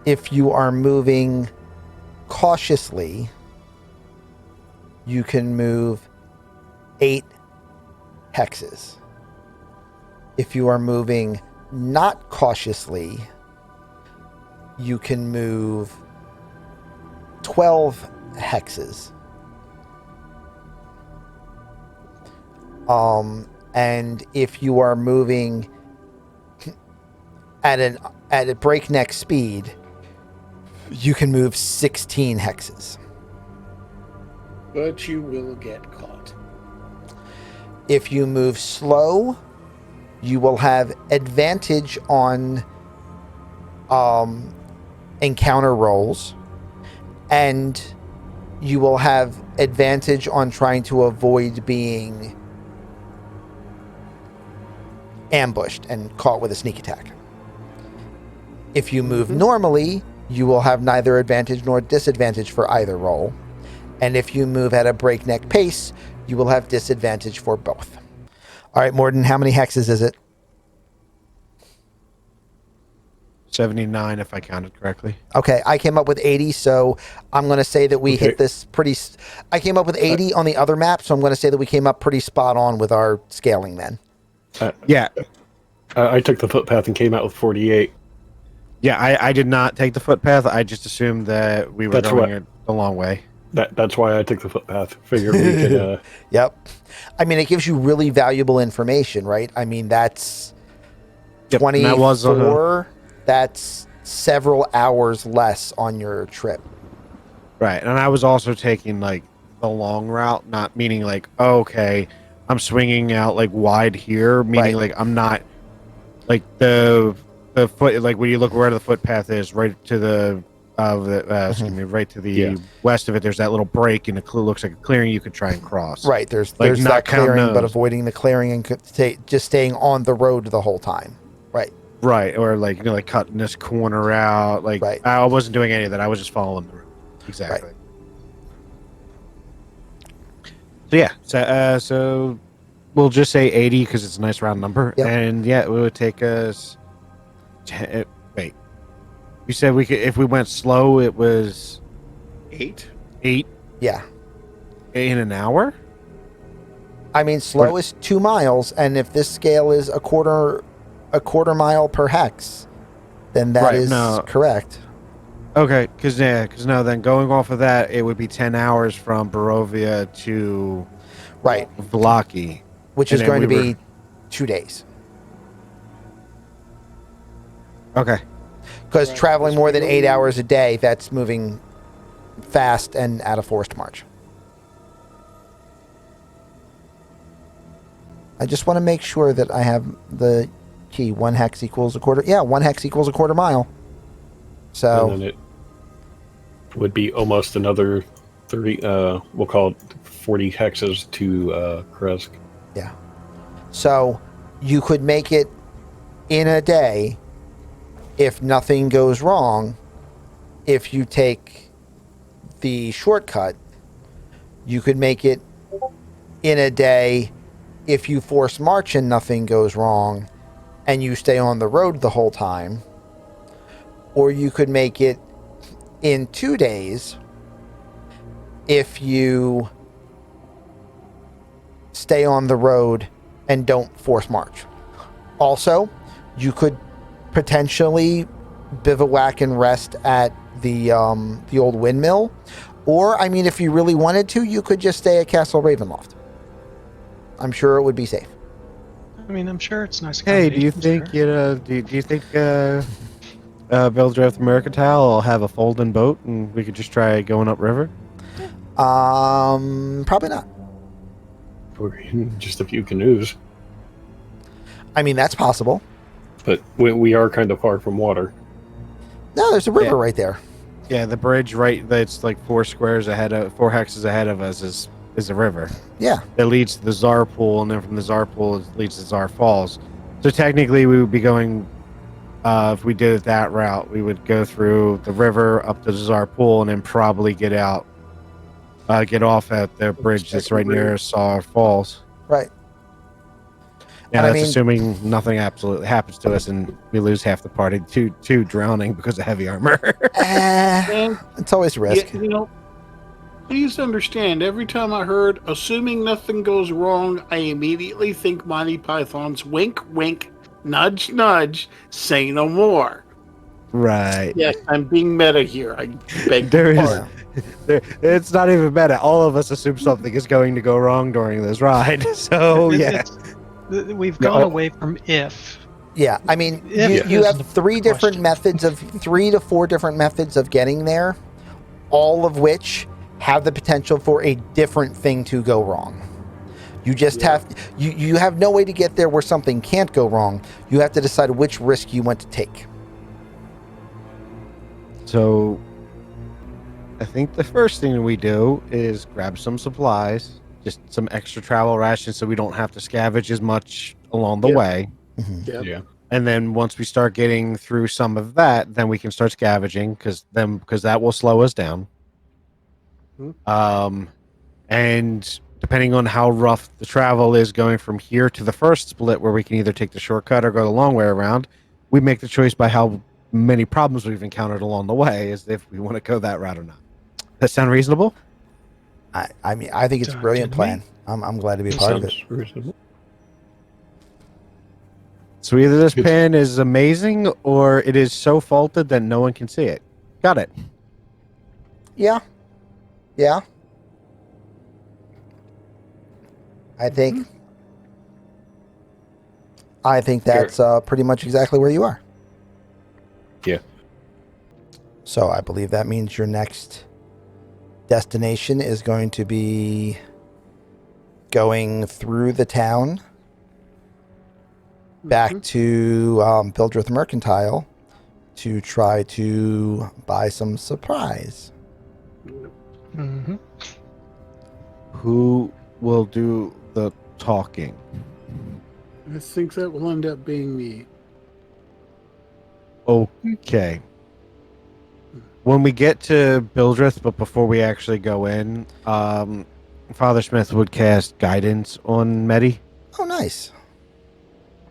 if you are moving cautiously, you can move 8 hexes. If you are moving not cautiously, you can move 12 hexes. And if you are moving at a breakneck speed, you can move 16 hexes. But you will get caught. If you move slow, you will have advantage on encounter rolls, and you will have advantage on trying to avoid being ambushed and caught with a sneak attack. If you move normally, you will have neither advantage nor disadvantage for either roll. And if you move at a breakneck pace, you will have disadvantage for both. All right, Morden, how many hexes is it? 79, if I counted correctly. Okay, I came up with 80, so I'm going to say that we hit this pretty... I came up with 80 on the other map, so I'm going to say that we came up pretty spot on with our scaling then. Yeah. I took the footpath and came out with 48. Yeah, I did not take the footpath. I just assumed that we were going a long way. That's why I took the footpath. Figured we could... Yep. I mean, it gives you really valuable information, right? I mean, that's 24. That's several hours less on your trip. Right. And I was also taking, like, the long route, not meaning, like, oh, okay, I'm swinging out, like, wide here, meaning, like, I'm not, like, the foot, like, when you look where the footpath is, right to the, right to the west of it, there's that little break, and it looks like a clearing you could try and cross. Right. There's not that clearing, those, but avoiding the clearing and just staying on the road the whole time. Right. Right. Or, like, like cutting this corner out. Like, I wasn't doing any of that. I was just following the road. Exactly. So yeah, so we'll just say 80 because it's a nice round number, Yep. and yeah, it would take us. Wait, you said we could if we went slow. It was 8. 8 Yeah. in an hour. I mean, slow is 2 miles, and if this scale is a quarter mile per hex, then that is correct. Okay, because no, then going off of that, it would be 10 hours from Barovia to Right. Vlaki, Which and is then going to we be 2 days. Okay. Because Right, traveling because more we than don't 8 need- hours a day, that's moving fast and at a forced march. I just want to make sure that I have the key. 1 hex equals a quarter. Yeah, 1 hex equals a quarter mile. So, And then it would be almost another 30, we'll call it 40 hexes to Kresk. yeah. So, you could make it in a day if nothing goes wrong. If you take the shortcut, you could make it in a day if you force march and nothing goes wrong and you stay on the road the whole time. Or you could make it in 2 days if you stay on the road and don't force march. Also, you could potentially bivouac and rest at the old windmill. Or, I mean, if you really wanted to, you could just stay at Castle Ravenloft. I'm sure it would be safe. I mean, I'm sure it's nice. Hey, do you accommodations think there. do you think Beldreth Mercantile will have a folding boat and we could just try going upriver? Probably not. For just a few canoes. I mean, that's possible. But we are kind of far from water. No, there's a river Yeah. right there. Yeah, the bridge that's like 4 hexes ahead of us is a river Yeah. that leads to the Tsar Pool, and then from the Tsar Pool it leads to Tsar Falls. So technically, we would be going. If we did it that route, we would go through the river up to the Tsar Pool, and then probably get off at the bridge that's right near Tsar Falls. Right. Yeah, And I that's mean- assuming nothing absolutely happens to us and we lose half the party to drowning because of heavy armor. And It's always a risk. yeah, please understand, every time I heard, assuming nothing goes wrong, I immediately think Monty Python's wink, wink, nudge, nudge, say no more. Right. Yes, I'm being meta here. I beg There your is. pardon. It's not even meta. All of us assume something is going to go wrong during this ride. So yeah. We've Yeah, gone oh. away from if. Yeah. I mean, If you isn't have a 3 different question. methods of 3 to 4 different methods of getting there, all of which have the potential for a different thing to go wrong. You just you have no way to get there where something can't go wrong. You have to decide which risk you want to take. So I think the first thing we do is grab some supplies, just some extra travel rations so we don't have to scavenge as much along the Yep. way. Yep. Yeah. And then once we start getting through some of that, then we can start scavenging because that will slow us down. Hmm. And depending on how rough the travel is going from here to the first split, where we can either take the shortcut or go the long way around, we make the choice by how many problems we've encountered along the way, as if we want to go that route or not. That sound reasonable? I mean, I think it's a Done brilliant to me. plan. I'm glad to be a part of it. Sounds reasonable. So either this Good. pen is amazing or it is so faulted that no one can see it. Got it. Yeah. Yeah. I think that's pretty much exactly where you are. Yeah. So I believe that means your next destination is going to be going through the town back to Bildrith Mercantile to try to buy some supplies. Mm-hmm. Who will do the talking? I think that will end up being me. Okay. When we get to Bildrith, but before we actually go in, Father Smith would cast guidance on Medi. Oh, nice.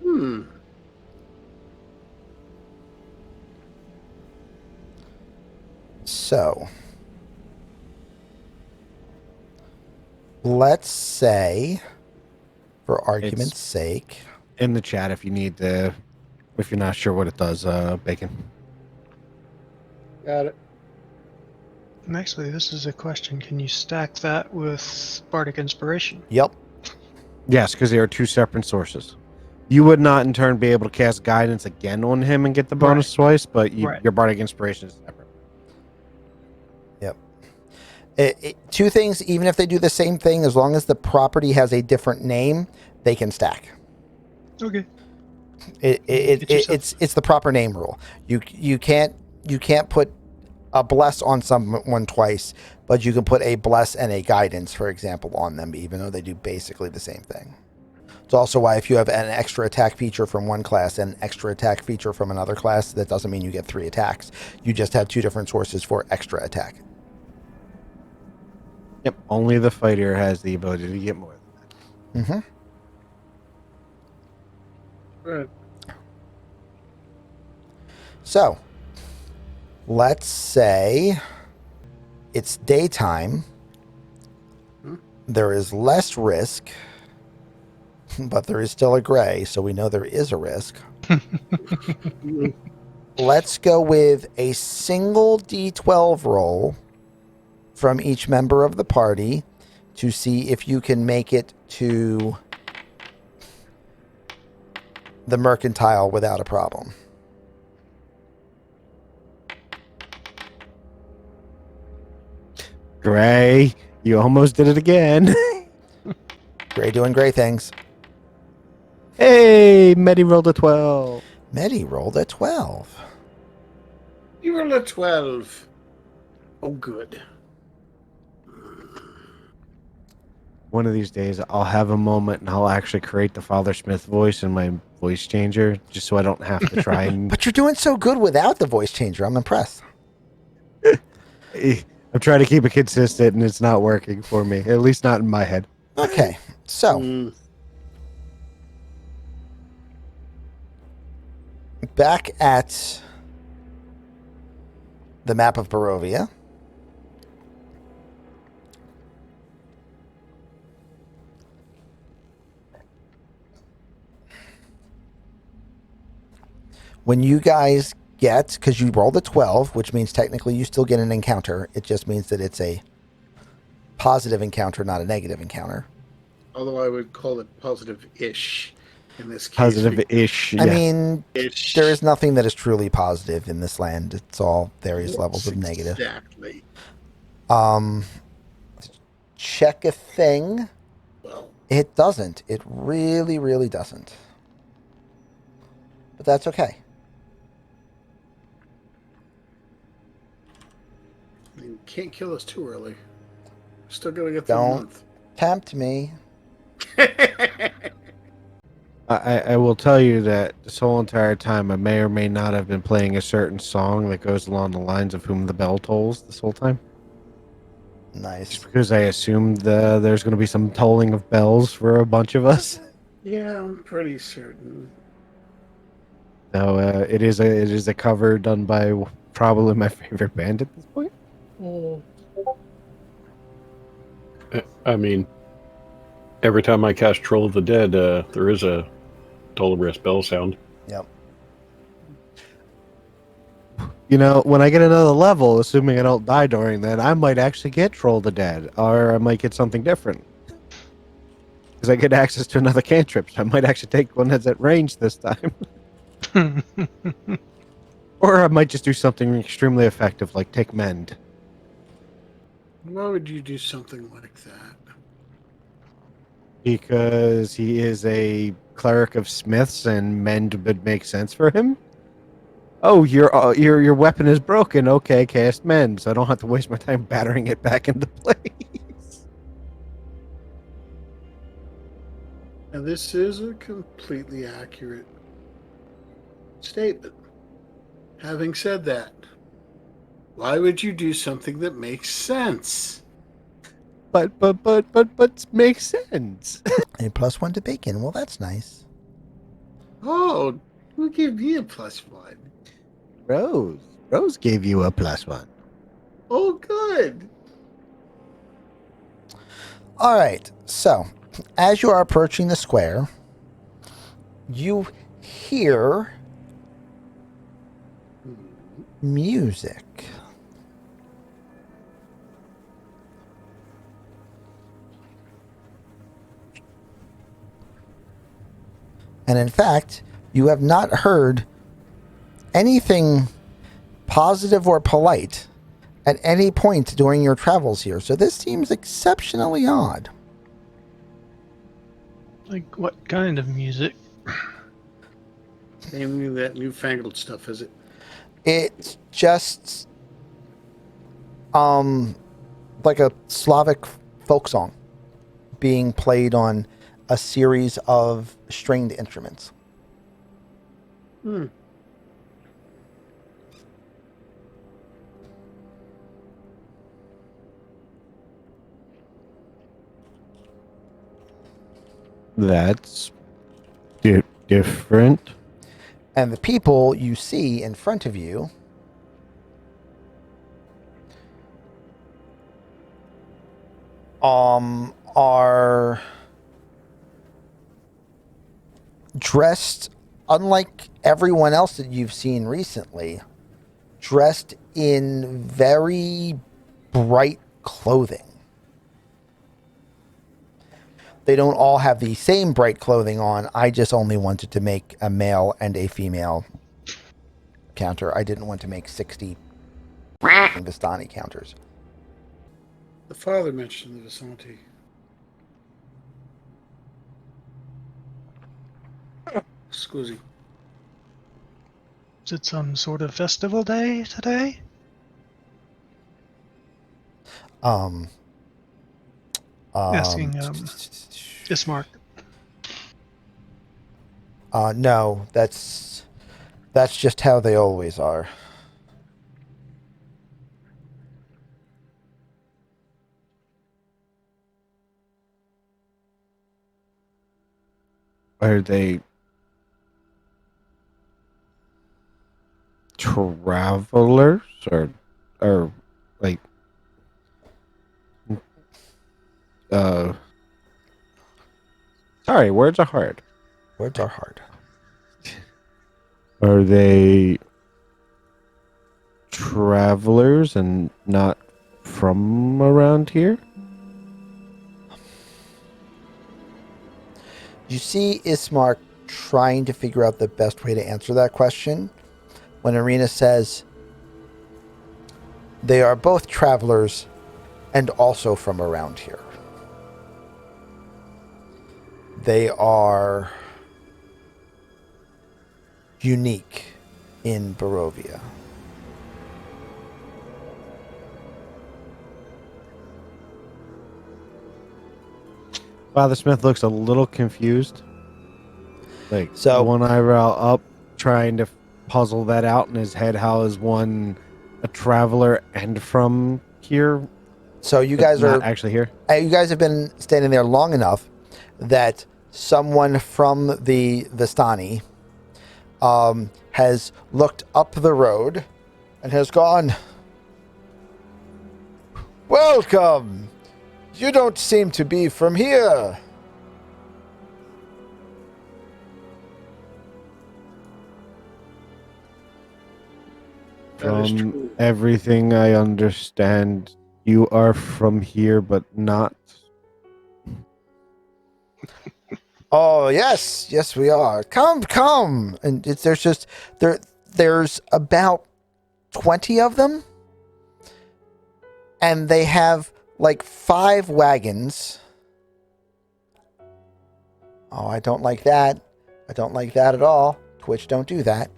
Hmm. So, let's say, for argument's sake, In the chat, if you need to, if you're not sure what it does, Bacon. Got it. Actually, this is a question. Can you stack that with Bardic Inspiration? yep. Yes, because they are two separate sources. You would not, in turn, be able to cast guidance again on him and get the bonus twice, but Right. your bardic inspiration is separate. Yep. Two things, even if they do the same thing, as long as the property has a different name, they can stack. Okay. It's the proper name rule. You can't put a bless on someone twice, but you can put a bless and a guidance, for example, on them, even though they do basically the same thing. It's also why if you have an extra attack feature from one class and an extra attack feature from another class, that doesn't mean you get 3 attacks. You just have 2 different sources for extra attack. Yep, only the fighter has the ability to get more than that. Right. So, let's say it's daytime. There is less risk, but there is still a gray, so we know there is a risk. Let's go with a single D12 roll from each member of the party to see if you can make it to the mercantile without a problem. Gray, you almost did it again. Gray doing gray things. Hey, Medi rolled a 12. Medi rolled a 12. You rolled a 12. Oh, good. One of these days, I'll have a moment and I'll actually create the Father Smith voice in my voice changer, just so I don't have to try and. But you're doing so good without the voice changer. I'm impressed. I'm trying to keep it consistent, and it's not working for me. At least not in my head. Okay, so Mm. back at the map of Barovia. When you guys get, because you rolled a 12, which means technically you still get an encounter. It just means that it's a positive encounter, not a negative encounter. Although I would call it positive-ish in this case. Positive-ish. I Yeah. mean, Ish. there is nothing that is truly positive in this land. It's all various levels of negative. Exactly. Check a thing. Well, It doesn't. It really, really doesn't. But that's okay. you can't kill us too early. Still gotta get through the Don't month. tempt me. I will tell you that this whole entire time, I may or may not have been playing a certain song that goes along the lines of "Whom the Bell Tolls" this whole time. Nice. Just because I assumed there's going to be some tolling of bells for a bunch of us. Yeah, I'm pretty certain. So it is a cover done by probably my favorite band at this point. I mean, every time I cast Troll of the Dead, there is a Dolores bell sound. Yep. You know, when I get another level, assuming I don't die during that, I might actually get Troll the Dead, or I might get something different. Because I get access to another cantrip, so I might actually take one that's at range this time. Or I might just do something extremely effective, like take Mend. Why would you do something like that? Because he is a cleric of smiths, and Mend would make sense for him. Oh, your weapon is broken. Okay, cast Mend, so I don't have to waste my time battering it back into place. And this is a completely accurate statement. Having said that, why would you do something that makes sense? But makes sense. A +1 to bacon. Well, that's nice. Oh, who gave me a +1? Rose gave you a +1. Oh, good. All right. So, as you are approaching the square, you hear music. And in fact, you have not heard anything positive or polite at any point during your travels here. So this seems exceptionally odd. Like, what kind of music? Any of that newfangled stuff, is it? It's just like a Slavic folk song being played on a series of stringed instruments. Hmm. That's different. And the people you see in front of you are dressed, unlike everyone else that you've seen recently, dressed in very bright clothing. They don't all have the same bright clothing on. I just only wanted to make a male and a female counter. I didn't want to make 60 Vistani counters. The father mentioned the Visonti. Scusi. Is it some sort of festival day today? Asking, Ismark. No, that's just how they always are. Are they travelers or like sorry, words are hard. Words are hard. Are they travelers and not from around here? You see Ismark trying to figure out the best way to answer that question when Irina says, they are both travelers and also from around here. They are unique in Barovia. Father Smith looks a little confused. Like, So- one eyebrow up, trying to puzzle that out in his head. How is one a traveler and from here? So you but guys not are actually here. you guys have been standing there long enough that someone from the Vistani has looked up the road and has gone, "Welcome! You don't seem to be from here." That is From true. everything I understand, you are from here, but not. Oh, yes, we are. Come. And there's about 20 of them. And they have like 5 wagons. Oh, I don't like that. I don't like that at all. Twitch, don't do that.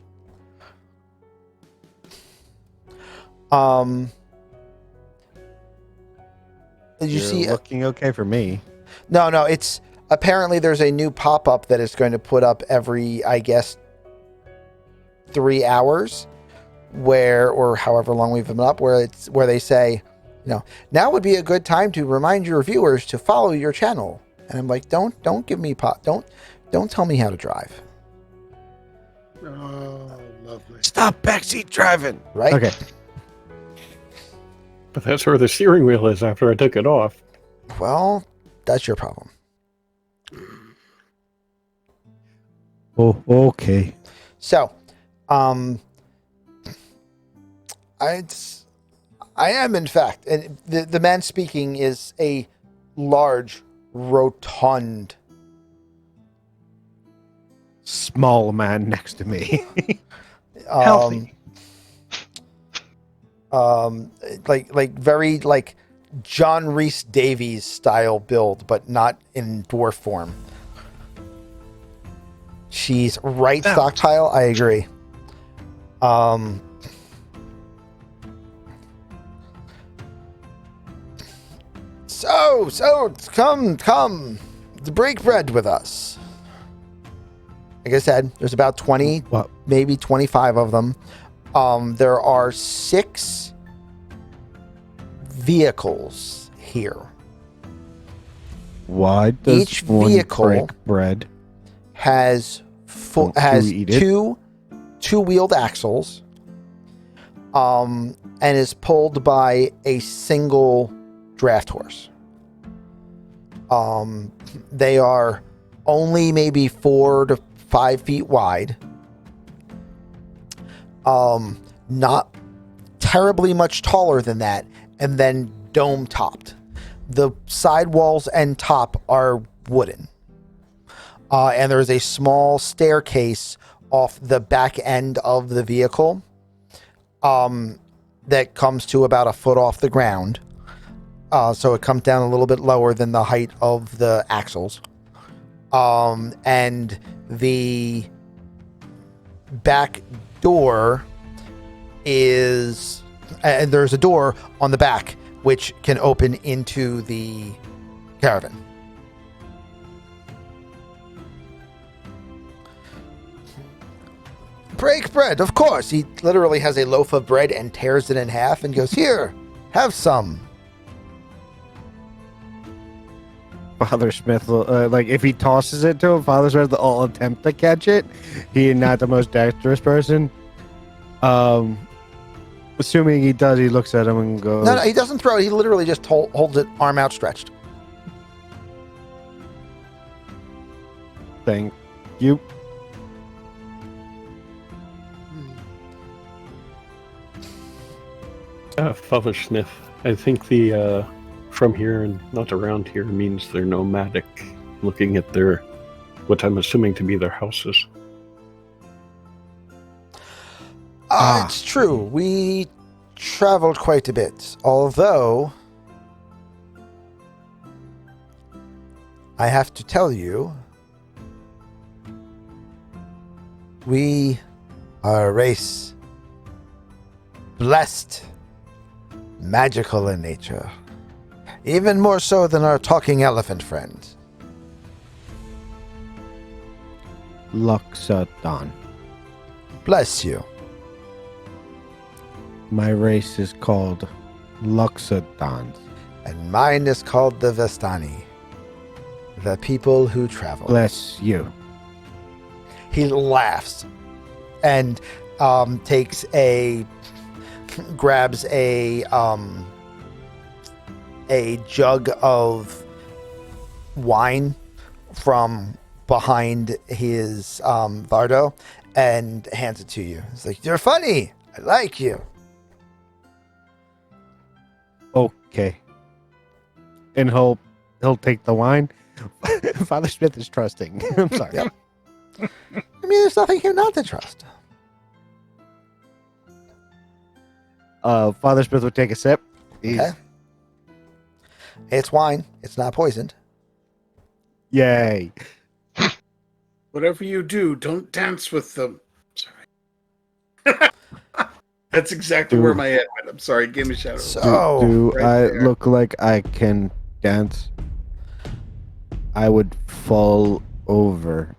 Did you You're see? looking okay for me? No, it's apparently there's a new pop-up that is going to put up every, I guess, 3 hours, or however long we've been up, where they say, Now would be a good time to remind your viewers to follow your channel. And I'm like, don't give me don't tell me how to drive. Oh, lovely. Stop backseat driving. Right? Okay. But that's where the steering wheel is after I took it off. Well, that's your problem. Oh, okay. So, I am in fact, and the man speaking is a large, rotund, Small man next to me. Healthy. like very like John Rhys Davies style build, but not in dwarf form. She's right stockpile. I agree. So come to break bread with us. Like I said, there's about 20, What? maybe 25 of them. There are 6 vehicles here. Why does Each one vehicle break bread? has Don't has you eat it? two-wheeled axles, and is pulled by a single draft horse. They are only maybe 4 to 5 feet wide. Not terribly much taller than that, and then dome topped. The side walls and top are wooden. And there's a small staircase off the back end of the vehicle that comes to about a foot off the ground. So it comes down a little bit lower than the height of the axles. And the back door is... And there's a door on the back which can open into the caravan. Break bread, of course. He literally has a loaf of bread and tears it in half and goes, "Here, have some." Father Smith will, like, if he tosses it to him, Father Smith will attempt to catch it. He is not the most dexterous person. Assuming he does, he looks at him and goes, No, he doesn't throw it. He literally just holds it arm outstretched. "Thank you." Father Smith, I think the from here and not around here means they're nomadic, looking at their, what I'm assuming to be their houses. It's true. We traveled quite a bit, although I have to tell you, we are a race blessed, magical in nature, even more so than our talking elephant friends. Luxodon. Bless you. My race is called Luxodons. And mine is called the Vestani, the people who travel. Bless you. He laughs and grabs a jug of wine from behind his Vardo and hands it to you. It's like, "You're funny. I like you." Okay. And he'll take the wine. Father Smith is trusting. I'm sorry. Yep. I mean, there's nothing here not to trust. Father Smith will take a sip. Okay. It's wine. It's not poisoned. Yay. Whatever you do, don't dance with them. Sorry. That's exactly where my head went. I'm sorry. Give me a shout out. So, Do right I there. look like I can dance? I would fall over.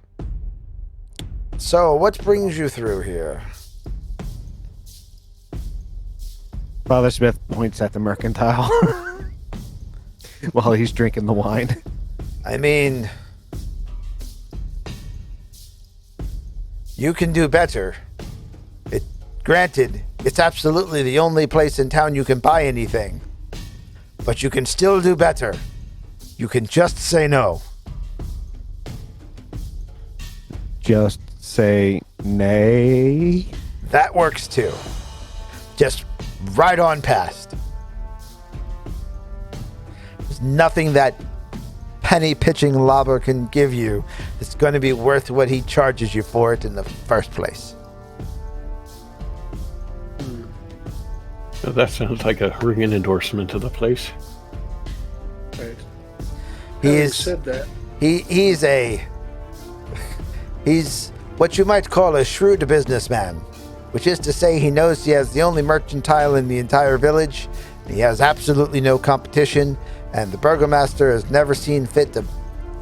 so what brings you through here? Father Smith points at the mercantile while he's drinking the wine. I mean, you can do better. Granted, it's absolutely the only place in town you can buy anything. But you can still do better. You can just say no. Just say nay. That works too. Just right on past. There's nothing that penny pitching lobber can give you that's going to be worth what he charges you for it in the first place. Well, that sounds like a ringing endorsement of the place. Right. Having said that, he's what you might call a shrewd businessman, which is to say he knows he has the only mercantile in the entire village. He has absolutely no competition, and the burgomaster has never seen fit to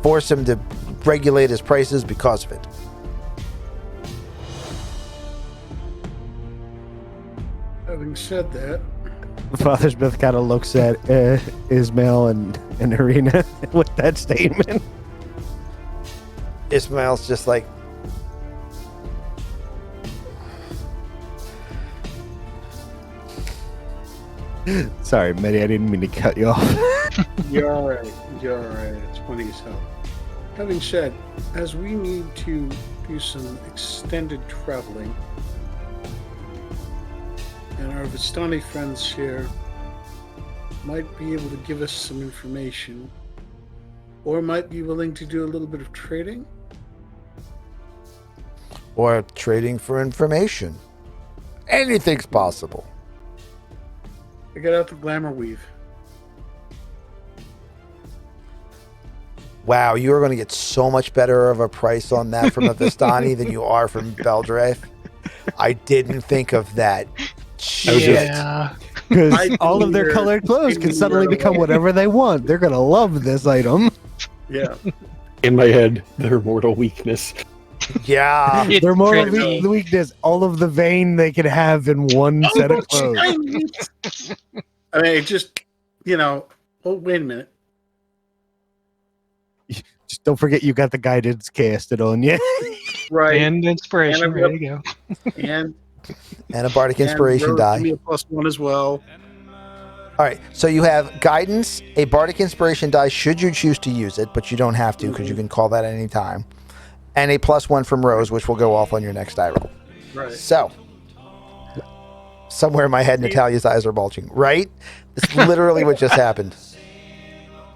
force him to regulate his prices because of it. having said that, Father Smith kind of looks at Ismail and Arena with that statement. Ismail's just like, Sorry, Medi, I didn't mean to cut you off. you're all right. You're all right. It's funny as hell. Having said, as we need to do some extended traveling, and our Vistani friends here might be able to give us some information, or might be willing to do a little bit of trading. or trading for information. Anything's possible. I got out the glamour weave. Wow, you are going to get so much better of a price on that from a Vistani than you are from Beldrath. I didn't think of that. Shit. Yeah. Because all of their colored clothes can suddenly become whatever they want. They're going to love this item. Yeah. In my head, their mortal weakness. Yeah. It's Their mortal pretty. weakness, all of the vein they can have in one set of clothes. I mean, it just, oh, wait a minute. Just don't forget you got the guidance casted on you. Right. And inspiration. And There you go. And And a Bardic Inspiration Rose die. give me a +1 as well. All right, so you have Guidance, a Bardic Inspiration die should you choose to use it, but you don't have to because you can call that at any time. And a +1 from Rose, which will go off on your next die roll. Right. So, somewhere in my head, Natalia's eyes are bulging, right? This is literally what just happened.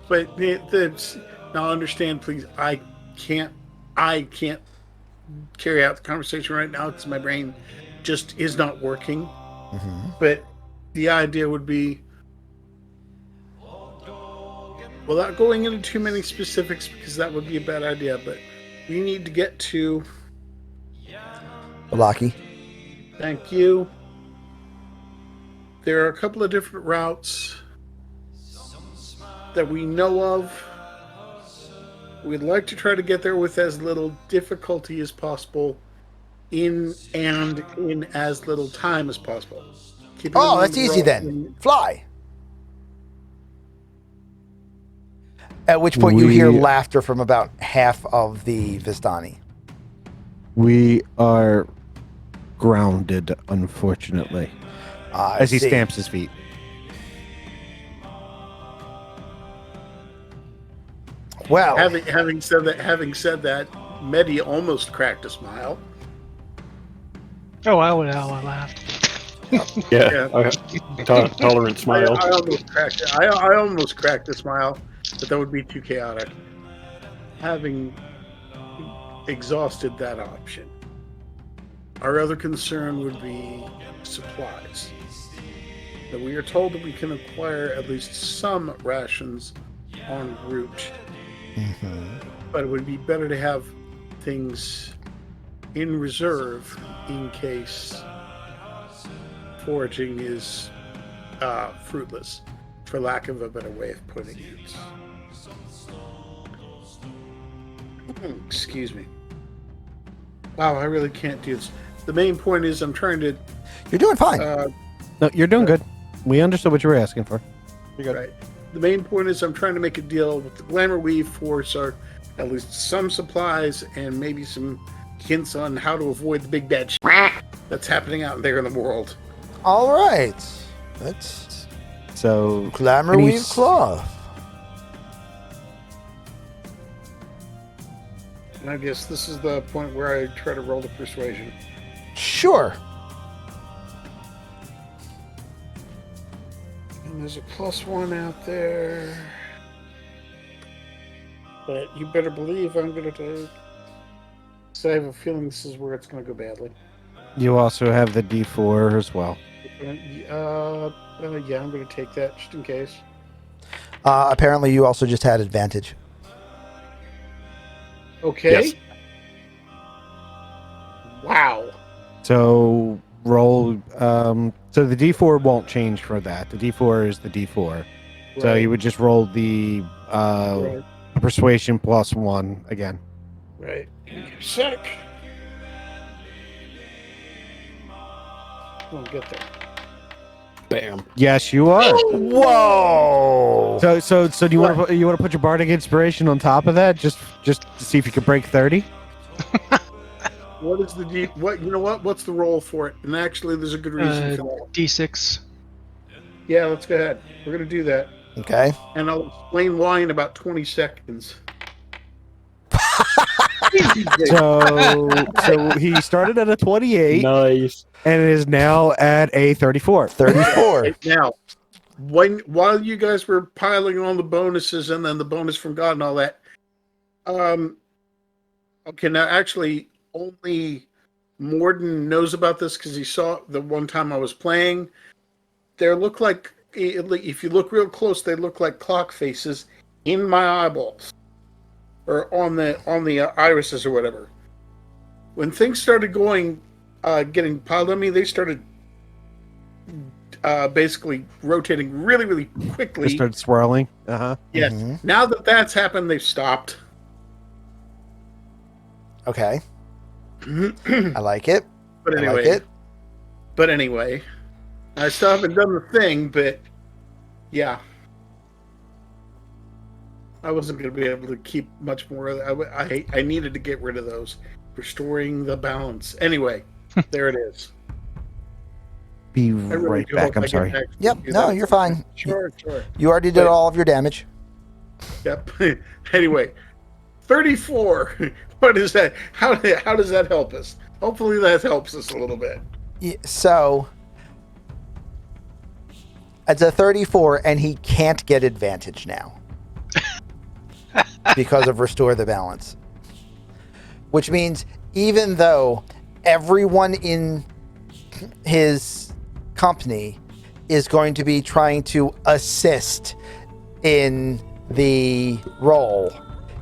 But now understand, please, I can't carry out the conversation right now because my brain just is not working. Mm-hmm. But the idea would be, without going into too many specifics because that would be a bad idea, but we need to get to, Balaki. thank you. There are a couple of different routes that we know of. We'd like to try to get there with as little difficulty as possible in as little time as possible. Keeping in Oh, mind that's we're easy all then. Fly. At which point you hear laughter from about half of the Vistani. We are grounded, unfortunately. As he see. stamps his feet. Well, Having said that, Medi almost cracked a smile. Oh, I laughed. Yeah. Tolerant smile. I almost cracked it. I almost cracked a smile, but that would be too chaotic. Having exhausted that option, our other concern would be supplies. That we are told that we can acquire at least some rations en route. But it would be better to have things in reserve in case foraging is fruitless, for lack of a better way of putting it. Excuse me. Wow, I really can't do this. The main point is I'm trying to... you're doing fine. No, you're doing good. We understood what you were asking for. Right. The main point is I'm trying to make a deal with the Glamour Weave for at least some supplies and maybe some hints on how to avoid the big bad that's happening out there in the world. All right. That's So Glamour any Weave s- Cloth. And I guess this is the point where I try to roll the persuasion. Sure. And there's a +1 out there. But you better believe I'm going to take... So I have a feeling this is where it's going to go badly. You also have the D4 as well. Yeah, I'm going to take that just in case. Apparently, you also just had advantage. Okay. Yes. Wow. So roll. So the D4 won't change for that. The D4 is the D4. So you would just roll the Right. persuasion +1 again. Right. Give me a sec. We'll get there. Bam. Yes, you are. Whoa! So do you want to put your bardic inspiration on top of that, just to see if you can break 30? What is the what? You know what? What's the roll for it? And actually, there's a good reason for that. D6. Yeah, let's go ahead. We're gonna do that, Okay. and I'll explain why in about 20 seconds. So he started at a 28 Nice. and is now at a 34. 34. Now, while you guys were piling on the bonuses and then the bonus from God and all that, okay, now actually only Morden knows about this because he saw it the one time I was playing. They look like, if you look real close, they look like clock faces in my eyeballs or on the irises or whatever. When things started getting piled on me, they started basically rotating really, really quickly. It started swirling. Uh-huh. Yes. Mhm. Now that that's happened, they've stopped. Okay. but I like it. anyway, I like it. I still haven't done the thing, but yeah. I wasn't going to be able to keep much more. I needed to get rid of those. Restoring the balance. Anyway, there it is. Be I really right do back. hope I'm I get sorry. back to Yep. do No, that. you're fine. Sure. You already did all of your damage. Yep. Anyway, 34. What is that? How does that help us? Hopefully that helps us a little bit. So it's a 34, and he can't get advantage now because of Restore the Balance. Which means even though everyone in his company is going to be trying to assist in the roll,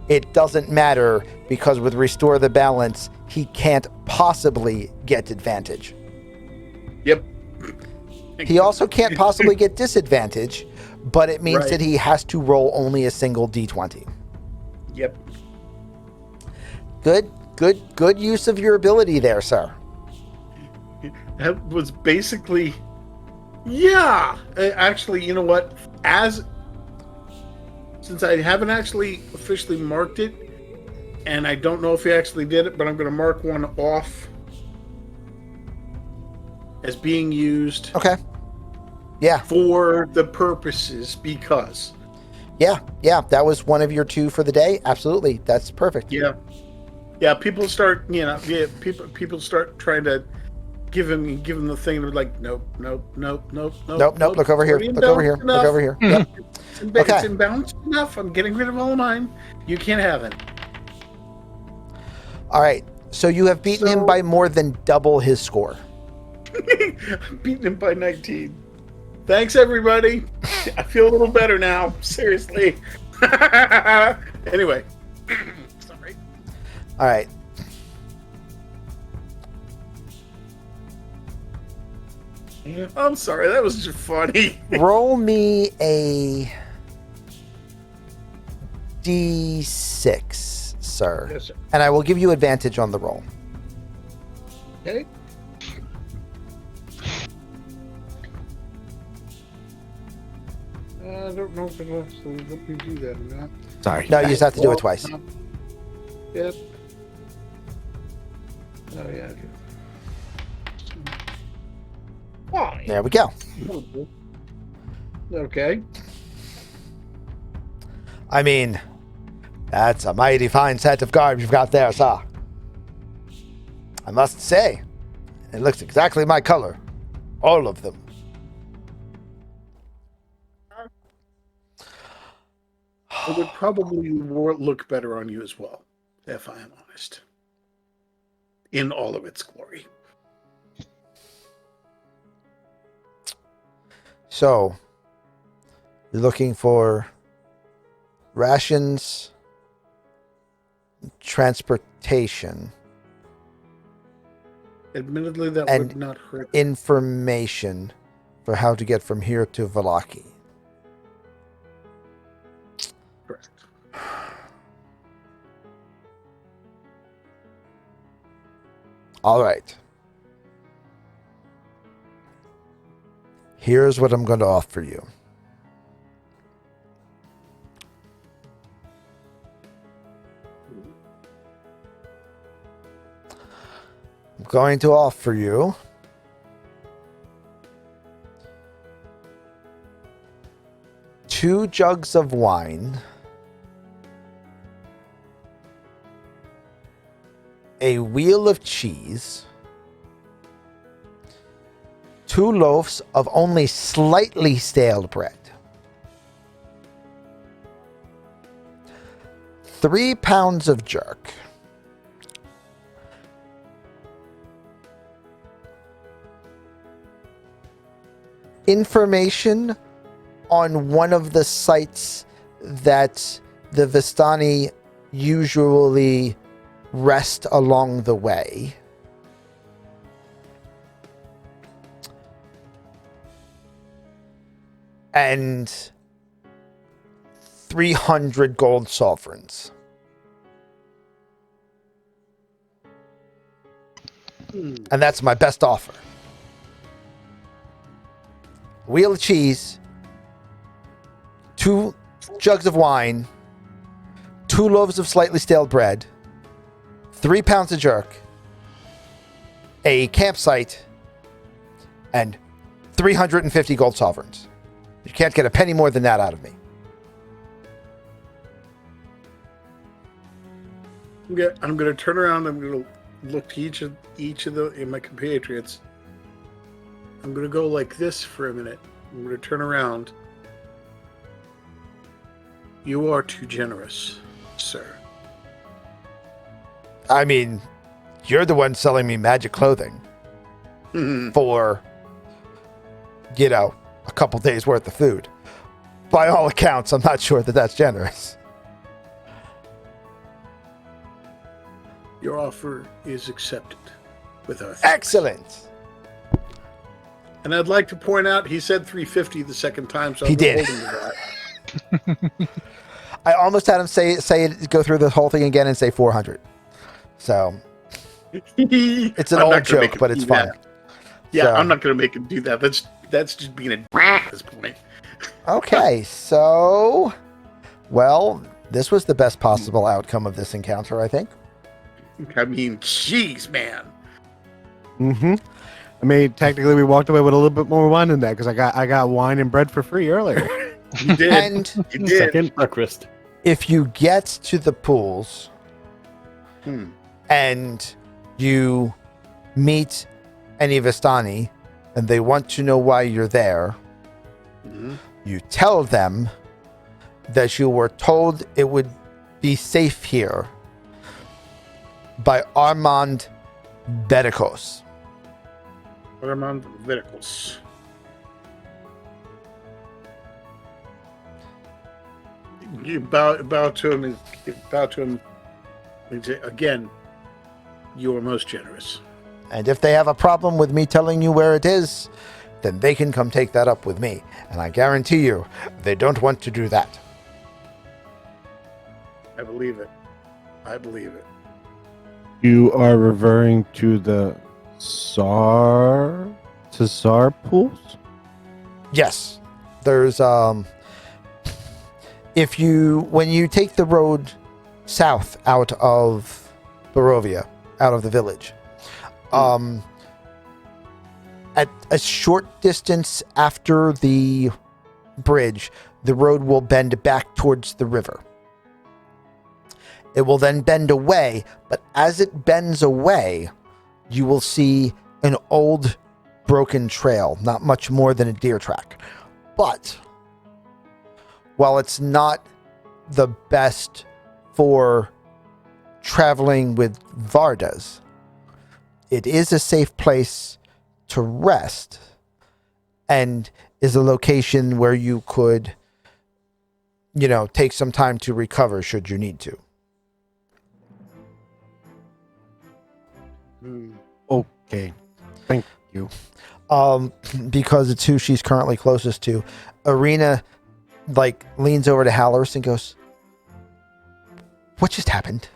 it doesn't matter because with Restore the Balance, he can't possibly get advantage. Yep. He also can't possibly get disadvantage, but it means Right. that he has to roll only a single d20. Yep. Good use of your ability there, sir. That was basically, yeah. Actually, you know what? Since I haven't actually officially marked it, and I don't know if he actually did it, but I'm going to mark one off as being used Okay. Yeah, for the purposes because. yeah. That was one of your two for the day. Absolutely, that's perfect. Yeah. People start, people start trying to give him the thing. They're like, nope. Nope. Look over here. Look over here. Look over here. Yep. Okay. It's imbalanced enough. I'm getting rid of all of mine. You can't have it. All right. So you have beaten him by more than double his score. I'm beating him by 19. Thanks, everybody. I feel a little better now. Seriously. Anyway. Sorry. All right. I'm sorry. That was just funny. Roll me a d6, sir. Yes, sir. And I will give you advantage on the roll. Okay. I don't know if it'll actually let me do that or not. Sorry. No, you just have to do it twice. Yep. Oh, yeah. Why? There we go. Okay. I mean, that's a mighty fine set of garbs you've got there, sir. I must say, it looks exactly my color. All of them. It would probably look better on you as well, if I am honest. In all of its glory. So, you're looking for rations, transportation, Admittedly, that and would not hurt. information for how to get from here to Valaki. Correct. All right. Here's what I'm going to offer you. I'm going to offer you 2 jugs of wine, a wheel of cheese, 2 loaves of only slightly stale bread, 3 pounds of jerk, information on one of the sites that the Vistani usually rest along the way, and 300 gold sovereigns. And that's my best offer. Wheel of cheese, 2 jugs of wine, 2 loaves of slightly stale bread, 3 pounds of jerk, a campsite, and 350 gold sovereigns. You can't get a penny more than that out of me. I'm going to turn around. I'm going to look to each of my compatriots. I'm going to go like this for a minute. I'm going to turn around. You are too generous, sir. I mean, you're the one selling me magic clothing for, a couple days worth of food. By all accounts, I'm not sure that that's generous. Your offer is accepted with our thanks. Excellent. And I'd like to point out, he said 350 the second time, so He I'm going did. to hold him to that. I almost had him say it, go through the whole thing again and say 400. So it's an I'm old not gonna make joke, him but it's do fun. that. Yeah, So- I'm not going to make him do that. That's just being a at this point. Okay, so, well, this was the best possible outcome of this encounter, I think. I mean, jeez, man. Mm-hmm. I mean, technically, we walked away with a little bit more wine than that because I got wine and bread for free earlier. You did. And You did. Second breakfast. if you get to the pools and you meet any Vistani and they want to know why you're there, you tell them that you were told it would be safe here by Armand Bericos. Armand Veracruz. You bow to him and say, again, you are most generous. And if they have a problem with me telling you where it is, then they can come take that up with me. And I guarantee you, they don't want to do that. I believe it. I believe it. You are referring to the Tsar pools? Yes, there's when you take the road south out of Barovia, out of the village, at a short distance after the bridge, the road will bend back towards the river. It will then bend away, but as it bends away, you will see an old broken trail, not much more than a deer track. But while it's not the best for traveling with Vardas, it is a safe place to rest and is a location where you could, take some time to recover should you need to. Okay. Thank you. Because it's who she's currently closest to. Arena, leans over to Halloris and goes, "What just happened?"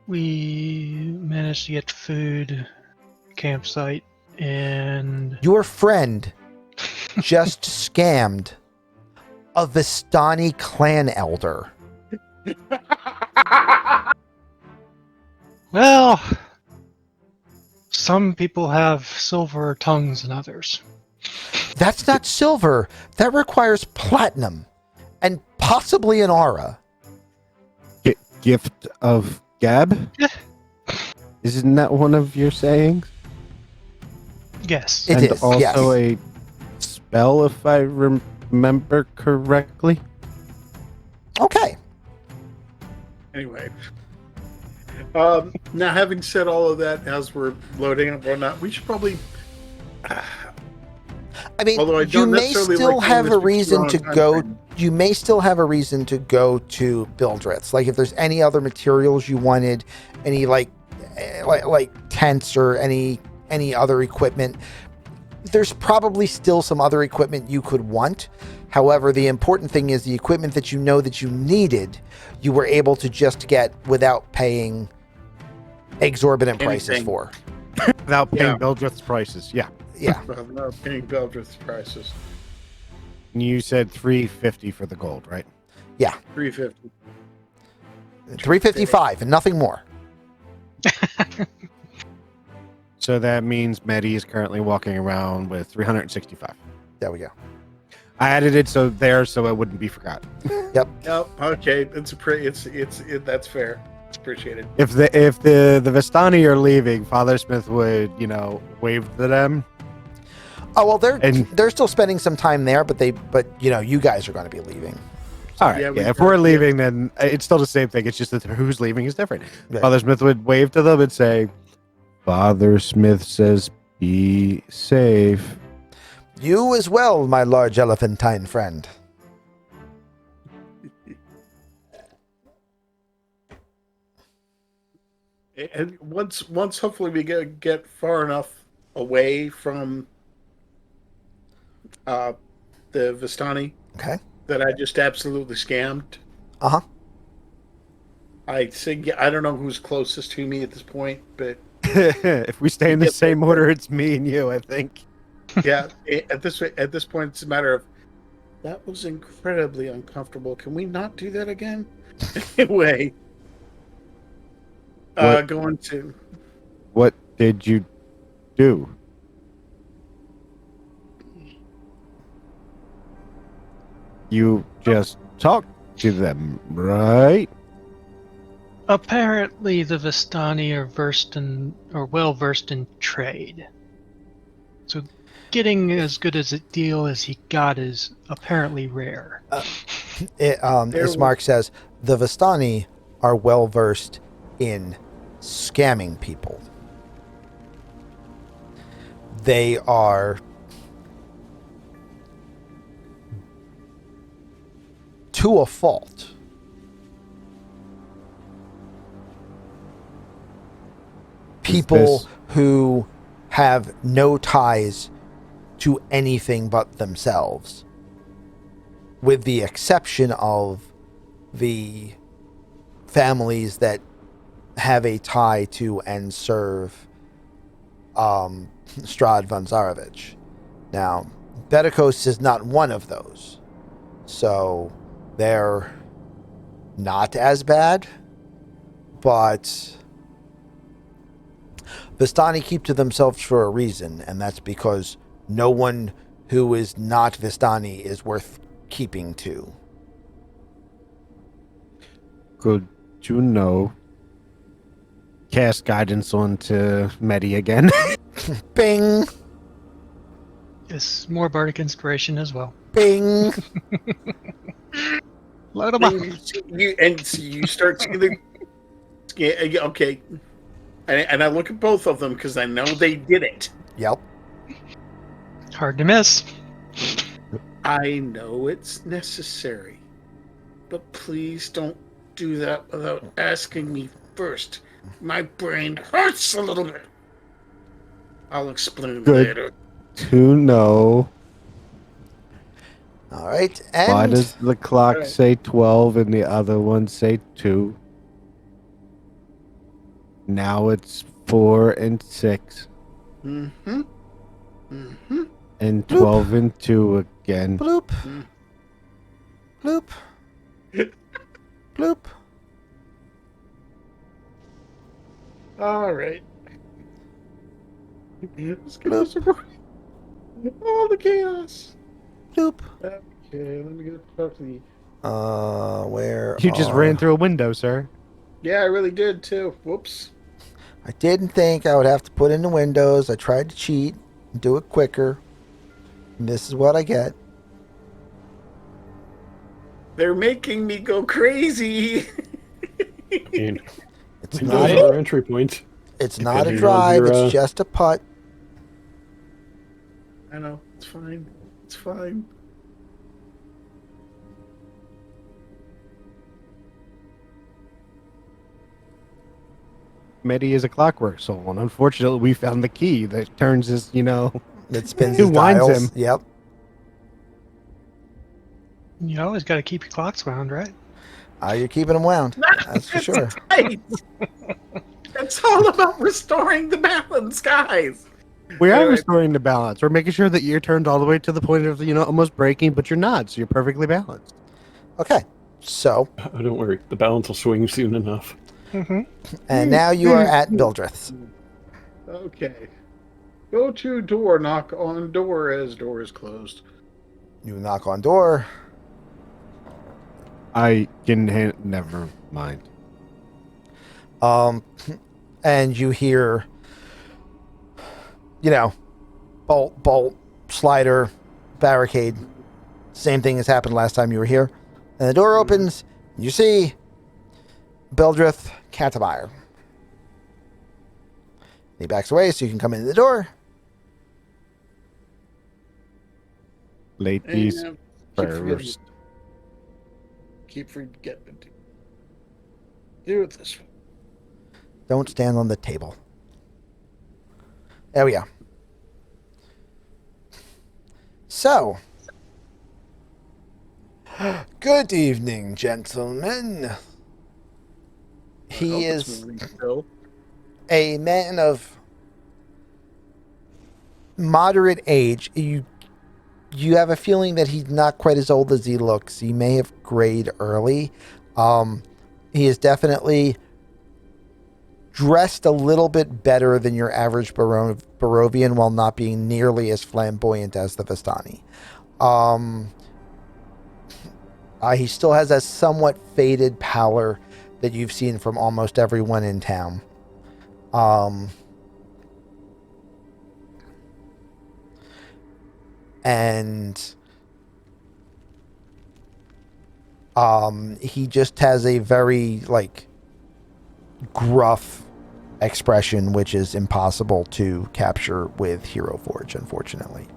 We managed to get food, campsite, and Your friend just scammed a Vistani clan elder. well, some people have silver tongues than others. That's not silver. That requires platinum and possibly an aura. Gift of Gab? Yeah. Isn't that one of your sayings? Yes. It and is, also yes. a spell, if I remember correctly. Okay. Anyway. Now, having said all of that, as we're loading and whatnot, we should probably. I mean, Although I you don't may necessarily still like have doing a this reason to because we're on go. time frame. You may still have a reason to go to Bildritz. Like if there's any other materials you wanted, any like tents or any other equipment, there's probably still some other equipment you could want. However, the important thing is the equipment that you know that you needed, you were able to just get without paying exorbitant prices Anything. for. Without paying Yeah. Bildreth's prices. Yeah. Yeah. Well, no, paying Beldrith's prices. And you said $350 for the gold, right? $350. 355 and nothing more. So that means Medi is currently walking around with 365. There we go. I added it so it wouldn't be forgotten. Oh, okay. That's fair. It's appreciated. If the Vistani are leaving, Father Smith would, wave to them. Oh well, And- they're still spending some time there, but you guys are going to be leaving. All right. Yeah, Yeah, we- if we're leaving, then it's still the same thing. It's just that who's leaving is different. Right. Father Smith would wave to them and say, Father Smith says, be safe. You as well, my large elephantine friend. And once hopefully we get far enough away from the Vistani Okay. that I just absolutely scammed. Uh-huh. I think I don't know who's closest to me at this point, but If we stay in the Yep. same order, it's me and you, I think. yeah, at this point it's a matter of that was incredibly uncomfortable. Can we not do that again? Anyway, What? going to What did you do? You just talked to them, right? Apparently, the Vistani are well versed in trade. So, getting as good as a deal as he got is apparently rare. As Mark says, the Vistani are well versed in scamming people. They are to a fault. People this- who have no ties to anything but themselves, with the exception of the families that have a tie to and serve Strahd von Zarovich. Now, Bedikos is not one of those. So they're not as bad, but Vistani keep to themselves for a reason, and that's because no one who is not Vistani is worth keeping to. Good to know. Cast guidance onto Medi again. Bing! Yes, more bardic inspiration as well. Bing! Load 'em up. You start seeing the. Yeah, okay. And I look at both of them because I know they did it. Yep. Hard to miss. I know it's necessary, but please don't do that without asking me first. My brain hurts a little bit. I'll explain Good. later. To know. All right. Why And does the clock Alright. say 12 and the other one say 2? Now it's 4 and 6. Mm-hmm. Mm-hmm. And Bloop. 12 and 2 again. bloop. Mm. Bloop. Bloop. All right. Let's get this over. All the chaos. Bloop. Okay, let me get talk to the. Where You just ran through a window, sir. Yeah, I really did too. Whoops. I didn't think I would have to put in the windows. I tried to cheat and do it quicker. And this is what I get. They're making me go crazy. I mean, It's windows not. are entry points. It's not a Depending on drive. your, It's just a putt. I know. It's fine. It's fine. Medi is a clockwork soul, and unfortunately, we found the key that turns his, It spins Who his winds dials. him? Yep. You always got to keep your clocks wound, right? You're keeping them wound. That's for sure. Right. It's all about restoring the balance, guys. We are Anyway. restoring the balance. We're making sure that you're turned all the way to the point of, almost breaking, but you're not, so you're perfectly balanced. Okay. So, Oh, don't worry, the balance will swing soon enough. Mm-hmm. and now you are at Bildreth's. Okay. Go to door, knock on door as door is closed. You knock on door. I can never mind. And you hear, bolt, slider, barricade. Same thing as happened last time you were here. And the door opens. You see Bildreth Canterbury. He backs away so you can come in the door. Ladies And first. keep forgetting to do it this way. Don't stand on the table. There we go. So, good evening, gentlemen. He Hope it's is moving still. a man of moderate age. You have a feeling that he's not quite as old as he looks. He may have grayed early. He is definitely dressed a little bit better than your average Barovian while not being nearly as flamboyant as the Vistani. He still has a somewhat faded pallor that you've seen from almost everyone in town. And he just has a very gruff expression, which is impossible to capture with Hero Forge, unfortunately.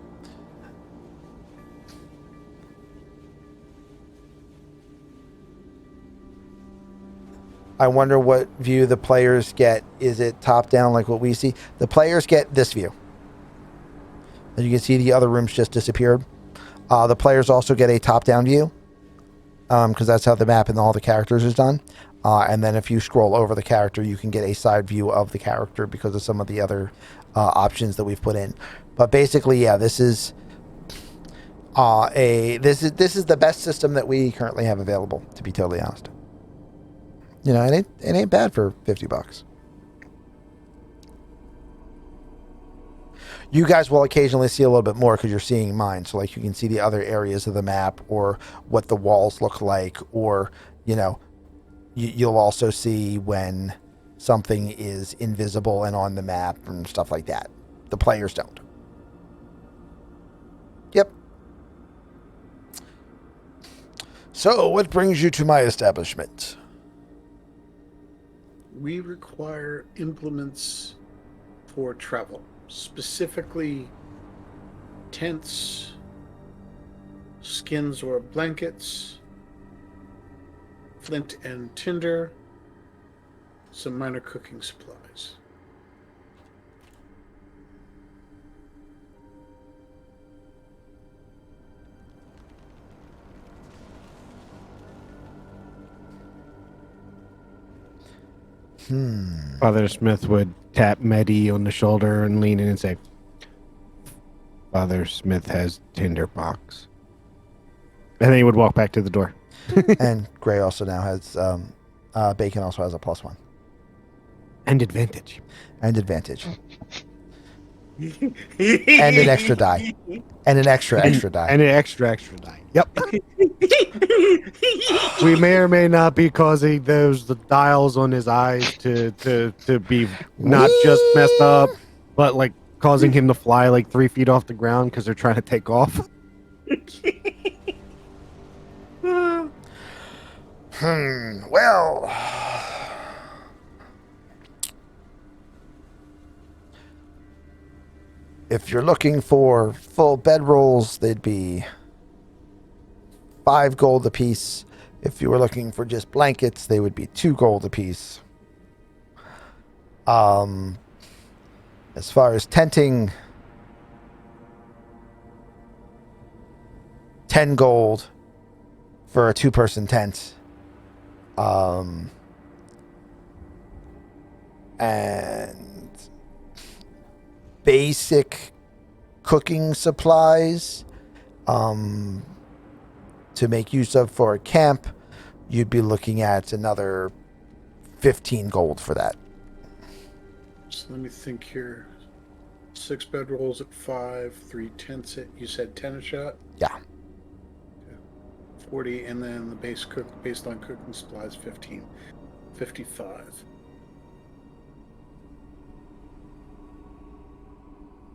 I wonder what view the players get. Is it top down like what we see? The players get this view. As you can see, the other rooms just disappeared. The players also get a top-down view because that's how the map and all the characters is done. And then if you scroll over the character, you can get a side view of the character because of some of the other options that we've put in. But basically, yeah, this is This is the best system that we currently have available, to be totally honest. You know, it ain't bad for $50. You guys will occasionally see a little bit more because you're seeing mine. So, like, you can see the other areas of the map or what the walls look like, or, you know, you'll also see when something is invisible and on the map and stuff like that. The players don't. Yep. So, what brings you to my establishment? We require implements for travel, specifically tents, skins or blankets, flint and tinder, some minor cooking supplies. Father Smith would tap Medi on the shoulder and lean in and say, Father Smith has tinderbox. And then he would walk back to the door. And Gray also now has, Bacon also has a +1. And advantage. And advantage. And an extra die. And an extra die. And an extra die. Yep. We may or may not be causing the dials on his eyes to be not just messed up, but like causing him to fly like 3 feet off the ground because they're trying to take off. Well, if you're looking for full bedrolls, they'd be 5 gold apiece. If you were looking for just blankets, they would be 2 gold apiece. As far as tenting, 10 gold for a 2-person tent. And basic cooking supplies to make use of for a camp, you'd be looking at another 15 gold for that. So let me think here. 6 bedrolls at 5, 3 tents at, you said 10 a shot? Yeah. 40, and then the baseline cooking supplies 15. 55.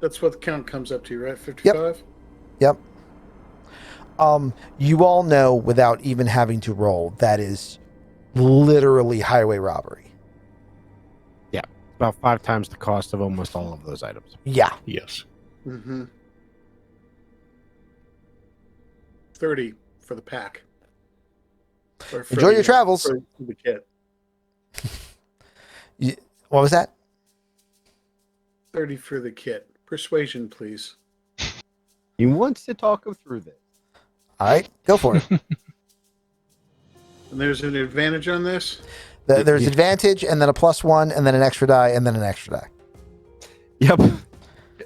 That's what the count comes up to, right? 55? Yep. You all know without even having to roll, that is literally highway robbery. Yeah. About 5 times the cost of almost all of those items. Yeah. Yes. Mm-hmm. 30 for the pack. Or for Enjoy the- your travels. For the kit. What was that? 30 for the kit. Persuasion, please. He wants to talk him through this. All right, go for it. And there's an advantage on this? There's advantage, and then a +1, and then an extra die, and then an extra die. Yep.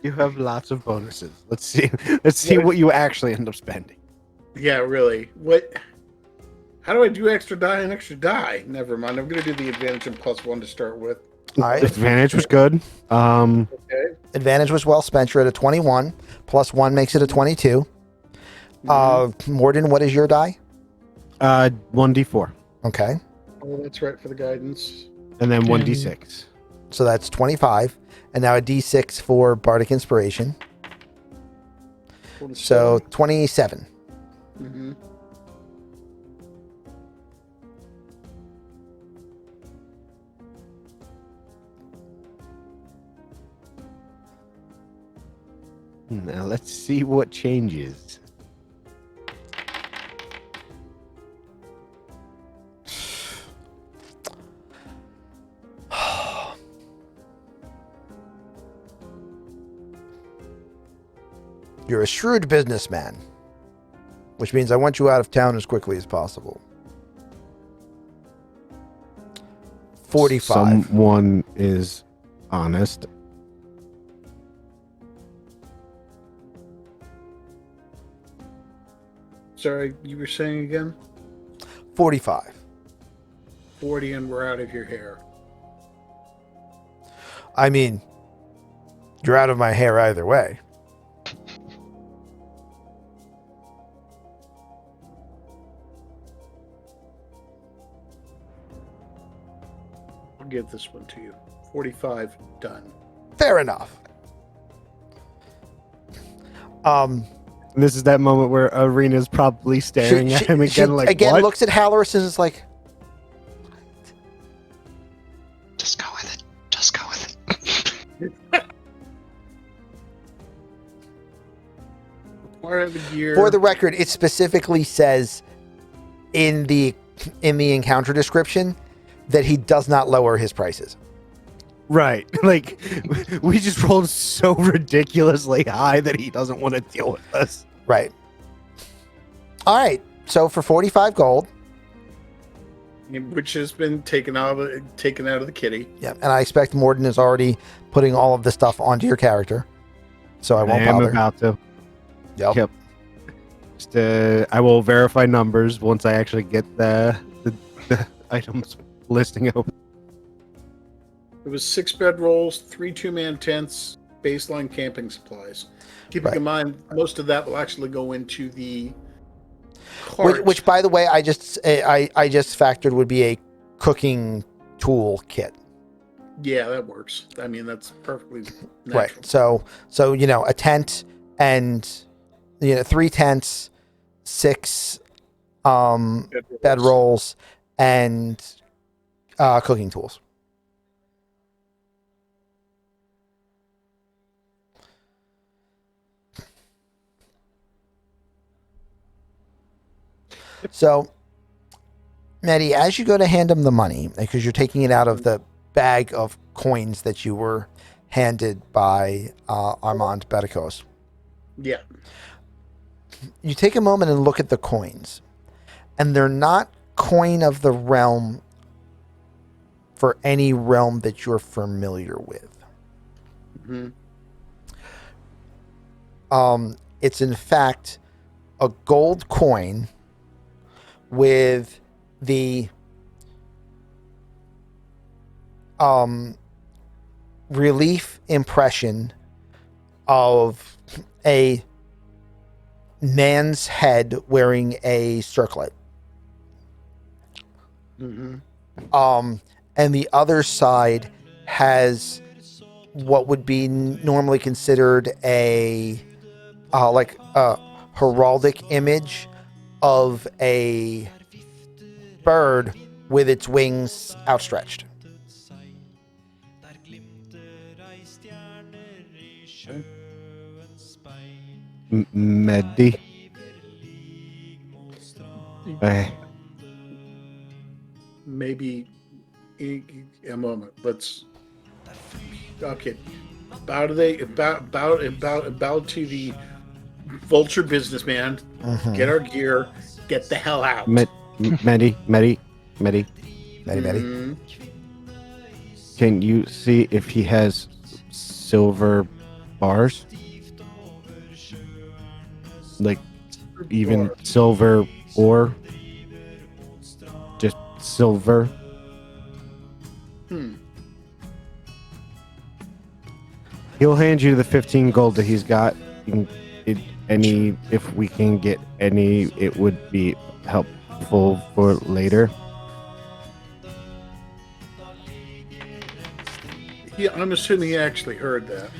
You have lots of bonuses. Let's see. Let's see what you actually end up spending. Yeah, really. What? How do I do extra die and extra die? Never mind. I'm going to do the advantage and +1 to start with. All right. Advantage was good. Okay. Advantage was well spent. You're at a 21. +1 makes it a 22. Morden, what is your die? 1d4. Okay. Oh, that's right for the guidance. And then 1d6. So that's 25. And now a D6 for Bardic Inspiration. So 27. Mm-hmm. Now let's see what changes. You're a shrewd businessman, which means I want you out of town as quickly as possible. 45. Someone is honest. Sorry, you were saying again? 45. 40 and we're out of your hair. I mean, you're out of my hair either way. I'll give this one to you. 45, done. Fair enough. This is that moment where Arena's probably staring at him again, like, again what? looks at Halloran and is like, Just go with it. Just go with it. Part of the gear. for the record, it specifically says in the encounter description that he does not lower his prices. Right. Like, we just rolled so ridiculously high that he doesn't want to deal with us. Right. All right. So for 45 gold. Which has been taken out of the kitty. Yeah. And I expect Morden is already putting all of this stuff onto your character. So I won't am bother. about to. Yep. Yep. Just, I will verify numbers once I actually get the items listing open. It was 6 bedrolls, 3 two-man tents, baseline camping supplies. Keeping in mind, most of that will actually go into the cart. Which, by the way, I just factored would be a cooking tool kit. Yeah, that works. I mean, that's perfectly natural. Right. So a tent and 3 tents, 6 bedrolls, and cooking tools. So, Maddie, as you go to hand him the money, because you're taking it out of the bag of coins that you were handed by Armand Bedicos. Yeah. You take a moment and look at the coins, and they're not coin of the realm for any realm that you're familiar with. Mm-hmm. It's in fact a gold coin with the relief impression of a man's head wearing a circlet. Mm-hmm. And the other side has what would be normally considered a heraldic image of a bird with its wings outstretched. Medi. Maybe in a moment. Let's. Okay. Bow to the vulture businessman. Mm-hmm. Get our gear. Get the hell out. Medi. Maddie. Mhm. Can you see if he has silver bars? Like, even silver or just silver? He'll hand you the 15 gold that he's got. If we can get any, it would be helpful for later. Yeah, I'm assuming he actually heard that.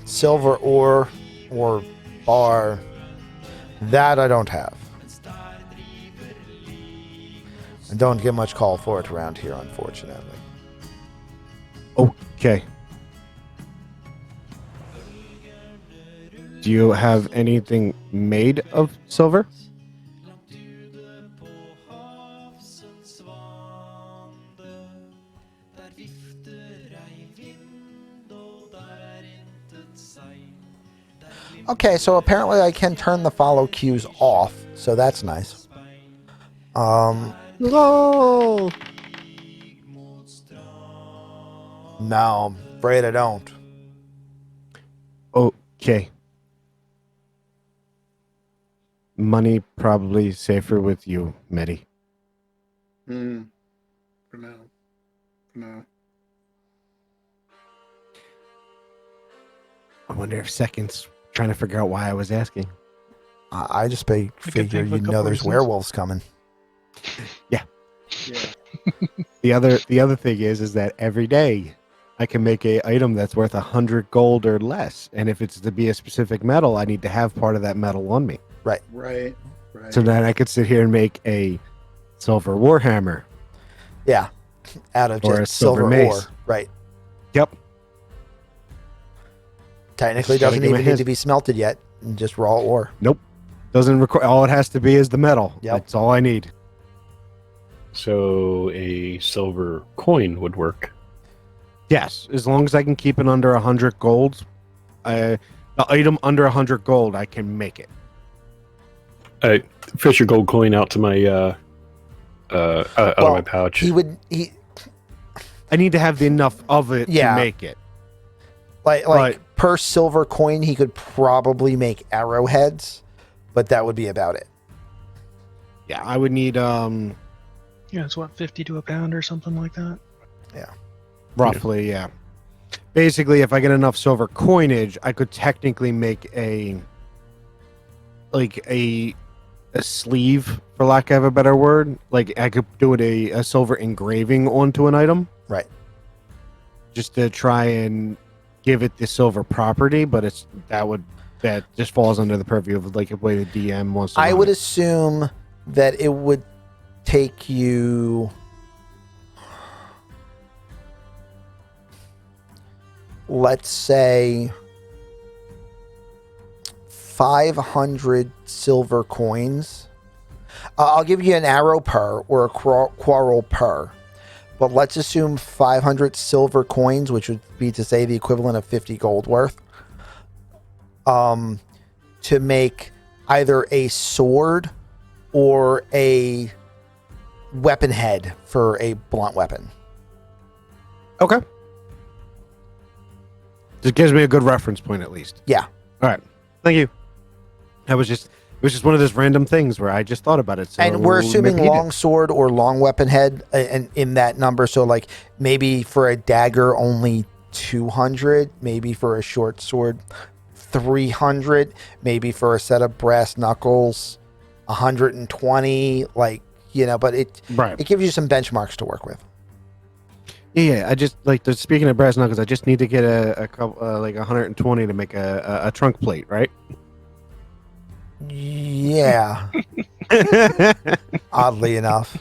Silver ore or bar, that I don't have. I don't get much call for it around here, unfortunately. Okay. Do you have anything made of silver? Okay, so apparently I can turn the follow cues off, so that's nice. No. No, I'm afraid I don't. Okay. Money probably safer with you, Medi. For now. No. I wonder if Second's trying to figure out why I was asking. I just good figure thing for a you know couple there's reasons. werewolves coming. Yeah. The other thing is that every day I can make a item that's worth 100 gold or less, and if it's to be a specific metal, I need to have part of that metal on me. Right. So then I could sit here and make a silver warhammer. Yeah, out of Or just a silver silver mace. ore. Right. Yep. Technically, Just gotta doesn't get my even need hands- to be smelted yet. Just raw ore. Nope. Doesn't require. All it has to be is the metal. Yep. That's all I need. So a silver coin would work. Yes, as long as I can keep it under 100 gold, the item under 100 gold, I can make it. I fish a gold coin out to my out of my pouch. He I need to have enough of it Yeah. to make it. like per silver coin, he could probably make arrowheads, but that would be about it. Yeah, I would need Yeah, it's what, 50 to a pound or something like that. roughly, yeah. Basically, if I get enough silver coinage, I could technically make a sleeve, for lack of a better word. Like I could do it a silver engraving onto an item. Right. Just to try and give it the silver property, but that just falls under the purview of like a way the DM wants to I run would it. assume that it would take you, let's say, 500 silver coins. I'll give you an arrow per or a quarrel per, but let's assume 500 silver coins, which would be to say the equivalent of 50 gold worth, to make either a sword or a weapon head for a blunt weapon. Okay. Just gives me a good reference point at least. Yeah. All right. Thank you. It was just one of those random things where I just thought about it. So And we're assuming maybe he did. long sword or long weapon head and in that number. So like maybe for a dagger, only 200, maybe for a short sword, 300, maybe for a set of brass knuckles, 120, like, you know, but it gives you some benchmarks to work with. Yeah, I just like speaking of brass knuckles, I just need to get a couple like 120 to make a trunk plate, right? Yeah, oddly enough.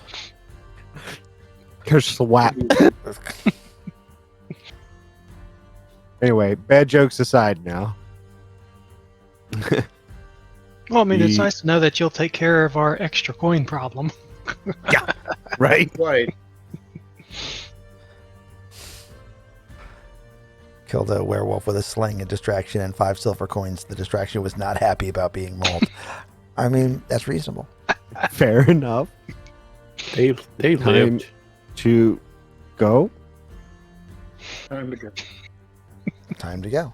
Swap. Anyway, bad jokes aside now. Well, I mean, it's The- nice to know that you'll take care of our extra coin problem. Right? Right. Killed a werewolf with a sling, a distraction, and 5 silver coins. The distraction was not happy about being mauled. I mean, that's reasonable. Fair enough. They Time lived. to go. Time to go. Time to go.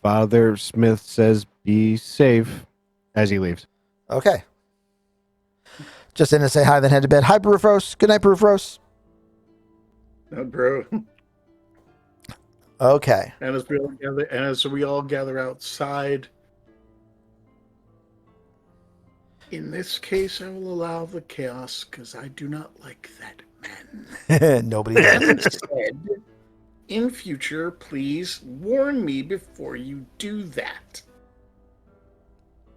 Father Smith says, "Be safe," as he leaves. Okay. Just in to say hi, then head to bed. Hi, Brufros. Good night, Brufros. Bro. Okay. And as we all gather outside, in this case, I will allow the chaos because I do not like that man. Nobody does. And said, in future, please warn me before you do that.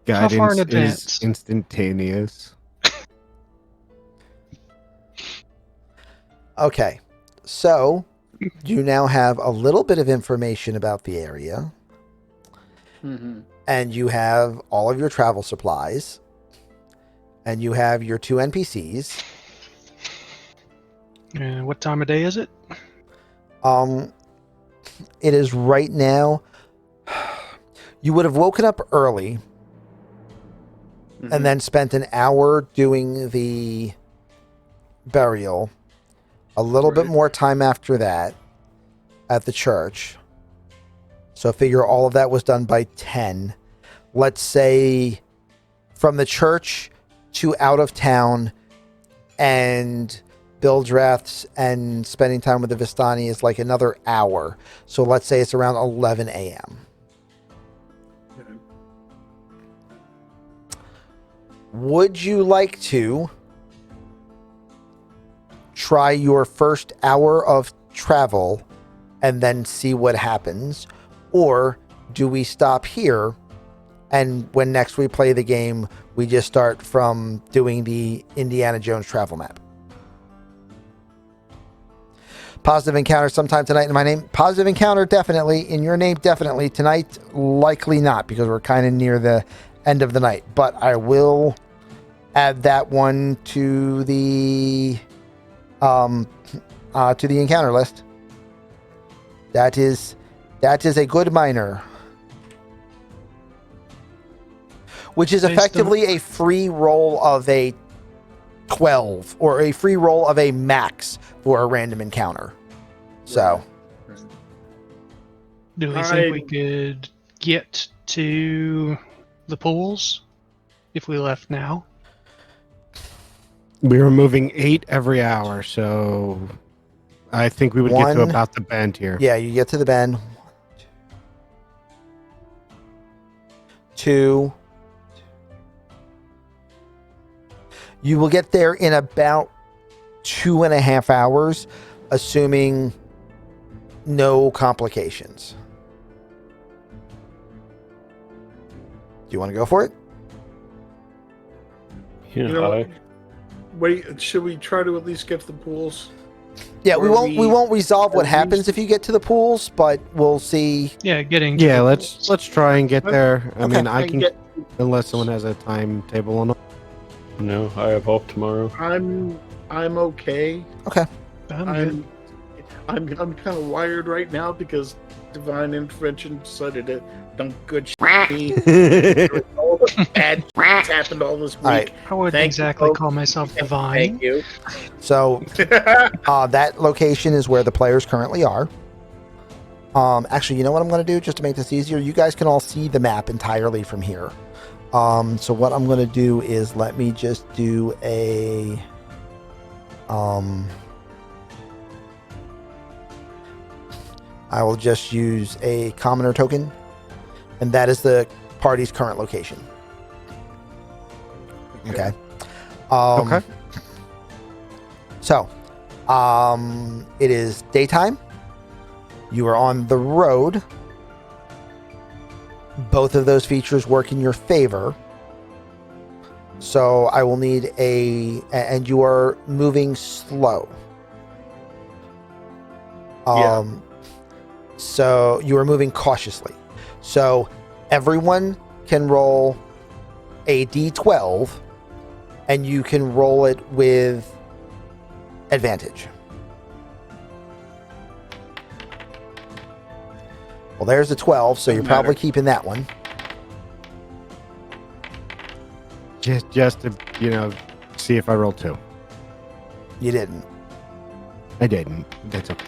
How far in Guidance advance? is instantaneous. Okay. So, you now have a little bit of information about the area, Mm-hmm. and you have all of your travel supplies, and you have your 2 NPCs. What time of day is it? It is right now. You would have woken up early and then spent an hour doing the burial, a little bit Right. more time after that at the church. So figure all of that was done by 10. let's say, from the church to out of town and Bildrath's and spending time with the Vistani is like another hour. So let's say it's around 11 a.m. Would you like to try your first hour of travel and then see what happens? Or do we stop here and when next we play the game, we just start from doing the Indiana Jones travel map? Positive encounter sometime tonight in my name. Positive encounter, definitely. In your name, definitely. Tonight, likely not, because we're kind of near the end of the night. But I will add that one to the encounter list. That is a good minor. Which is effectively a free roll of a 12 or a free roll of a max for a random encounter. So, do we think we could get to the pools if we left now? We were moving 8 every hour, so I think we would get to about the bend here. Yeah, you get to the bend. 2. You will get there in about 2.5 hours, assuming no complications. Do you want to go for it? Yeah, You know what? Wait, should we try to at least get to the pools? Yeah, Or we won't resolve what at happens least- if you get to the pools, but we'll see. Yeah, getting to Yeah, the let's pools. try and get there. I mean, I can get. unless someone has a timetable on it. No, I have off tomorrow. I'm okay. I'm good. I'm kind of wired right now because divine intervention decided to dump good shit. All the bad shit's happened all this week. All right. I wouldn't Thank you, exactly folks. call myself divine. Thank you. So that location is where the players currently are. Actually, you know what I'm going to do just to make this easier? You guys can all see the map entirely from here. So what I'm going to do is let me just do a... I will just use a commoner token, and that is the party's current location. Okay. Okay. So, it is daytime. You are on the road. Both of those features work in your favor. So I will need and you are moving slow. So you are moving cautiously. So everyone can roll a d12 and you can roll it with advantage. Well, there's a 12, so you're probably keeping that one. Just to, see if I roll 2. You didn't. I didn't. That's okay.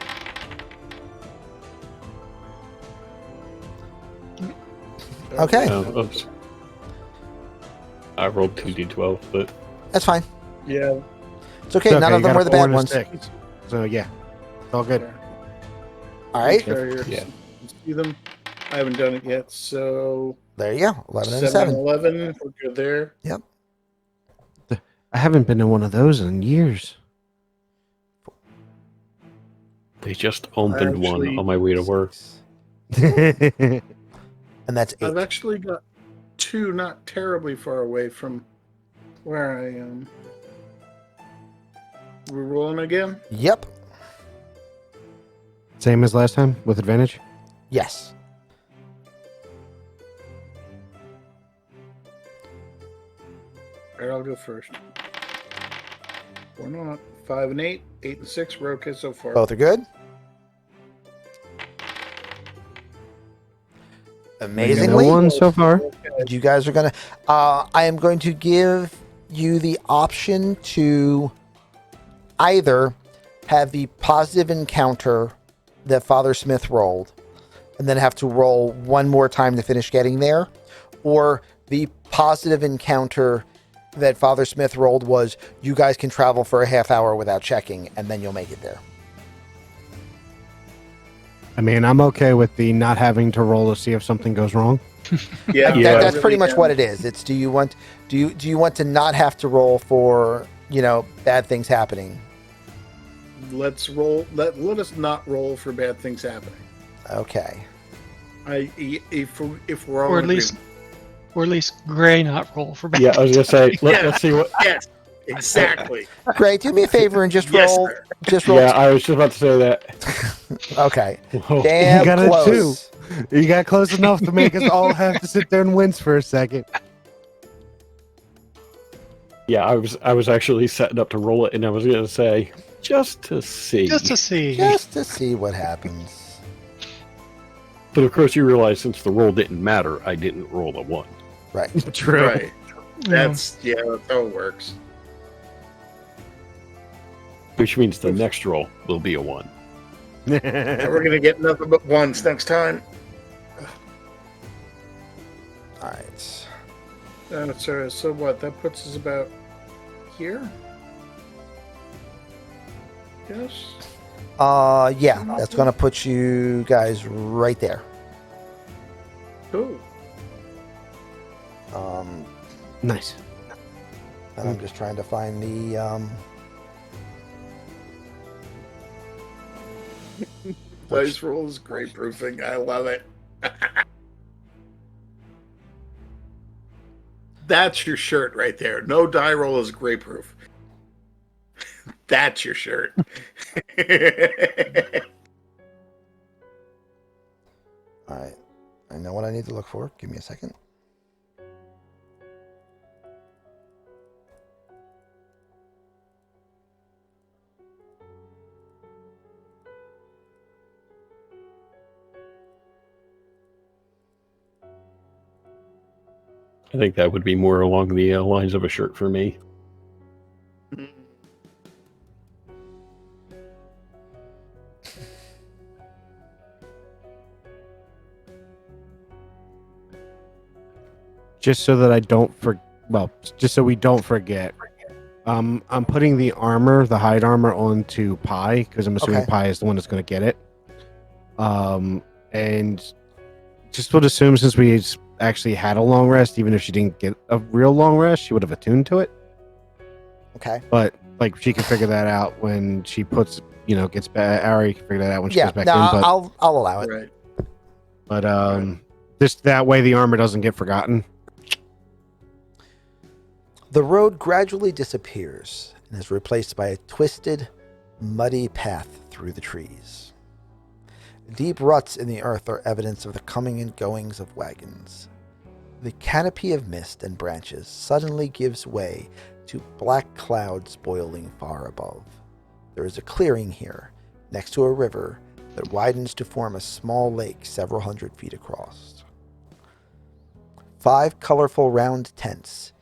Okay, Oops. I rolled 2d12, but that's fine. Yeah. It's okay. It's None okay, of you them got were a the 4 bad and a ones. 6. So yeah, it's all good. All right, Yeah. See them. I haven't done it yet, so there you go. 11 and 7 7. 11. We're good there. I haven't been to one of those in years. they just opened Actually- one on my way to work. And that's 8. I've actually got 2 not terribly far away from where I am. We're rolling again? Yep. Same as last time with advantage. Yes. Alright, I'll go first. Or not. 5 and 8. 8 and 6. We're okay so far. Both are good. Amazingly, No one so far. you guys are going to... I am going to give you the option to either have the positive encounter that Father Smith rolled and then have to roll one more time to finish getting there, or the positive encounter that Father Smith rolled was you guys can travel for a half hour without checking, and then you'll make it there. I mean, I'm okay with the not having to roll to see if something goes wrong. Yeah, Yeah. That's pretty much what it it is. It's do you want to not have to roll for bad things happening? Let's roll. Let us not roll for bad things happening. Okay. If we're all Or in at least, agreement. or at least Gray not roll for bad. Yeah, I was gonna say Yeah. let's see what. Yes, exactly. Great. Do me a favor and just Yes, roll. sir. Just roll. Yeah, I was just about to say that. Okay. Whoa. Damn You got it close. You got close enough to make us all have to sit there and wince for a second. Yeah, I was actually setting up to roll it, and I was gonna say just to see. Just to see. Just to see what happens. But of course, you realize since the roll didn't matter, I didn't roll a 1. Right. True. Right. That's how it works. Which means the next roll will be a 1. And we're gonna get nothing but ones next time. All right. So what? That puts us about here. Yes. Yeah, that's gonna put you guys right there. Cool. Nice. And I'm just trying to find the Dice roll is great proofing. I love it. That's your shirt right there. No die roll is great proof. That's your shirt. All right. I know what I need to look for. Give me a second. I think that would be more along the lines of a shirt for me. Just so that I don't just so we don't forget. I'm putting the armor, the hide armor, onto Pi because I'm assuming Okay. Pi is the one that's going to get it. And just would assume since we actually had a long rest, even if she didn't get a real long rest, she would have attuned to it. Okay. But like she can figure that out when she puts, gets back. Ari can figure that out when she Yeah. goes back No, in. But I'll allow it. Right. just that way the armor doesn't get forgotten. The road gradually disappears and is replaced by a twisted, muddy path through the trees. Deep ruts in the earth are evidence of the coming and goings of wagons. The canopy of mist and branches suddenly gives way to black clouds boiling far above. There is a clearing here, next to a river, that widens to form a small lake several hundred feet across. 5 colorful round tents,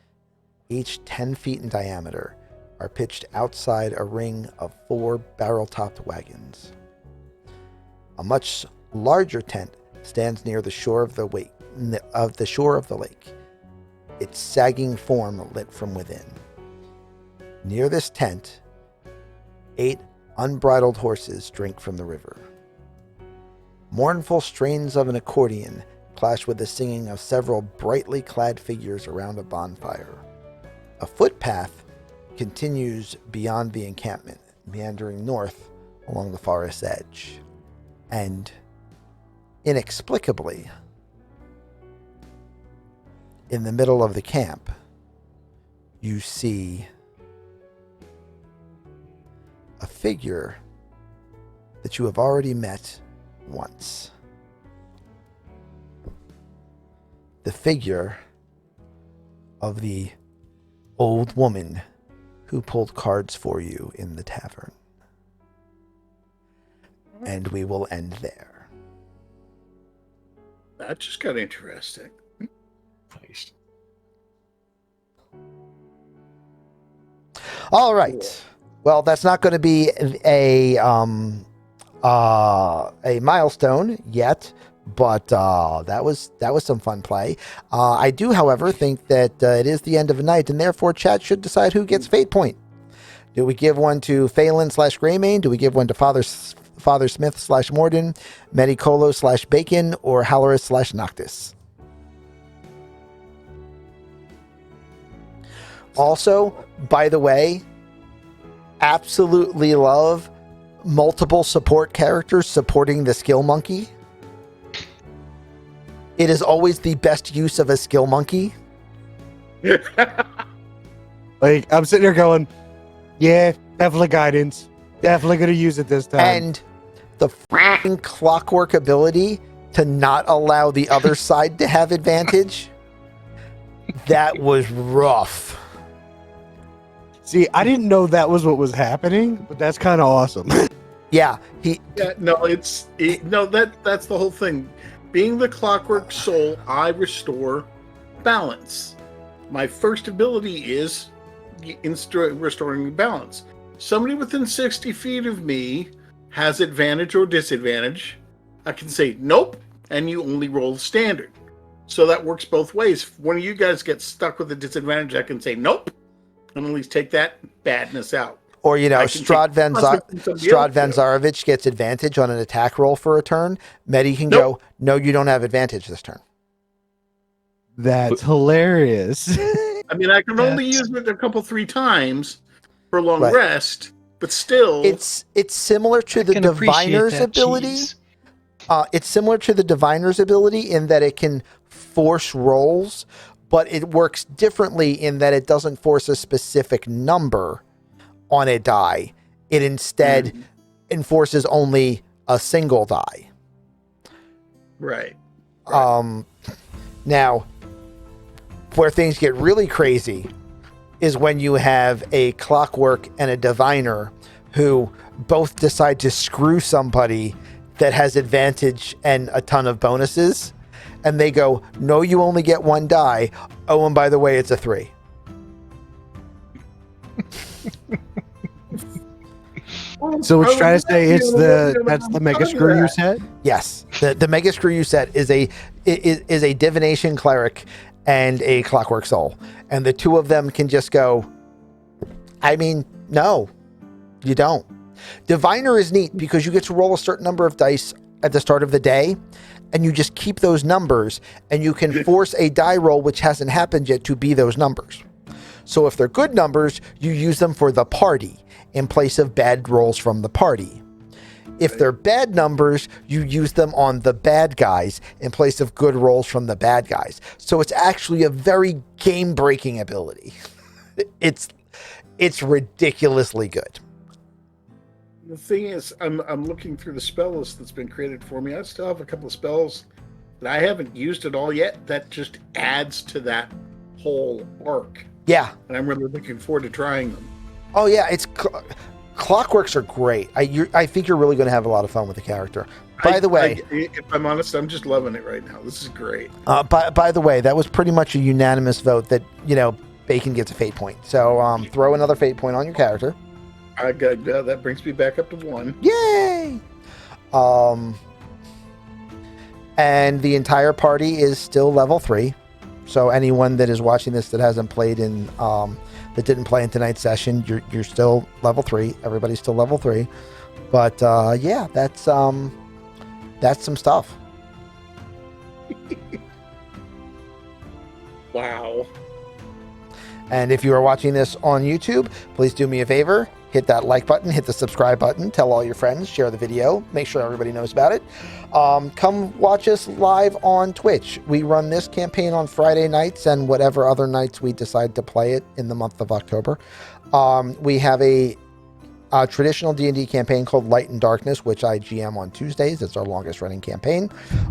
each 10 feet in diameter, are pitched outside a ring of 4 barrel-topped wagons. A much larger tent stands near the shore of the lake, its sagging form lit from within. Near this tent, 8 unbridled horses drink from the river. Mournful strains of an accordion clash with the singing of several brightly clad figures around a bonfire. A footpath continues beyond the encampment, meandering north along the forest's edge. And inexplicably, in the middle of the camp, you see a figure that you have already met once. The figure of the old woman who pulled cards for you in the tavern. And we will end there. That just got interesting. Nice. All right. Well, that's not going to be a milestone yet, But that was some fun play. I do, however, think that it is the end of a night, and therefore Chad should decide who gets fate point. Do we give one to Phelan / Greymane? Do we give one to Father Smith / Morden, Medicolo / Bacon, or Halaris / Noctis? Also, by the way, absolutely love multiple support characters supporting the skill monkey. It is always the best use of a skill monkey. Like, I'm sitting here going, yeah, definitely guidance. Definitely going to use it this time. And the freaking clockwork ability to not allow the other side to have advantage. That was rough. See, I didn't know that was what was happening, but that's kind of awesome. Yeah, that's the whole thing. Being the clockwork soul, I restore balance. My first ability is restoring balance. Somebody within 60 feet of me has advantage or disadvantage. I can say nope, and you only roll the standard. So that works both ways. If one of you guys gets stuck with a disadvantage, I can say nope, and at least take that badness out. or Strahd Van Zarovich gets advantage on an attack roll for a turn. Medi can go, no, you don't have advantage this turn. That's hilarious. I mean, I can only use it a couple, 3 times for long rest, but still, it's similar to the Diviner's ability. It's similar to the Diviner's ability in that it can force rolls, but it works differently in that it doesn't force a specific number on a die. It instead enforces only a single die. Right. Now, where things get really crazy is when you have a Clockwork and a Diviner who both decide to screw somebody that has advantage and a ton of bonuses, and they go, no, you only get 1 die. Oh, and by the way, it's a 3. So it's trying to say that's the Mega Screw You set? Yes, the Mega Screw You set is a Divination Cleric and a Clockwork Soul, and the two of them can just go, I mean, no, you don't. Diviner is neat because you get to roll a certain number of dice at the start of the day, and you just keep those numbers, and you can force a die roll which hasn't happened yet to be those numbers. So if they're good numbers, you use them for the party in place of bad rolls from the party. If they're bad numbers, you use them on the bad guys in place of good rolls from the bad guys. So it's actually a very game-breaking ability. It's ridiculously good. The thing is, I'm looking through the spell list that's been created for me. I still have a couple of spells that I haven't used at all yet. That just adds to that whole arc. Yeah. And I'm really looking forward to trying them. Oh, yeah. Clockworks are great. I think you're really going to have a lot of fun with the character. By the way, if I'm honest, I'm just loving it right now. This is great. By the way, that was pretty much a unanimous vote that, Bacon gets a fate point. So throw another fate point on your character. I got that brings me back up to 1. Yay! And the entire party is still level 3. So anyone that is watching this that hasn't played in that didn't play in tonight's session, you're still level 3. Everybody's still level 3. But yeah, that's some stuff. Wow. And if you are watching this on YouTube, please do me a favor. Hit that like button, hit the subscribe button, tell all your friends, share the video, make sure everybody knows about it. Come watch us live on Twitch. We run this campaign on Friday nights and whatever other nights we decide to play it in the month of October. We have a traditional D&D campaign called Light and Darkness, which I GM on Tuesdays. It's our longest running campaign.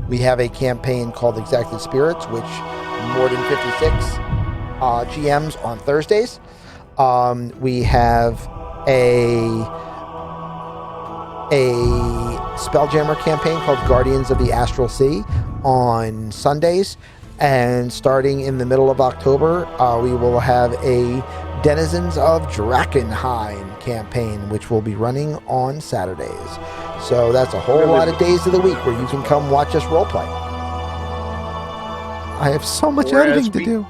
We have a campaign called Exacted Spirits, which more than 56 GMs on Thursdays. We have a Spelljammer campaign called Guardians of the Astral Sea on Sundays, and starting in the middle of October, we will have a Denizens of Drakenheim campaign, which will be running on Saturdays. So that's a whole lot of days of the week where you can come watch us roleplay. I have so much Or editing as to we- do.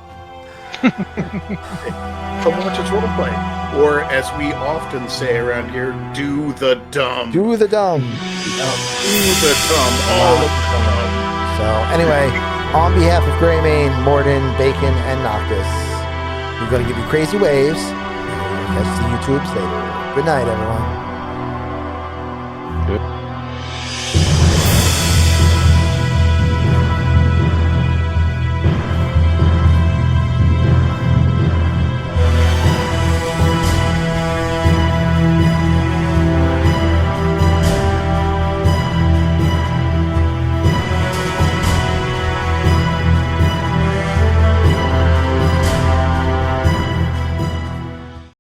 Come watch us roleplay. Or as we often say around here, do the dumb. Do the dumb. Do the dumb. All of the dumb. So anyway, on behalf of Greymane, Morden, Bacon, and Noctis, we're going to give you crazy waves. Catch the YouTubes later. Good night, everyone. Good.